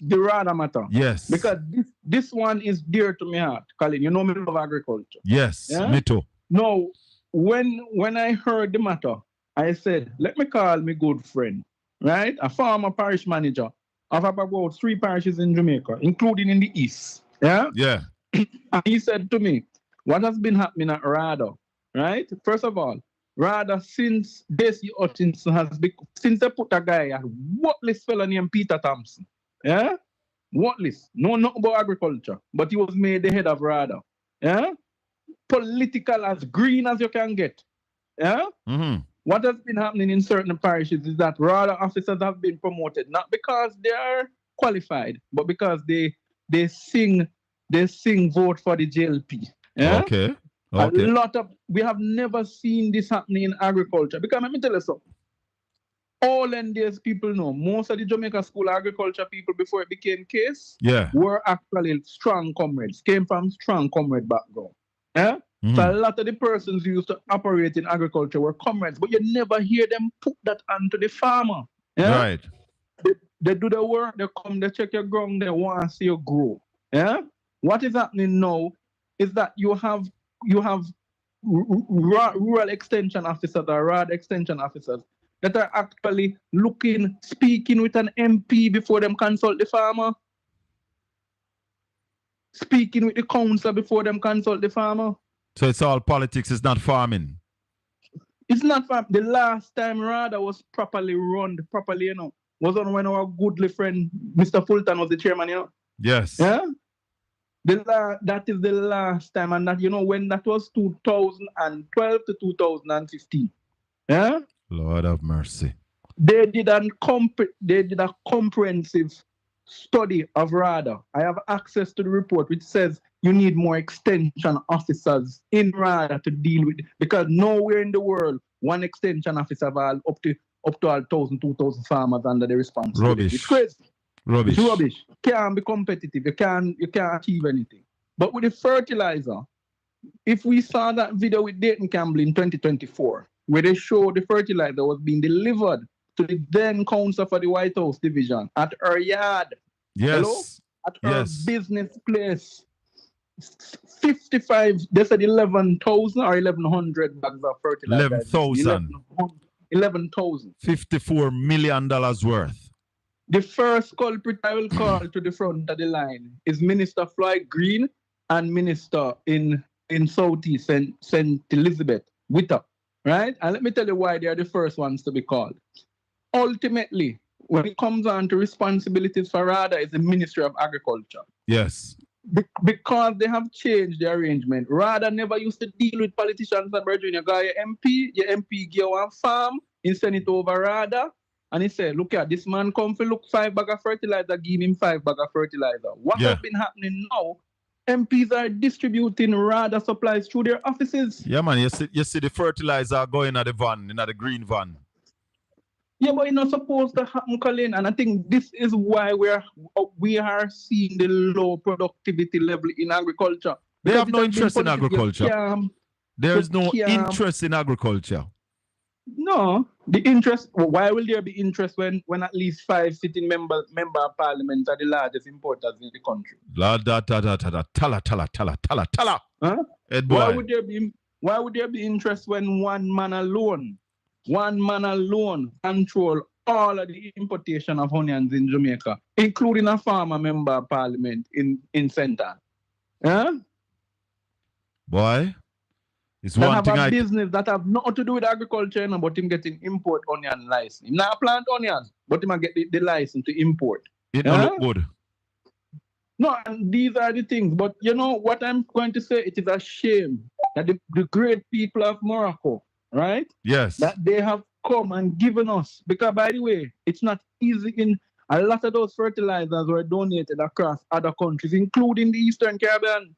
The RADA matter. Yes. Because this one is dear to my heart, Colin. You know me love agriculture. Yes, Yeah? me too. No, when I heard the matter, I said, let me call my good friend, right? A former parish manager of about 3 parishes in Jamaica, including in the east. Yeah? Yeah. And he said to me, what has been happening at RADA, right? First of all, RADA since Desi Hutchinson since they put a guy, a worthless fellow named Peter Thompson, yeah? Worthless, no nothing about agriculture, but he was made the head of RADA, yeah? Political, as green as you can get, yeah? Mm-hmm. What has been happening in certain parishes is that RADA officers have been promoted, not because they are qualified, but because they sing vote for the JLP. Yeah? Okay. We have never seen this happening in agriculture. Because let me tell you something. All NDS people know, most of the Jamaica School agriculture people before it became case were actually strong comrades, came from strong comrade background. Yeah? Mm-hmm. So a lot of the persons who used to operate in agriculture were comrades, but you never hear them put that onto the farmer. Yeah? Right. They do the work, they come, they check your ground, they want to see you grow. Yeah? What is happening now is that you have rural extension officers or RAD extension officers that are actually speaking with an MP before them consult the farmer, speaking with the council before them consult the farmer. So it's all politics, it's not farming. It's not farming. The last time RADA was properly run, was on when our goodly friend Mr. Fulton was the chairman, Yes. Yeah? That is the last time, and that when that was 2012 to 2015. Yeah? Lord have mercy. They did a comprehensive study of RADA. I have access to the report which says you need more extension officers in RADA to deal with it, because nowhere in the world one extension officer have up to 1,000, 2,000 farmers under the responsibility. Rubbish. It's crazy. Rubbish. It's rubbish. Can't be competitive. You can't achieve anything. But with the fertilizer, if we saw that video with Dayton Campbell in 2024, where they showed the fertilizer was being delivered to the then council for the White House division at her yard. Yes. Hello? At her business place. 55, they said 11,000 or 1,100 bags of fertilizer. 11,000. 11,000. $54 million worth. The first culprit I will call to the front of the line is Minister Floyd Green and Minister in Southeast St. Elizabeth, Witter, right? And let me tell you why they are the first ones to be called. Ultimately, when it comes on to responsibilities for RADA, is the Ministry of Agriculture. Yes. Because they have changed the arrangement. RADA never used to deal with politicians and brethren. You got your MP give one farm, he send it over RADA, and he said, look at this man come for look 5 bags of fertilizer, give him 5 bags of fertilizer. What has been happening now? MPs are distributing RADA supplies through their offices. Yeah, man, you see the fertilizer going at the van, in the green van. Yeah, but it's not supposed to happen, Colin. And I think this is why we are seeing the low productivity level in agriculture. They have no interest in agriculture. There is no interest in agriculture. No, the interest. Why will there be interest when at least 5 sitting member of parliament are the largest importers in the country? Tala. Huh? Ed boy. Why would there be interest when one man alone control all of the importation of onions in Jamaica, including a farmer member of parliament in Centre? Huh? Boy, it's that one have thing a business that have nothing to do with agriculture, but him getting import onion license. Him not plant onions, but him get the license to import. It don't look good. No, and these are the things. But you know what I'm going to say? It is a shame that the great people of Morocco, right? Yes. That they have come and given us. Because, by the way, it's not easy. A lot of those fertilizers were donated across other countries, including the Eastern Caribbean.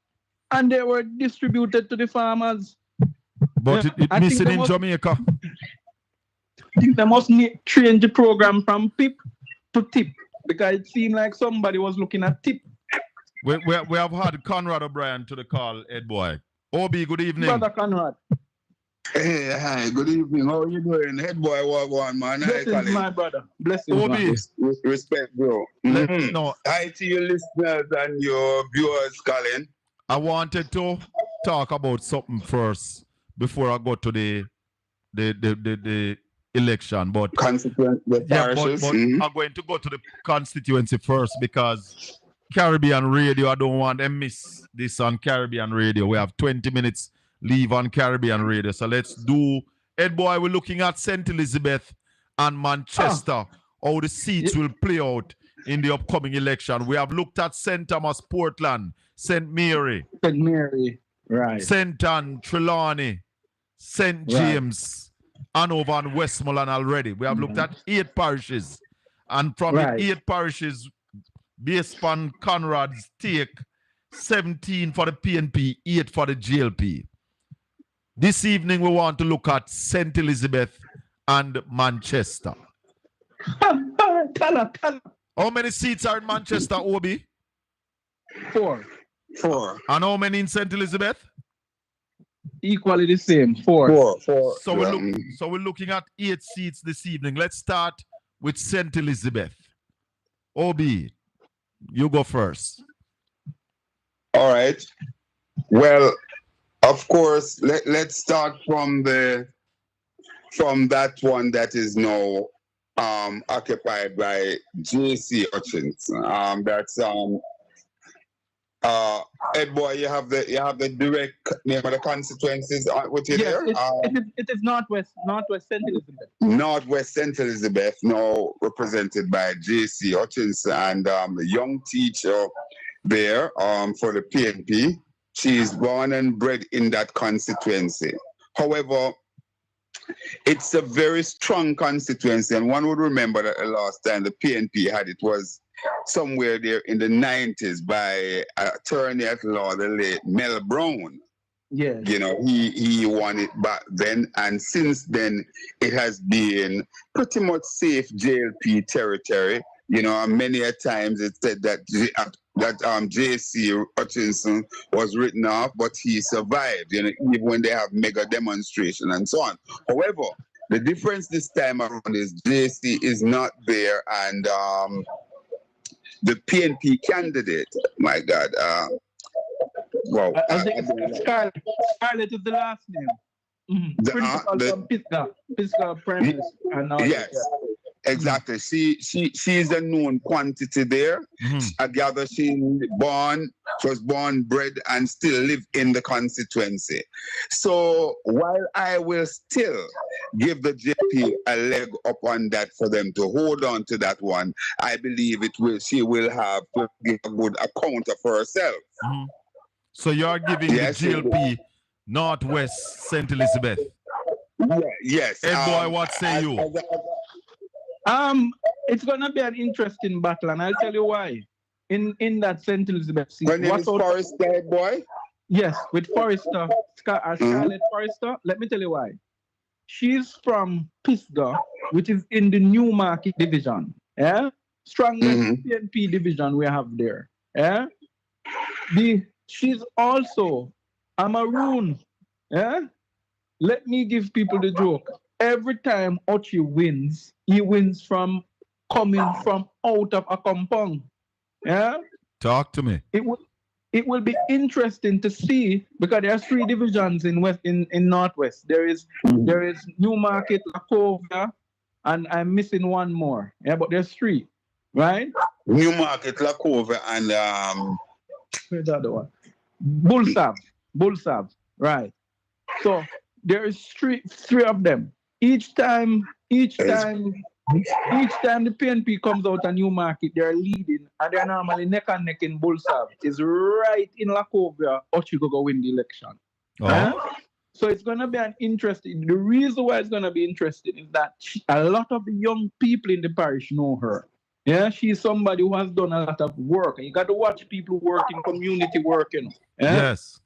And they were distributed to the farmers. But it's missing in Jamaica. I think they must change the program from PIP to TIP. Because it seemed like somebody was looking at TIP. We have had Conrad O'Brien to the call, Ed Boy. Obi, good evening. Brother Conrad. Hey, hi, good evening. How are you doing? Head boy, walk on, man. Hi, Blessings, Colin. my brother. Blessings, Obi. man. Respect, bro. No, Hi to your listeners and your viewers, Colin. I wanted to talk about something first before I go to the election, but The parishes. I'm going to go to the constituency first because Caribbean Radio, I don't want them miss this on Caribbean Radio. We have 20 minutes leave on Caribbean Radio. So let's do, Ed Boy, we're looking at St. Elizabeth and Manchester, how the seats will play out in the upcoming election. We have looked at St. Thomas, Portland, St. Mary, right. St. Anne, Trelawney, St. James, Hanover, and Westmoreland already. We have looked at 8 parishes. And from the 8 parishes, based on Conrad's take, 17 for the PNP, 8 for the GLP. This evening, we want to look at St. Elizabeth and Manchester. Tell her. How many seats are in Manchester, Obi? 4. And how many in St. Elizabeth? Equally the same. 4. So we're looking at 8 seats this evening. Let's start with St. Elizabeth. Obi, you go first. All right. Well, of course, let's start from that one that is now occupied by J.C. Hutchins. That's Ed Boy. You have the direct name of the constituencies with you there. It is Northwest St. Elizabeth. Northwest St. Elizabeth, now represented by J.C. Hutchins, and a young teacher there for the PNP. She is born and bred in that constituency. However, it's a very strong constituency, and one would remember that the last time the PNP had it was somewhere there in the 90s by attorney at law, the late Mel Brown. Yeah. You know, he won it back then, and since then it has been pretty much safe JLP territory. You know, and many a times it said that J.C. Hutchinson was written off, but he survived, you know, even when they have mega demonstration and so on. However, the difference this time around is J.C. is not there, and the PNP candidate, my God, wow. I think Scarlett is the last name. Principal from Pisgah premise. Yes. Exactly. She's a known quantity there. I gather she was born, bred, and still live in the constituency. So while I will still give the JP a leg up on that for them to hold on to that one, I believe she will have to give a good account of herself. So you're giving the GLP Northwest St. Elizabeth. Yes. Ed Boy, what say you? It's gonna be an interesting battle, and I'll tell you why. In that St. Elizabeth seat. Her name is Forrester, Boy? Yes, with Forrester, Scarlett Forrester. Let me tell you why. She's from Pisgah, which is in the Newmarket division. Yeah? Strongest PNP division we have there. Yeah? She's also a Maroon. Yeah? Let me give people the joke. Every time Ochi wins, he wins from coming from out of a compound. Yeah? Talk to me. It will be interesting to see, because there are 3 divisions in Northwest. There is Newmarket, Lacovia, and I'm missing one more. Yeah, but there's 3, right? Newmarket, Lacovia, and where's the other one? Bullsav, right? So there is three of them. Each time the PNP comes out a new market, they're leading, and they're normally neck and neck in Bullsav. Is right in Lacovia, Ochigo go win the election. So it's going to be the reason why it's going to be interesting is that a lot of the young people in the parish know her. Yeah, she's somebody who has done a lot of work. And you got to watch people working, community working. Yeah? Yes.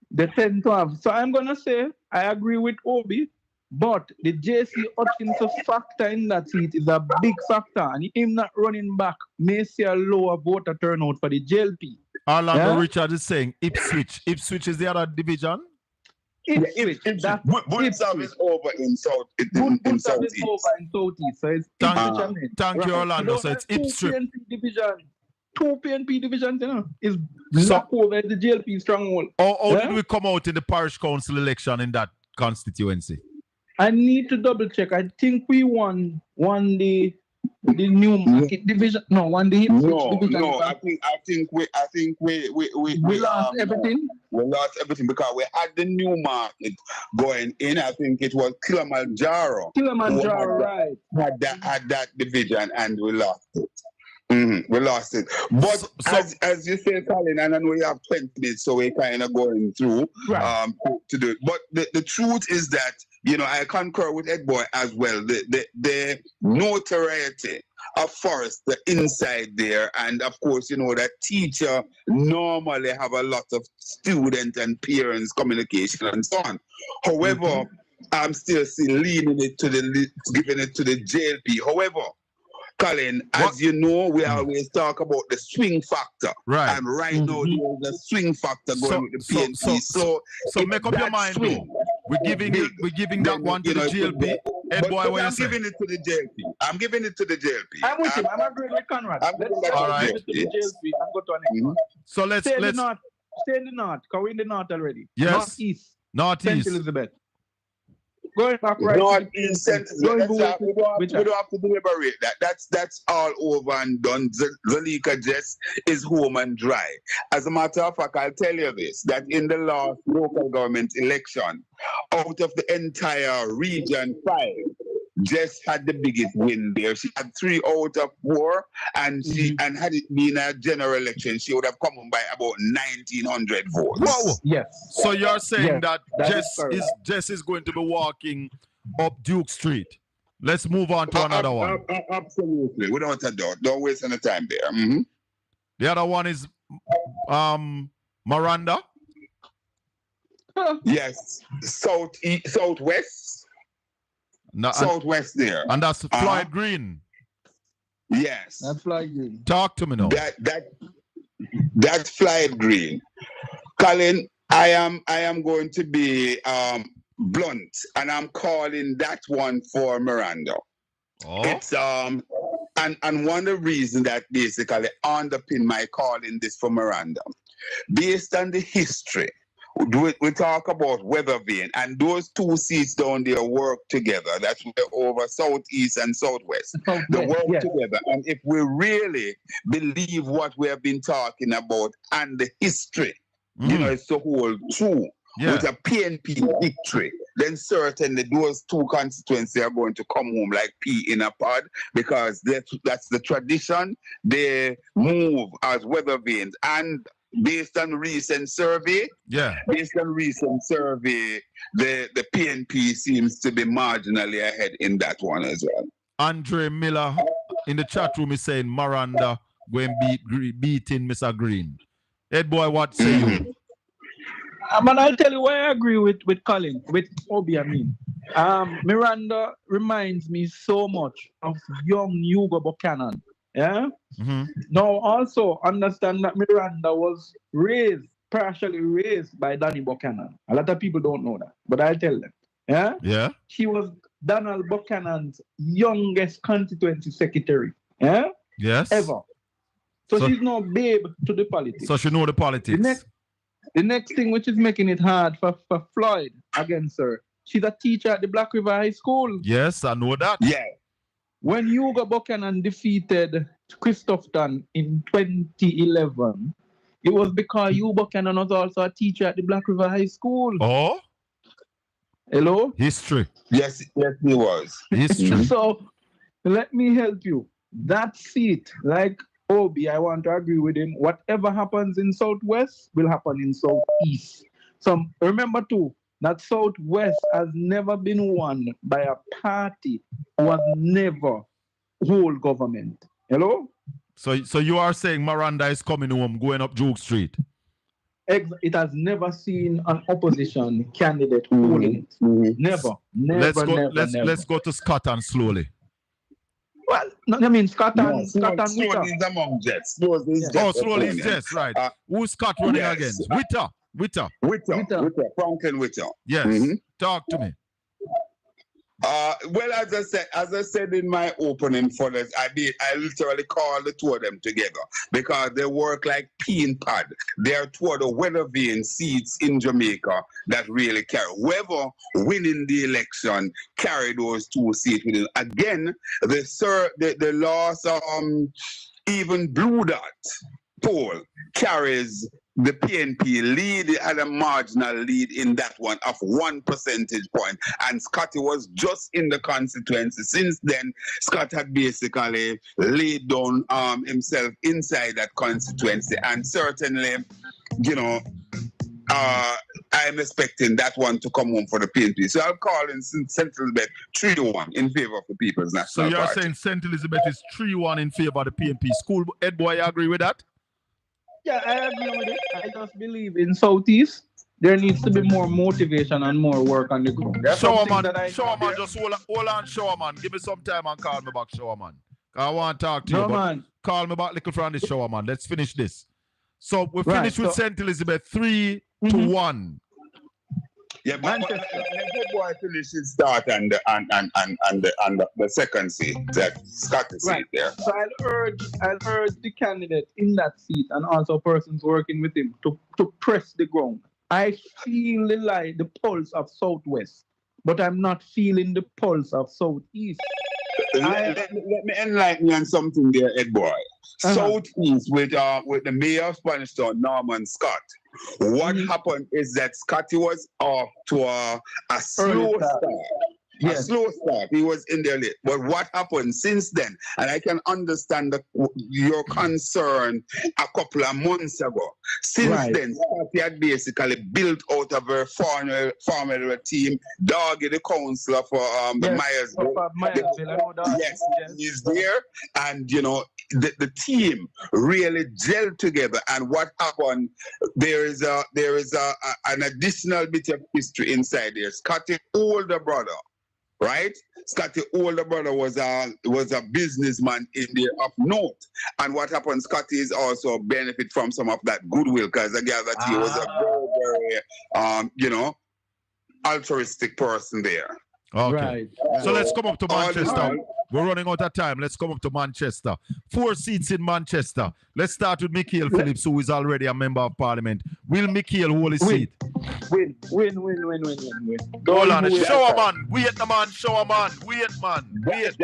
They tend to have. So I'm going to say, I agree with Obi. But the JC Hutchinson factor in that seat is a big factor. And him not running back may see a lower voter turnout for the JLP. Orlando Yeah? Richard is saying Ipswich. Ipswich is the other division. Ipswich. That's Bootsam is over in South in Bootsam is Southeast. over in Southeast. So it's Thank- Ipswich and it. Thank you, Right. Orlando. So So it's those are Ipswich. PNP division. Two PNP divisions, you know, is So- black over the JLP stronghold. How Yeah? did we come out in the parish council election in that constituency? I need to double check. I think we won the new market division. No, won the Ipswich No, division. no. I think we lost everything. We lost everything because we had the new market going in. I think it was Kilimanjaro. Kilimanjaro, who right. had that division, and we lost it. We lost it. But as you say, Colin, and I know we have 20 minutes, so we're kind of going through Right. to do it. But the truth is that, you know, I concur with Ed Boy as well. The notoriety of Forrest, the inside there, and of course, you know, that teacher normally have a lot of student and parents communication and so on. However, I'm still leaning it to giving it to the JLP. However, Colin, as you know, we always talk about the swing factor. Right. And right now, there's a swing factor going with the PNP. So make up your mind, though. We're giving that one to the GLP. Ed Boy, what you I'm say? giving it to the JLP. I'm giving it to the JLP. I'm with him. I'm agreeing with Conrad. I'm Let's giving that go All right. give it to the JLP and go to our next one. So let's Stay in the north. Stay in the north. Because we're in the north already. Yes. Northeast. St. Northeast. Elizabeth. Going back right. Northeast Central. Going We back don't have to deliberate that. That's all over and done. Zalika Jess is home and dry. As a matter of fact, I'll tell you this, that in the last local government election, out of the entire region 5, Jess had the biggest win there. She had 3 out of 4, and and had it been a general election, she would have come on by about 1,900 votes. Whoa. Yes. So you're saying that that is Jess is going to be walking up Duke Street. Let's move on to another one. Absolutely, without a doubt. Don't waste any time there. The other one is Miranda. Yes, southwest. No, Southwest there. And that's Floyd Green. Yes. That's Floyd Green. Talk to me now. That's Floyd Green. Colin, I am going to be blunt, and I'm calling that one for Miranda. Oh. It's and one of the reasons that basically underpin my calling this for Miranda, based on the history. We talk about weather vane, and those 2 seats down there work together. That's over southeast and southwest. They work together. And if we really believe what we have been talking about and the history, you know, it's the whole true. With a PNP victory, then certainly those 2 constituencies are going to come home like pea in a pod, because that's the tradition. They move as weather vanes. And based on recent survey, the PNP seems to be marginally ahead in that one as well. Andre Miller in the chat room is saying Miranda going beating Mr. Green. Ed Boy, what say you? Man, I'll tell you why I agree with Colin, with Obi, I mean. Miranda reminds me so much of young Hugo Buchanan. Yeah? Now, also understand that Miranda was partially raised by Danny Buchanan. A lot of people don't know that, but I'll tell them. Yeah? Yeah. She was Donald Buchanan's youngest constituency secretary. Yeah? Yes. Ever. So she's no babe to the politics. So she know the politics. The next thing which is making it hard for Floyd against her, she's a teacher at the Black River High School. Yes, I know that. Yeah. When Hugo Buchanan defeated Christopherton in 2011, it was because Hugo Buchanan was also a teacher at the Black River High School. Oh? Hello? History. Yes, he was. History. So, let me help you. That seat, like Obi, I want to agree with him. Whatever happens in Southwest will happen in Southeast. So, remember too, that Southwest has never been won by a party who has never whole government. Hello? So you are saying Miranda is coming home, going up Duke Street? It has never seen an opposition candidate holding it. Never, Let's go to Scott and slowly. Well, no, I mean Scott and Slowly Witter. is among Jets. Slowly is Yeah. Jets. Slowly is Jess, right? Who's Scott running yes. against? Witter. Witter. Franklin Witter. Yes. Mhm. Talk to me. Well, as I said in my opening for this, I literally called the two of them together because they work like pea and pod. They're two of the weather vane seats in Jamaica that really carry. Whoever winning the election carry those two seats with it. Again, the last even Blue Dot poll carries the PNP lead, had a marginal lead in that one of 1 percentage point, and Scotty was just in the constituency. Since then, Scott had basically laid down himself inside that constituency, and certainly, you know, I'm expecting that one to come home for the PNP. So I'll call in St. Elizabeth 3-1 in favor of the People's National So you're Party. saying St. Elizabeth is 3-1 in favor of the PNP. School Ed boy, you agree with that? Yeah, I agree with it. I just believe in Southeast there needs to be more motivation and more work on the ground. Showerman, just hold on, Showerman. Give me some time and call me back, Showerman. I want to talk to you, but call me back little from this, Showerman. Let's finish this. So we finished with St. Elizabeth 3-1. Yeah, but let the boy finish his start and the second seat that Scott is there. So I'll urge the candidate in that seat and also persons working with him to press the ground. I feel the pulse of Southwest, but I'm not feeling the pulse of Southeast. Let me enlighten you on something there, Ed boy. Southeast with the mayor of Spanish Town, Norman Scott. What happened is that Scotty was off to a slow start. A slow start. He was in there late. But what happened since then, and I can understand your concern a couple of months ago. Since then, Scotty had basically built out a very formidable team. Doggy, the counselor for the Myers. Yes, he's there. And, you know, the team really gelled together. And what happened, there is an additional bit of history inside there. Scotty's older brother, right? Scotty's older brother was a businessman in there of note. And what happened, Scotty is also benefit from some of that goodwill because I gather that he was a very, very, altruistic person there. Okay. Right. So let's come up to Manchester. We're running out of time. Let's come up to Manchester. 4 seats in Manchester. Let's start with Michael Phillips, who is already a member of parliament. Will Michael hold his seat? Win. Hold on. Showerman. Wait, man. Showerman. Wait, man. Wait.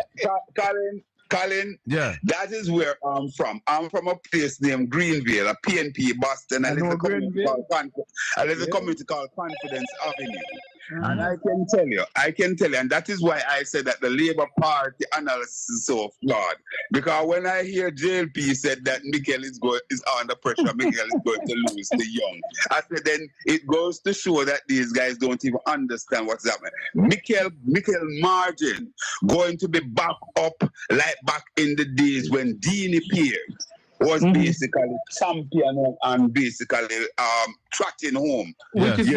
Colin, yeah, that is where I'm from. I'm from a place named Greenville, a PNP Boston, a little community called Confidence Avenue. And I can tell you, and that is why I said that the Labour Party analysis is so flawed. Because when I hear JLP said that Michael is under pressure, Michael is going to lose the young, I said then it goes to show that these guys don't even understand what's happening. Michael margin going to be back up like back in the days when Dean Pierre was basically champion and basically trotting home. Which is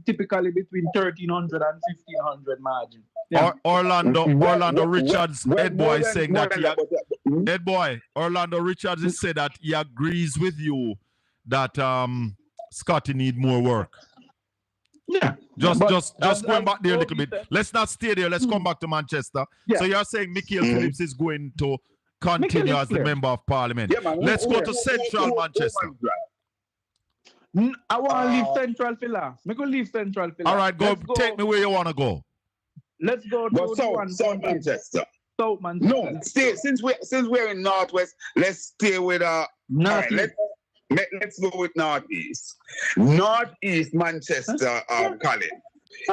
typically between 1,300 and 1,500 margin. Yeah. Orlando Richards, Ed Boy is saying that Orlando Richards is said that he agrees with you that Scotty need more work. Yeah. Just going back there a little bit. Let's not stay there. Let's come back to Manchester. Yeah. So you're saying Michael Phillips is going to continue as the member of parliament. Yeah, let's go to Central Manchester. I want to leave Central for last. I'm going to leave Central for last. All right, go. Take me where you want to go. Let's go to South Manchester. South Manchester. No, stay. Since we're in Northwest, let's stay with Northeast. Let's go with Northeast. Northeast Manchester, Colin.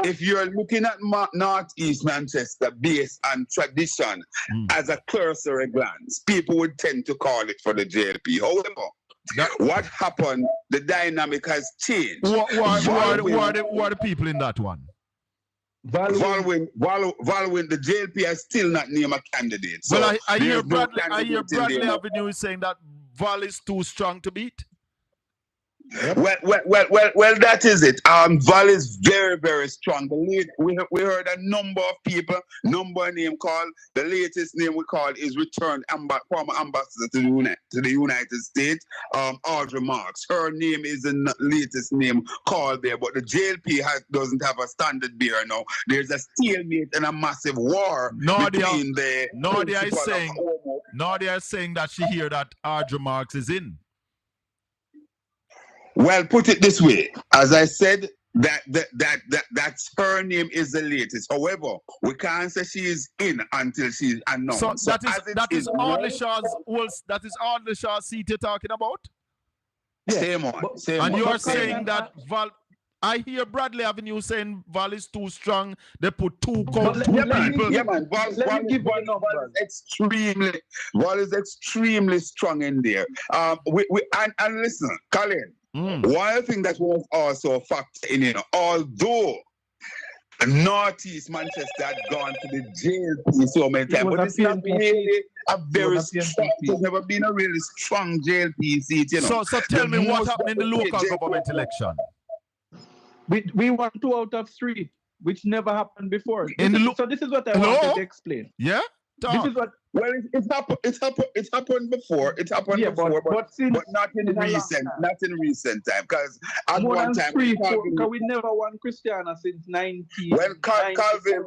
If you're looking at Northeast Manchester based on tradition as a cursory glance, people would tend to call it for the JLP. However, what happened, the dynamic has changed. Who are the people in that one? Valwyn, the JLP has still not named a candidate. So well, I hear Bradley Avenue is saying that Val is too strong to beat. Yep. Well, that is it. Val is very, very strong. We heard a number of people, number name called. The latest name we call is returned former ambassador to the United States, Audrey Marks. Her name is the latest name called there, but the JLP doesn't have a standard bearer now. There's a stalemate and a massive war between the. Nadia is saying that she hear that Audrey Marks is in. Well, put it this way. As I said, that's her name is the latest. However, we can't say she is in until she's announced. So that is Audley Shaw's seat you're talking about? Yeah. Same one. And you are saying that Val. I hear Bradley Avenue saying Val is too strong. They put two people. Yeah, man. Val is extremely strong in there. And listen, Colin. One thing that was also a factor in, although Northeast Manchester had gone to the JLP so many times, but it's not really a very strong. There's never been a really strong JLP seat, So tell me what happened in the local government election. We won 2 out of 3, which never happened before. So this is what I wanted to explain. Yeah. This is what. Well, it's happened before. It happened before, but not in recent time. Because at one time, we never won Christiana since 19. When Calvin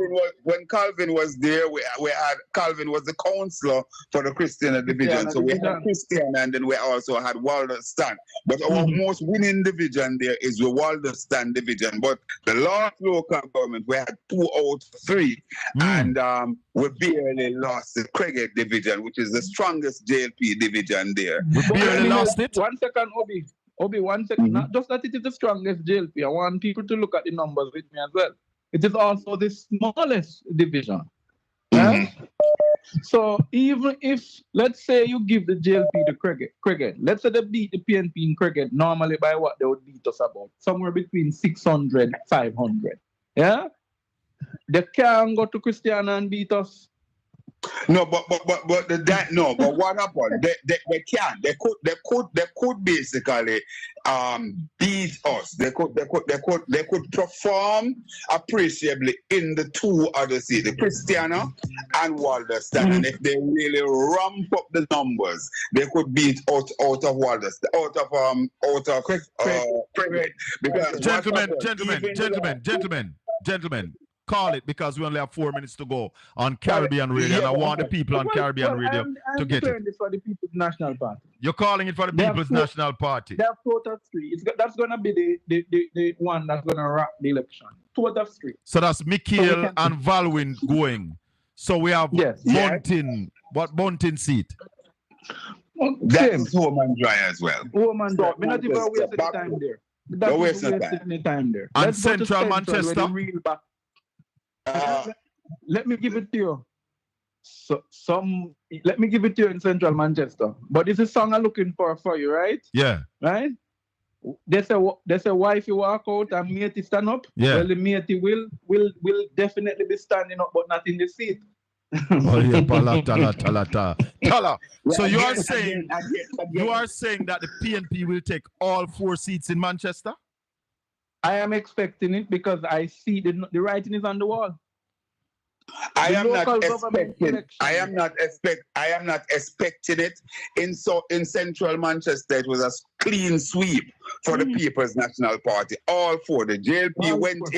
was there, we had Calvin was the counselor for the Christiana division. So we had Christiana, and then we also had Walderston. But our most winning division there is the Walderston division. But the last local government, we had 2 out of 3, and we barely lost the Craighead division, which is the strongest JLP division there. We barely lost it. 1 second, Obi, 1 second. Not just that it is the strongest JLP. I want people to look at the numbers with me as well. It is also the smallest division. So even if, let's say you give the JLP to Craighead, let's say they beat the PNP in Craighead normally by what they would beat us about, somewhere between 600, 500. Yeah? They can't go to Christiana and beat us. No, but what happened? They can't. They could basically beat us. They could perform appreciably in the 2 other seats, the Christiana and Walderston. And if they really ramp up the numbers, they could beat out of Walderston, out of Craighead. Because gentlemen. Call it, because we only have 4 minutes to go on Caribbean Radio, and I want the people on Caribbean Radio to get it. This for the People's National Party. You're calling it for the People's National Party. They have 2 out of 3. That's going to be the one that's going to wrap the election. 2 out of 3. So that's Mikhail and Valwin going. So we have Bunting. What Bunting seat? That's home and dry as well. Home and dry. We're not even wasting time there. Don't waste any time there. And Central Manchester? Let me give it to you. Let me give it to you in Central Manchester. But this is a song I'm looking for you, right? Yeah. Right? They say wife you walk out and matey stand up. Yeah. Well, the matey will definitely be standing up, but not in the seat. Oh yeah, Tala. So you are saying that the PNP will take all 4 seats in Manchester? I am expecting it because I see the writing is on the wall. I am not expecting it. In Central Manchester, it was a clean sweep for the People's National Party. All 4. The JLP went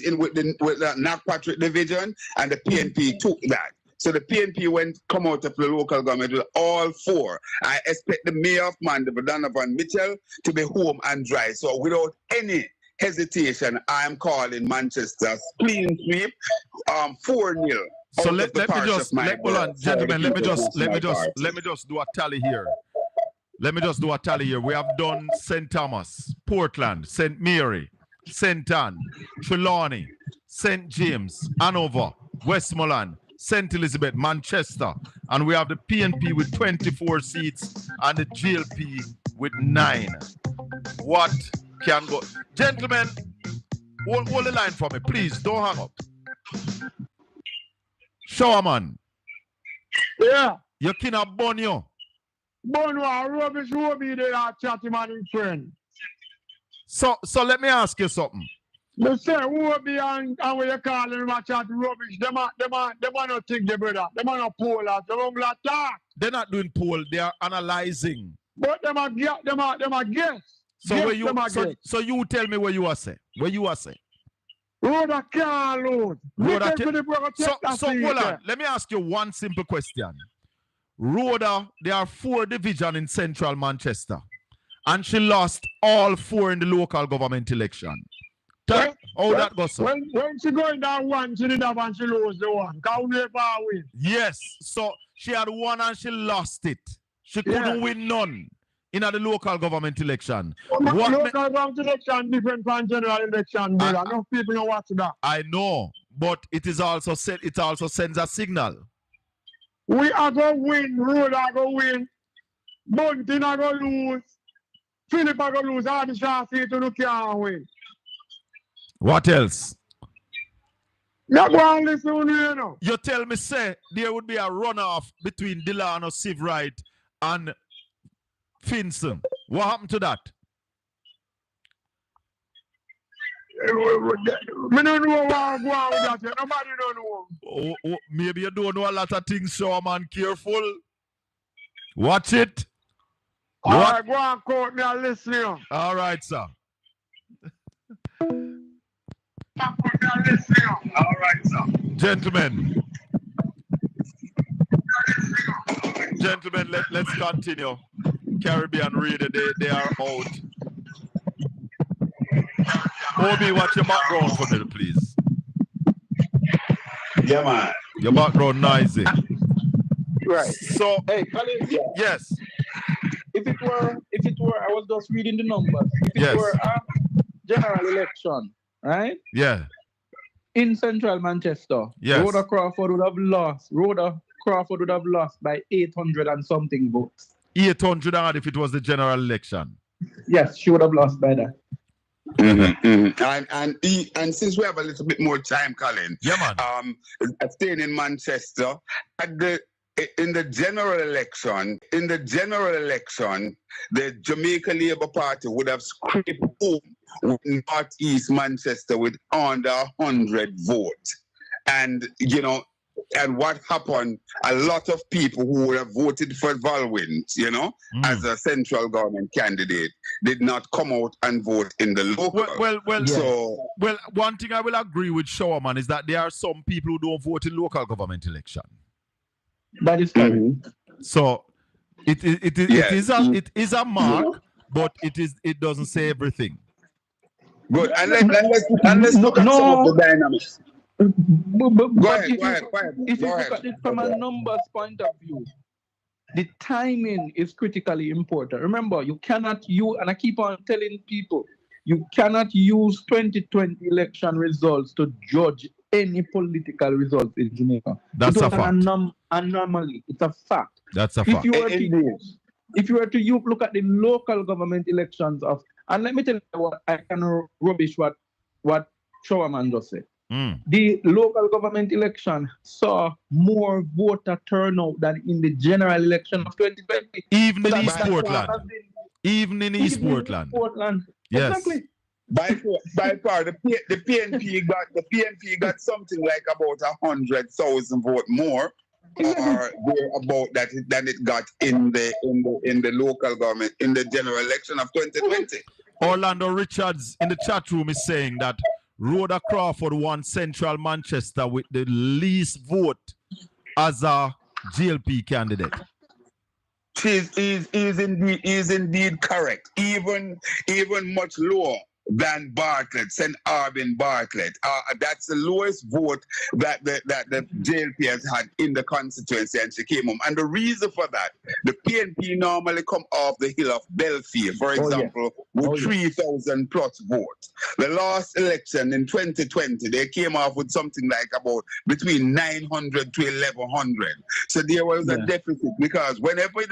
in with the Knockpatrick division, and the PNP took that. So the PNP come out of the local government with all 4. I expect the mayor of Mandeville, Donovan Mitchell, to be home and dry. So without any hesitation, I am calling Manchester clean sweep, 4-0. So let me just do a tally here. We have done St. Thomas, Portland, St. Mary, St. Anne, Trelawney, St. James, Hanover, Westmoreland, St. Elizabeth, Manchester, and we have the PNP with 24 seats and the GLP with 9. What can go? Gentlemen, hold the line for me, please. Don't hang up. Showerman. Yeah. You cannot burn you. Bonwa, rubbish will be there at chatty man and friend. So let me ask you something. They say who will be and what you call them a chat rubbish. Them are not think the brother. Them are not poll us. Them are talk. They're not doing poll, they are analyzing. But them are guess. So Yes, where you them are so, guess. so you tell me where you are say. Where you are say. Rhoda can't lose. Rhoda Listen to the brother, So take that seat hold on. there. Let me ask you one simple question. Rhoda, there are 4 divisions in central Manchester. And she lost all 4 in the local government election. How that goes, sir? When she going down one, she did have and she lose the one. Can't never win. Yes. So she had one and she lost it. She couldn't win none in the local government election. Local government election different from general election. Enough people don't watch that. I know, but it also sends a signal. We are going to win. Road are going to win. Bunting are going to lose. Philip are going to lose. All the chances to can't win. What else? Not going to listen to you know. You tell me, say, there would be a runoff between Delano, Sivrite, and Finson. What happened to that? Me don't know what go on with that. Nobody don't know. Maybe you don't know a lot of things, so man, careful. Watch it. All right, go on, court me and listen to you. All right, sir. All right, sir. Gentlemen, let's continue. Caribbean Radio, they are out. Obi, watch your background for me, please. Yeah, man. Your background noisy. Right. So, hey, Colin. Yes. If it were, I was just reading the numbers. If it were a general election, right? Yeah. In central Manchester, yes. Rhoda Crawford would have lost. Rhoda Crawford would have lost by 800 and something votes. 800 odd if it was the general election. Yes, she would have lost by that. And since we have a little bit more time, Colin, staying in Manchester, in the general election, the Jamaica Labour Party would have scraped home with Northeast Manchester with under 100 votes. And, you know, and what happened, a lot of people who would have voted for Valwyn, you know, as a central government candidate, did not come out and vote in the local. Well, one thing I will agree with Showerman is that there are some people who don't vote in local government election. That is correct. So it is a mark, but it doesn't say everything. Good. And let's look at some of the dynamics. Go ahead. If you look at it from a numbers point of view, the timing is critically important. Remember, you cannot use, and I keep on telling people, you cannot use 2020 election results to judge any political results in Jamaica. That's a fact. Anomaly. It's a fact. That's a fact. If you were to look at the local government elections of, and let me tell you what I can rubbish what Showerman just said. The local government election saw more voter turnout than in the general election of 2020. Even in East Portland. Even in East Portland. Yes. Exactly. By far, the PNP got something like about 100,000 votes more, or about that than it got in the local government in the general election of 2020. Orlando Richards in the chat room is saying that Rhoda Crawford won Central Manchester with the least vote as a GLP candidate. She is indeed correct. Even much lower than Bartlett, St. Arvin Bartlett. That's the lowest vote that the JLP has had in the constituency, and she came home. And the reason for that, the PNP normally come off the hill of Belfield, for example, with 3,000 plus votes. The last election in 2020, they came off with something like about between 900 to 1,100. So there was a deficit, because whenever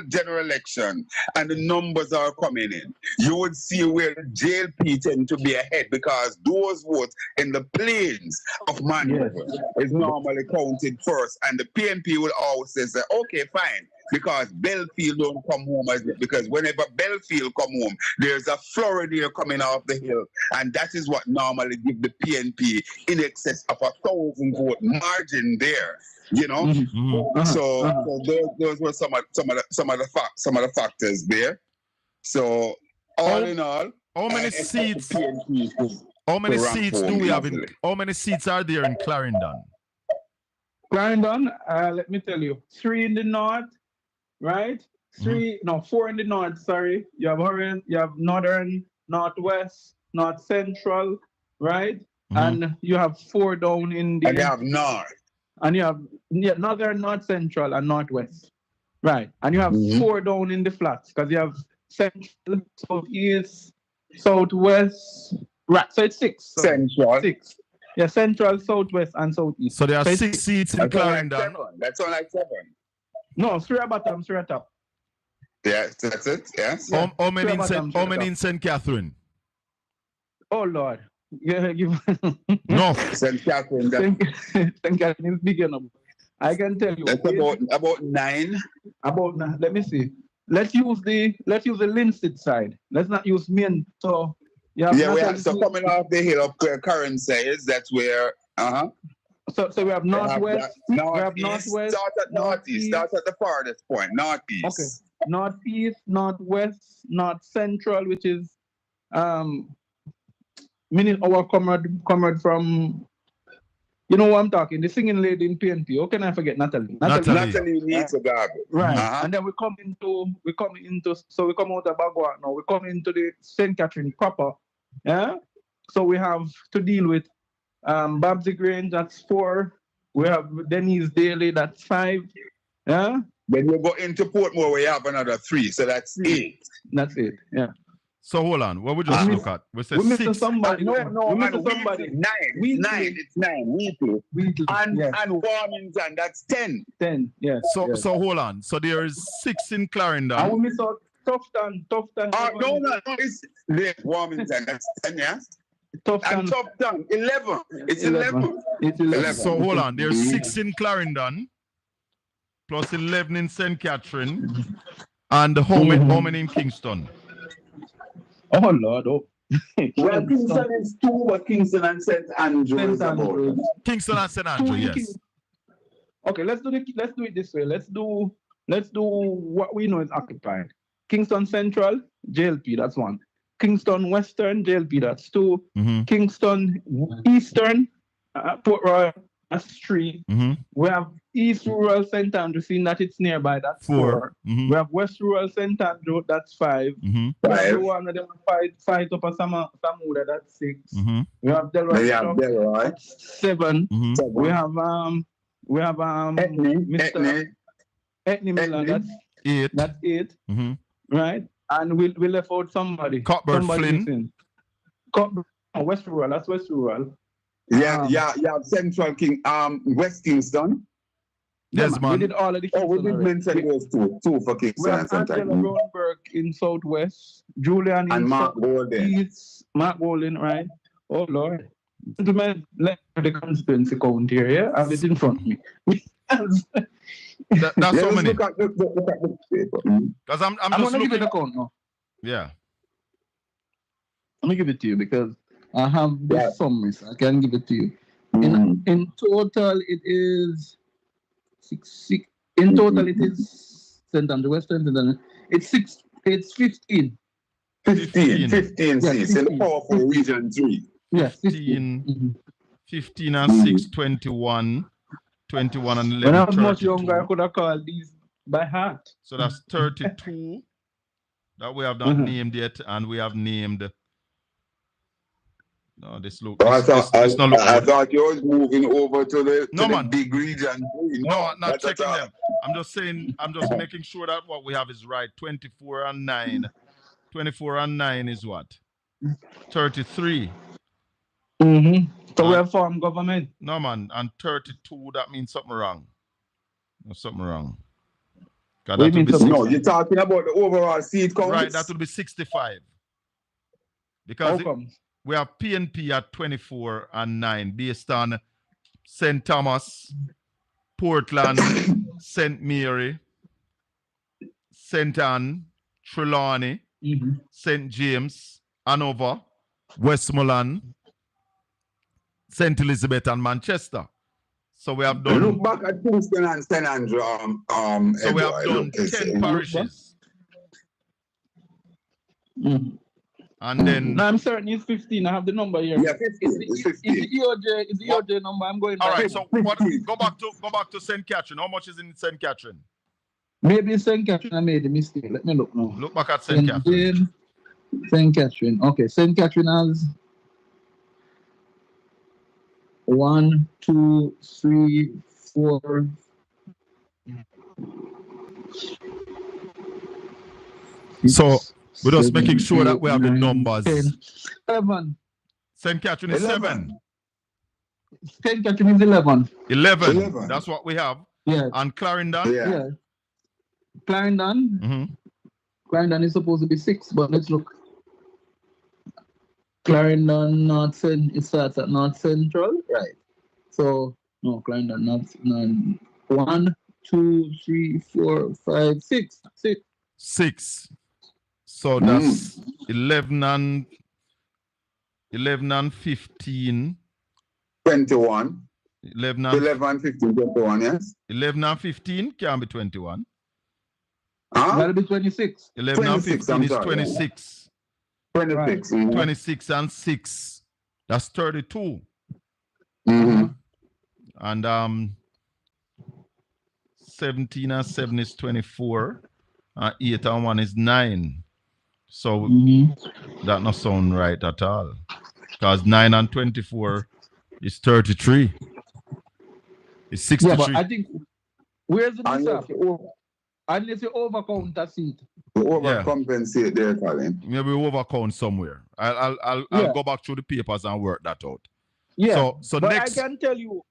general election and the numbers are coming in, you would see where where the JLP tend to be ahead because those votes in the plains of Manitoba is normally counted first, and the PNP will always say, okay, fine, because Belfield don't come home because whenever Belfield come home, there's a flurry there coming off the hill, and that is what normally give the PNP in excess of 1,000 vote margin there. You know, so those were some of the factors there. So all in all, how many seats? How many seats do we have in? How many seats are there in Clarendon? Clarendon, let me tell you, 3 in the north, right? 4 in the north. Sorry, you have northern, northwest, north central, right? And you have 4 down in the. And you have north. And you have northern, north central, and northwest, right? And you have 4 down in the flats because you have central, southeast, southwest, right? So it's 6. Central. 6. Yeah, central, southwest, and southeast. So there are 6 seats in Clarendon. That's all like 7. No, 3 at bottom, 3 at top. Yeah, that's it. Yes. Yeah. How many in St. Catherine? Oh Lord. Yeah, no. St. Catherine. St. Catherine is big enough. I can tell you. That's about 9. About 9. Let me see. Let's use the Linstead side. Let's not use main. So we have coming off the hill up where Colin says that's where So we have northwest. We have northwest. Start at northeast. Start at the farthest point. Northeast. Okay. Northeast, northwest, north central, which is our comrade from, you know what I'm talking, the singing lady in PNP. How can I forget Natalie? Natalie needs a garbage. Right. And then we come out of Bagua now. We come into the St. Catherine proper. Yeah. So we have to deal with Babsy Grange, that's 4. We have Denise Daly, that's 5. Yeah. Then you go into Portmore where you have another 3, so that's 8. That's 8, yeah. So hold on, what we just look at? We said 6. Somebody. No, we missing somebody. 9. It's 9. Weekly. And Warmington, that's 10. 10, yes. So hold on. So there is 6 in Clarendon. And we miss out Tufton. No, it's Warmington, that's 10, yes. Tufton, 11. It's 11. It's 11. So hold on, there's 6 in Clarendon, plus 11 in St. Catherine, and how many in Kingston? Oh Lord, Well, Kingston is 2, but Kingston and St. Andrew is about. Kingston and St. Andrew, yes. Okay, let's do it this way. Let's do what we know is occupied. Kingston Central, JLP, that's 1. Kingston Western, JLP, that's 2. Kingston Eastern, Port Royal, that's 3. We have East Rural St. Andrew, seeing that it's nearby, that's 4. We have West Rural St. Andrew, that's 5. One of them fight up a Samuda, that's 6. We have Delroy, that's 7. We have Mr. Etney Miller, that's 8. That's 8. Right? And we left out somebody. Cuthbert Flynn. West Rural, that's West Rural. Yeah, Central West Kingston. Yes, man. We did all of the we did mention those 2 for Kingston. We have Angela Brownberg in Southwest, Julian and in Mark Golden. Mark Golden, right? Oh Lord. Gentlemen, let the constituency count here, yeah? I have it in front of me. That's so many. Look at the paper. Because I'm just looking. Give it a count now. Yeah. Let me give it to you because I have this summary, so I can give it to you. In total, it is 6. In total, it is St. Andrew Western. It's 15. 15 seats in the powerful region 3. Yes, 15 and 6, 21. 21 and 11. When I was much younger, I could have called these by heart. So that's 32 that we have not named yet, and we have named. No, this look. I thought you was moving over to the big region. No, I'm not checking them. I'm just saying. I'm just making sure that what we have is right. 24 and 9. 24 and 9 is what? 33. So we have formed government. No, man. And 32, that means something wrong. There's something wrong. No, you're talking about the overall seat count. Right, that would be 65. Because How come? we have PNP at 24 and 9 based on St. Thomas, Portland, St. Mary, St. Anne, Trelawney, St. James, Hanover, Westmoreland, St. Elizabeth, and Manchester. So we have done. Look back at Kingston and St. Andrew. So we have done 10 parishes. And then. No, I'm certain it's 15. I have the number here. Yeah, 15. It's 15. Is the EOJ number? I'm going. All right. So what? Go back to St. Catherine. How much is in St. Catherine? Maybe St. Catherine. I made a mistake. Let me look now. Look back at St. Catherine. St. Catherine. Okay, St. Catherine has 1, 2, 3, 4. So we're just making sure that we have the numbers. 11. St. Catherine is 7. St. Catherine is 11. 11. That's what we have. Yeah. And Clarendon? Yeah. Clarendon? Clarendon is supposed to be 6, but let's look. Clarendon, North Central, it starts at North Central, right? So, no, Clarendon, North, 1, 2, 3, 4, 5, 6. 6. So that's 11 and 15. 21. 11 and 15, 21, yes? 11 and 15 can be 21. That'll be 26. 11 and 15 is 26. 26. 26 and 6. That's 32. And 17 and 7 is 24. 8 and 1 is 9. So that not sound right at all. Because 9 and 24 is 33. It's 63. Yeah, but I think, where's the mishap? Unless you overcount a seat. You overcompensate there, Colin. Maybe overcount somewhere. I'll go back through the papers and work that out. Yeah. So but next, I can tell you,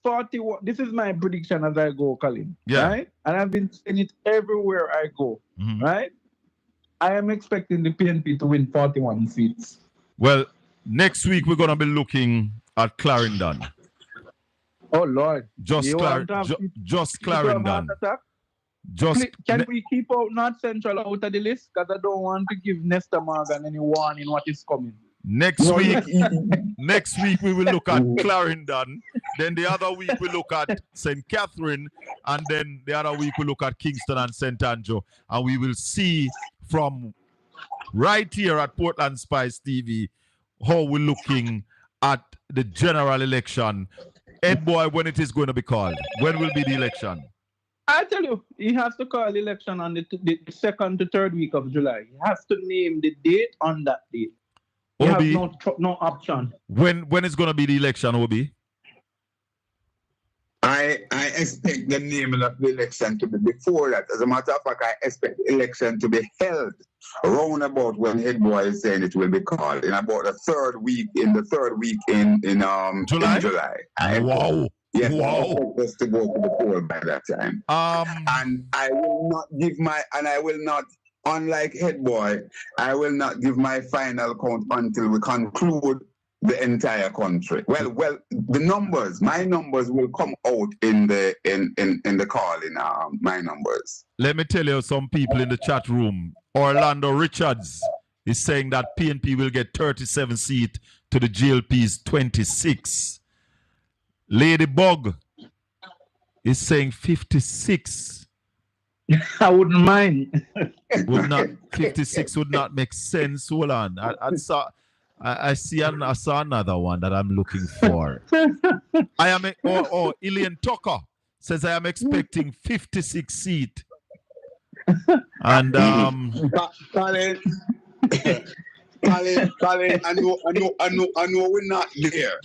41. This is my prediction as I go, Colin. Yeah. Right? And I've been saying it everywhere I go. Right? I am expecting the PNP to win 41 seats. Well, next week we're gonna be looking at Clarendon. Oh Lord. Just Clarendon. Can we keep out North Central out of the list? Because I don't want to give Nesta Morgan any warning what is coming. Next week we will look at Clarendon. Then the other week we look at St. Catherine, and then the other week we look at Kingston and St. Andrew, and we will see from right here at Portland Spice TV how we're looking at the general election. Ed Boy, when it is going to be called? When will be the election? I tell you, he has to call the election on the 2nd to 3rd week of July. He has to name the date on that date. He has no option. When is going to be the election, Obi? I expect the naming of the election to be before that. As a matter of fact, I expect the election to be held around about when Headboy is saying it will be called in about the third week in July. Wow. Yes, wow. I expect us to go to the poll by that time. And I will not unlike Headboy, I will not give my final count until we conclude the entire country. Well, my numbers will come out in the call in my numbers. Let me tell you, some people in the chat room, Orlando Richards is saying that PNP will get 37 seats to the GLP's 26. Ladybug is saying 56. I wouldn't mind. 56 would not make sense. Hold on. I saw another one that I'm looking for. Ilian Tucker says I am expecting 56 seats. And Colin, I know we're not there.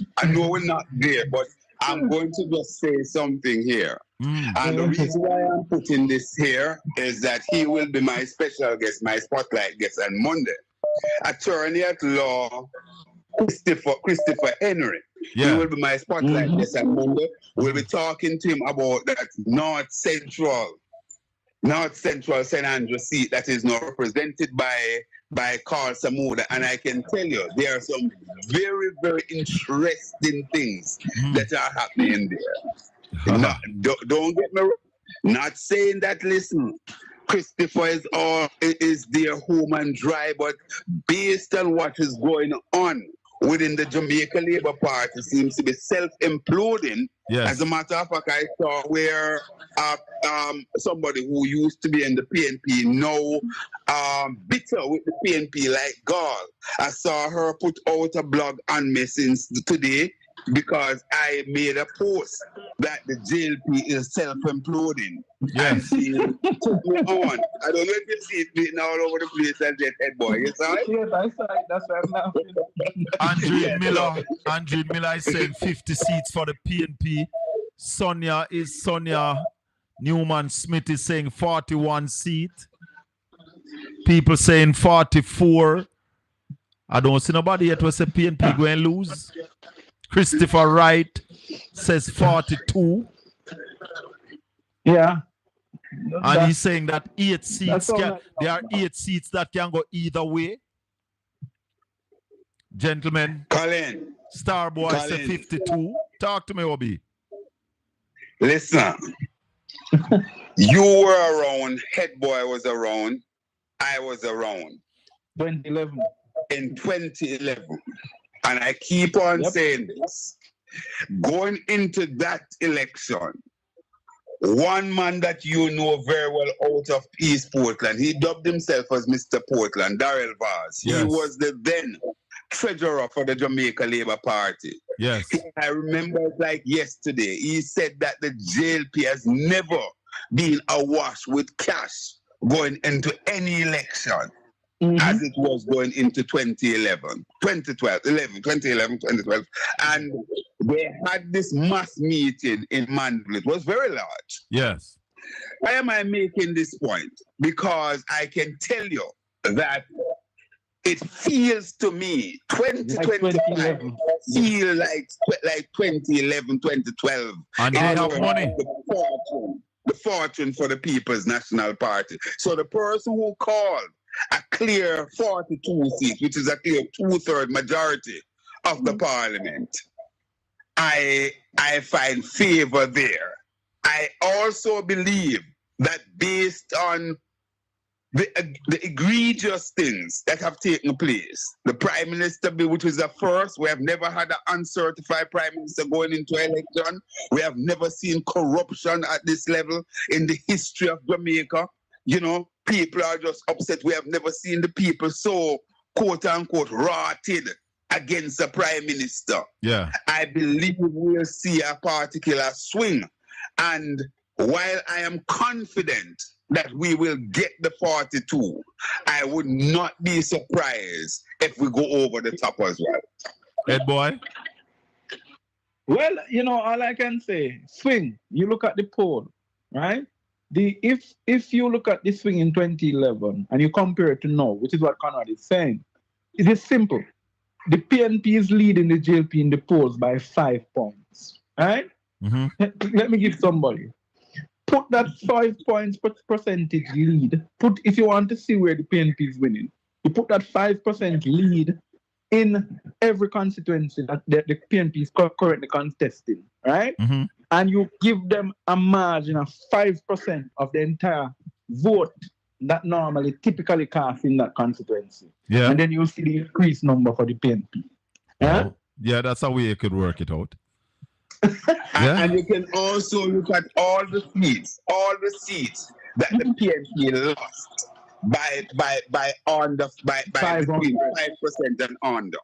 But I'm going to just say something here. And the reason why I'm putting this here is that he will be my special guest, my spotlight guest on Monday. Attorney at law, Christopher Henry. Yeah. He will be my spotlight guest on Monday. We'll be talking to him about that North Central North Central St. Andrew seat that is now represented by Carl Samuda, and I can tell you there are some very, very interesting things that are happening there. Don't get me wrong. Not saying that, listen, Christopher is their home and dry, but based on what is going on within the Jamaica Labour Party, seems to be self-imploding. Yes. As a matter of fact, I saw where somebody who used to be in the PNP now bitter with the PNP like gall. I saw her put out a blog on me since today because I made a post that the JLP is self-imploding. Yes. And she took me on. I don't know if you see it beating all over the place as that head boy. You saw it? Yes, I saw it. That's why I'm laughing. Andrew Miller is saying 50 seats for the PNP. Sonia Newman Smith is saying 41 seat. People saying 44. I don't see nobody yet who say PNP going to lose. Christopher Wright says 42. Yeah. And he's saying that 8 seats there are 8 seats that can go either way. Gentlemen. Colin. Starboy said 52. Talk to me, Obi. Listen. You were around, Head Boy was around, I was around. 2011. In 2011. And I keep on saying this. Going into that election, one man that you know very well out of East Portland, he dubbed himself as Mr. Portland, Darrell Vaz. Yes. He was the then treasurer for the Jamaica Labour Party. Yes. I remember it like yesterday. He said that the JLP has never been awash with cash going into any election. As it was going into 2011, 2012. And they had this mass meeting in Mandeville. It was very large. Yes. Why am I making this point? Because I can tell you that it feels to me 2025 feel like 2011, 2012. And they have money. The fortune for the People's National Party. So the person who called a clear 42 seats, which is a clear 2/3 majority of the parliament, I find favor there. I also believe that based on the egregious things that have taken place, the Prime Minister bill, which was the first, we have never had an uncertified Prime Minister going into election. We have never seen corruption at this level in the history of Jamaica. You know, people are just upset. We have never seen the people so, quote unquote, rotted against the Prime Minister. Yeah. I believe we'll see a particular swing. And while I am confident that we will get the 42, I would not be surprised if we go over the top as well. Head boy? Well, you know, all I can say, swing. You look at the poll, right? If you look at this swing in 2011 and you compare it to now, which is what Conrad is saying, it is simple. The PNP is leading the JLP in the polls by 5 points, right? Let me give somebody. Put that 5 points percentage lead. If you want to see where the PNP is winning, you put that 5% lead in every constituency that the PNP is currently contesting, right? And you give them a margin of 5% of the entire vote that normally typically cast in that constituency. Yeah. And then you see the increased number for the PNP. Yeah? Yeah, that's how you could work it out. And you can also look at all the seats that the PNP lost by between 5% and under.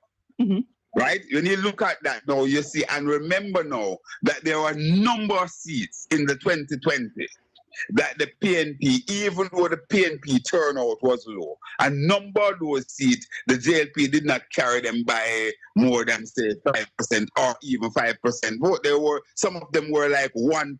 Right? When you look at that now, you see, and remember now that there were a number of seats in the 2020 that the PNP, even though the PNP turnout was low, a number of those seats, the JLP did not carry them by more than, say, 5% or even 5% vote. There were, some of them were like 1%,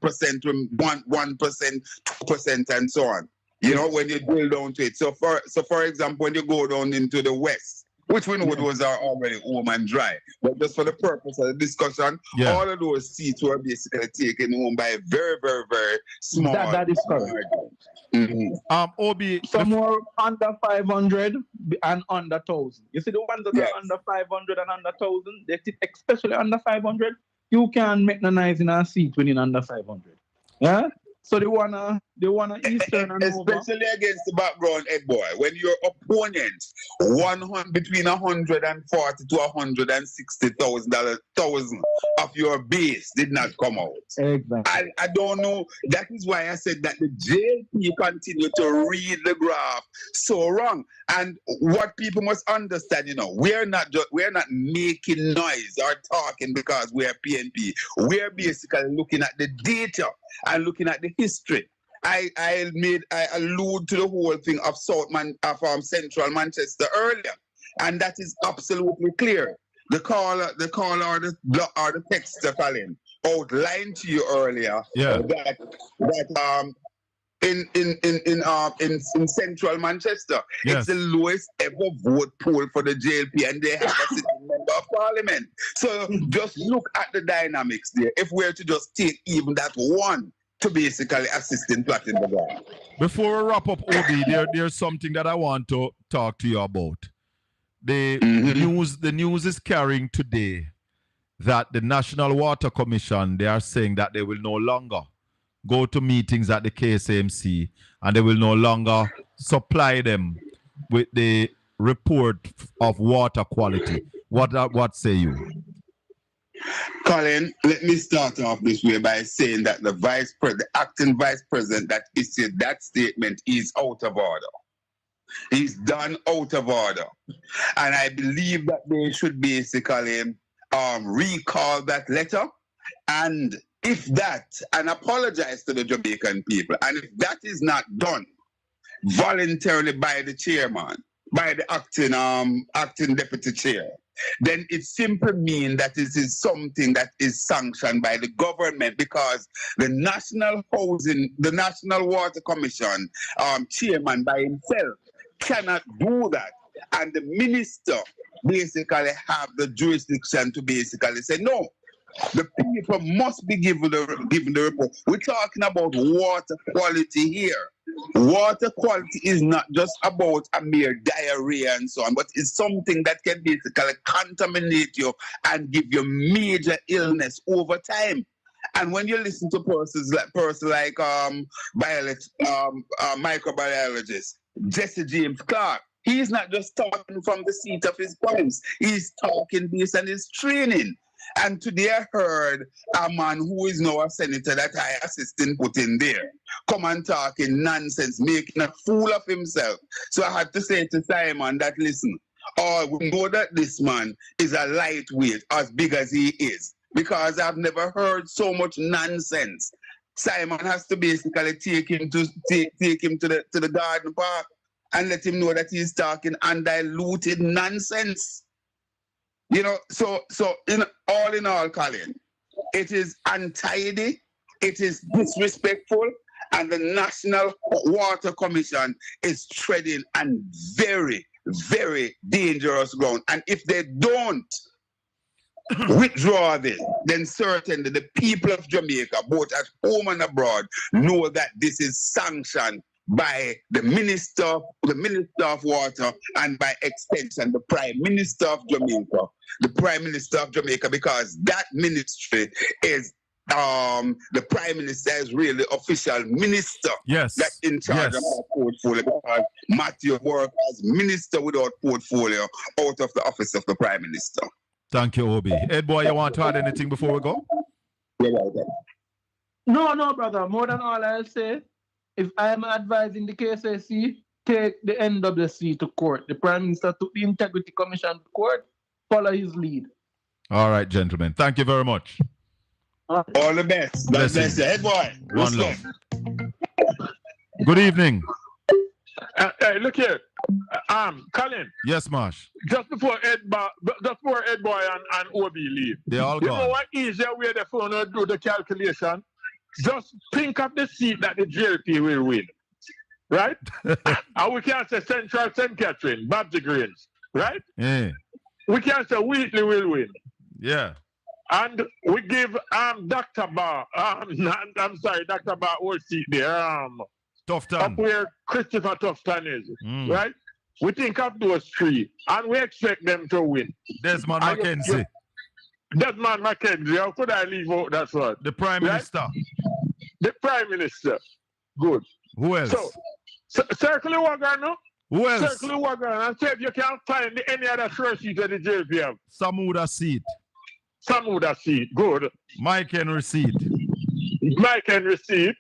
2%, and so on. You know, when you drill down to it. So for example, when you go down into the West, which we know it was already home and dry. But just for the purpose of the discussion, all of those seats were basically taken home by a very, very, very small That is correct. margin. Obi, Some more under 500 and under 1,000. You see the ones that Yes. are under 500 and under 1,000, they tip especially under 500. You can make the nice in a seat when in under 500. Yeah. So they wanna Eastern and over. Especially against the background, Ed boy, when your opponent 100 between 140 to 160,000 of your base did not come out. Exactly. I don't know. That is why I said that the JP continue to read the graph so wrong. And what people must understand, we're not making noise or talking because we're PNP. We're basically looking at the data and looking at the history. I allude to the whole thing of Central Manchester earlier, and that is absolutely clear. The caller or the texter, Colin, outlined to you earlier that in Central Manchester, it's the lowest ever vote poll for the JLP, and they have a sitting member of parliament. So just look at the dynamics there. If we're to just take even that one to basically assist in plotting the ground. Before we wrap up, Obi, there's something that I want to talk to you about. The news is carrying today that the National Water Commission, they are saying that they will no longer go to meetings at the KSMC and they will no longer supply them with the report of water quality. What say you? Colin, let me start off this way by saying that the acting vice president that issued that statement is out of order. He's done out of order. And I believe that they should basically recall that letter, and if that, and apologize to the Jamaican people, and if that is not done voluntarily by the chairman, by the acting deputy chair, then it simply means that it is something that is sanctioned by the government, because the National Water Commission chairman by himself cannot do that. And the minister basically have the jurisdiction to basically say, no, the people must be given the report. We're talking about water quality here. Water quality is not just about a mere diarrhea and so on, but it's something that can basically contaminate you and give you major illness over time. And when you listen to persons like microbiologist Jesse James Clark, he's not just talking from the seat of his pants. He's talking based on his training. And today I heard a man who is now a senator that I assistant put in there come and talking nonsense, making a fool of himself. So I had to say to Simon that, listen, we know that this man is a lightweight as big as he is, because I've never heard so much nonsense. Simon has to basically take him to the garden park and let him know that he's talking undiluted nonsense. So in all, Colin, it is untidy, it is disrespectful, and the National Water Commission is treading on very, very dangerous ground. And if they don't withdraw this, then certainly the people of Jamaica, both at home and abroad, know that this is sanctioned by the Minister of Water, and by extension the Prime Minister of Jamaica. The Prime Minister of Jamaica, because that ministry is the Prime Minister is really official minister that's in charge of our portfolio, because Matthew works as minister without portfolio out of the office of the Prime Minister. Thank you, Obi. Ed boy, you want to add anything before we go? No, brother. More than all I'll say, if I am advising the KSAC, take the NWC to court. The Prime Minister took the Integrity Commission to court. Follow his lead. All right, gentlemen. Thank you very much. All the best. God bless you. Head boy. One love. Good evening. Hey, look here. Colin. Yes, Marsh. Just before Ed Boy and Obi leave. They're all you gone. know what easier way they phone to do the calculation? Just think of the seat that the JLP will win. Right? And we can say Central St. Catherine, Babsy Greens. Right? Yeah. We can say Wheatley will win. Yeah. And we give Dr. Barr, Dr. Barr old seat there. Tufton. Up where Christopher Tufton is, right? We think of those three, and we expect them to win. Desmond And McKenzie. Desmond McKenzie, how could I leave out that one? The Prime Minister. The Prime Minister. Good. Who else? So circle the wagon, no? Who else? Circle the wagon and say if you can't find any other first seat at the JPM. Samuda seat. Samuda seat. Good. Mike Henry seat. Mike Henry seat.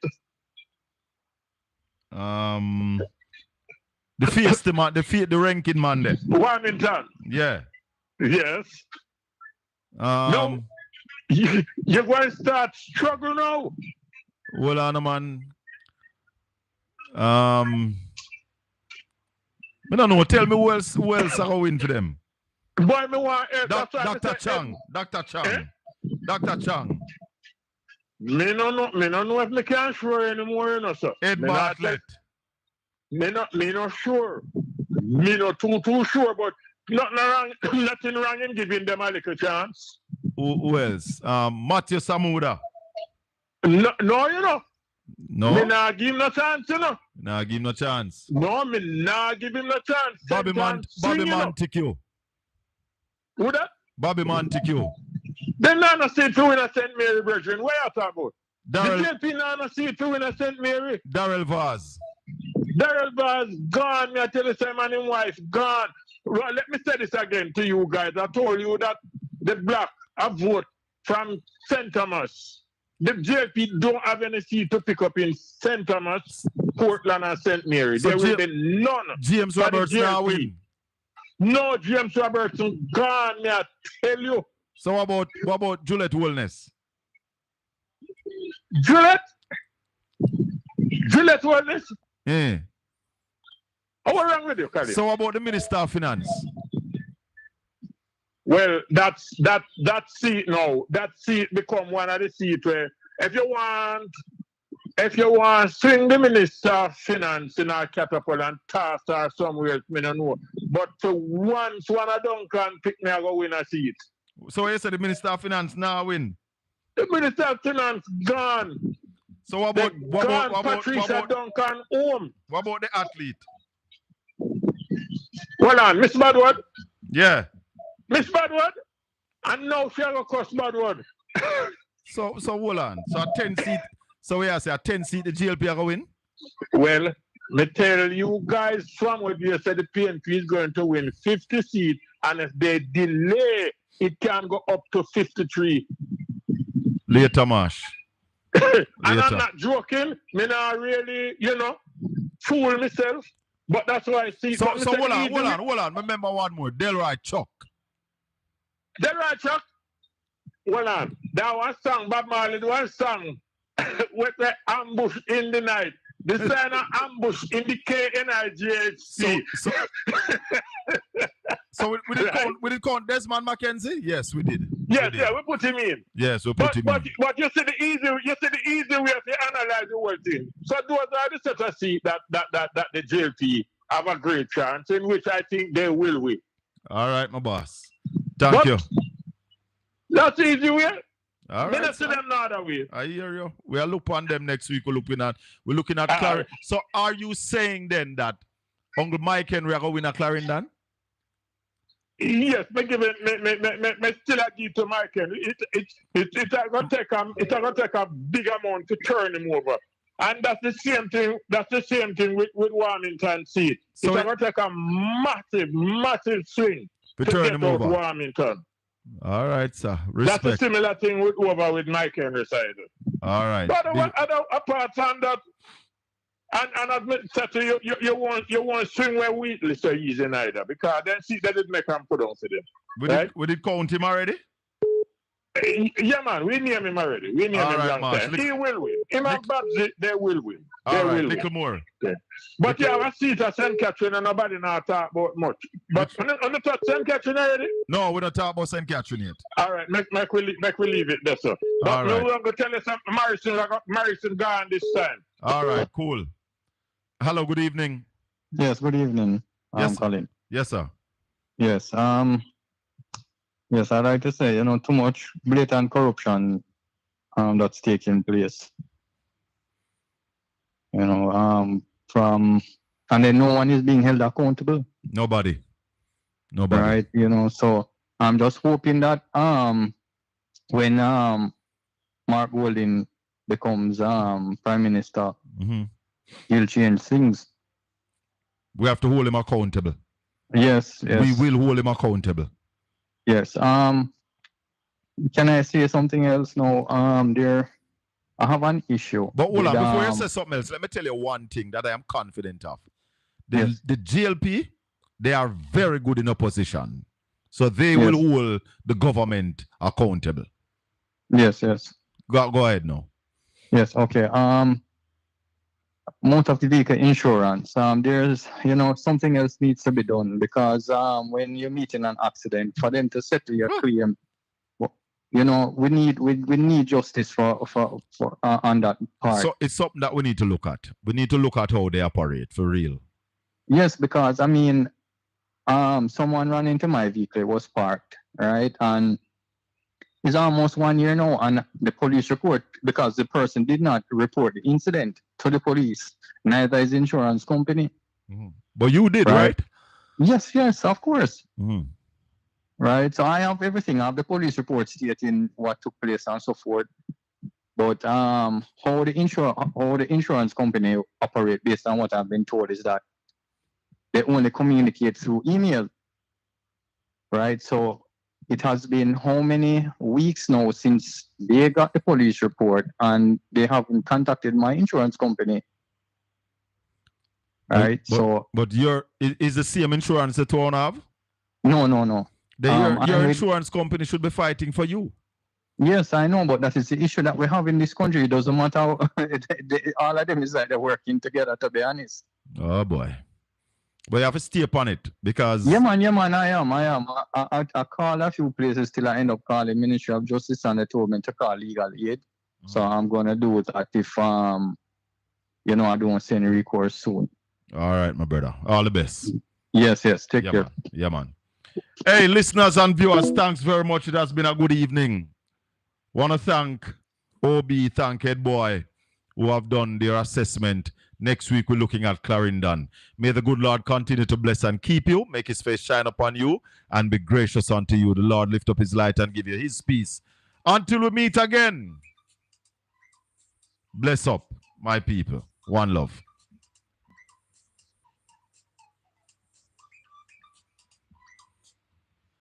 The ranking man there. Warmington. Yeah. Yes. No. You're going to start struggle now. Hold on, man. I don't know. Tell me who else are going to win for them. Boy, me want Dr. Chang. Dr. Chang. Eh? Dr. Chang. Me no know if me can sure anymore, you know, sir. Ed Bartlett. Me not sure. Me not too sure, but nothing wrong in giving them a little chance. Who else? Matthew Samuda. No, you know. No. Me not give him no chance, you know. Nah, give him no chance. No, me not give him no chance. Bobby Montague. Who that? Bobby Montague. Then Nana see to win a St. Mary, brethren. Where you talking about? Darrell. The JP Nana see to win a St. Mary. Darrell Vaz. Darrell Vaz gone. Me I tell you, Simon and wife gone. Well, let me say this again to you guys. I told you that the black have vote from St. Thomas. The JP don't have any seat to pick up in St. Thomas, Portland, and St. Mary. So there will be none. James Roberts now win. No, James Robertson gone, me I tell you. So what about Juliet Wellness? Juliet Wellness? Yeah. What's wrong with you, Colin? So what about the Minister of Finance? Well, that seat now, that seat become one of the seats where if you want swing the Minister of Finance in our catapult and toss her somewhere else, me don't know. But to once one of Duncan pick me, I go win a seat. So you said the Minister of Finance now win? The Minister of Finance gone. So what about Patricia Duncan home? What about the athlete? Hold on, Miss Badwood? Yeah. Miss Badwood? And now she go cost Badwood. So hold on. So a 10 seat. So we say a 10 seat the GLP are going win? Well, me tell you guys from what you said the PNP is going to win 50 seats, and if they delay, it can go up to 53. Later, Marsh. And I'm not joking. Me not really, fool myself. But that's why I see. So hold on. Remember one more. Delroy Chuck. Delroy Chuck? Hold on. That one song, Bob Marley, one song with the ambush in the night. The sign of ambush in the KNIGHC. So we did count Desmond McKenzie? Yes, we did. Yes, we put him in. Yes, we put him in. But you see the easy way to analyze the whole thing. So those are the set of seats that the JLP have a great chance, in which I think they will win. All right, my boss. Thank you. That's the easy way. All right. See them another way. I hear you. We'll look on them next week. We're looking at Clarendon. So are you saying then that Uncle Mike Henry are going to win a Clarendon? Yes, me still a give to Mike Henry. It's going to take a big amount to turn him over. And that's the same thing. That's the same thing with Warmington seat. So it's going to take a massive swing to turn him over. Warmington. All right, sir. Respect. That's a similar thing with Mike Henry side. All right. But apart from that, and admit that you won't swing where Wheatley so easy neither, because then see that it make him put on for them. We did count him already? Yeah, man, we name him already. We name him long time. He will win. Him and Babsy, they will win. They will win. Little more. Okay. But you have a seat at St. Catherine and nobody now talk about much. But on the top St. Catherine already? No, we don't talk about St. Catherine yet. All right, make we leave it there, sir. But we're going to tell you something. Morrison gone this time. All right, cool. Hello, good evening. Yes, good evening. Colin. Yes, sir. Yes. Yes, I'd like to say, too much blatant corruption that's taking place. from, and then no one is being held accountable. Nobody. Right, so I'm just hoping that when Mark Golding becomes prime minister, he'll change things. We have to hold him accountable. Yes. We will hold him accountable. Yes. Can I say something else now? I have an issue. But hold on, before you say something else, let me tell you one thing that I am confident of. The GLP, they are very good in opposition. So they will hold the government accountable. Yes. Go ahead now. Yes, okay. Most of the vehicle insurance, there's something else needs to be done, because when you're meeting an accident, for them to settle your claim, we need justice for on that part. So it's something that we need to look at. We need to look at how they operate for real. Yes, because someone ran into my vehicle. It was parked, right? And it's almost 1 year now, and the police report, because the person did not report the incident to the police, neither is insurance company. But you did, right? Yes, of course. Right, so I have everything. I have the police report stating what took place and so forth. But how the insurance company operate, based on what I've been told, is that they only communicate through email. Right, so it has been how many weeks now since they got the police report, and they haven't contacted my insurance company. Right, but is the same insurance that you have? No. Your insurance company should be fighting for you. Yes, I know, but that is the issue that we have in this country. It doesn't matter how, all of them is like they're working together, to be honest. Oh boy. But you have to stay upon it, because... Yeah, man, I am. I call a few places till I end up calling Ministry of Justice, and they told me to call legal aid. So I'm going to do that if, I don't see any recourse soon. All right, my brother. All the best. Yes. Take care. Man. Yeah, man. Hey, listeners and viewers, thanks very much. It has been a good evening. Want to thank thank Head Boy, who have done their assessment. Next week, we're looking at Clarendon. May the good Lord continue to bless and keep you, make his face shine upon you, and be gracious unto you. The Lord lift up his light and give you his peace. Until we meet again, bless up, my people. One love.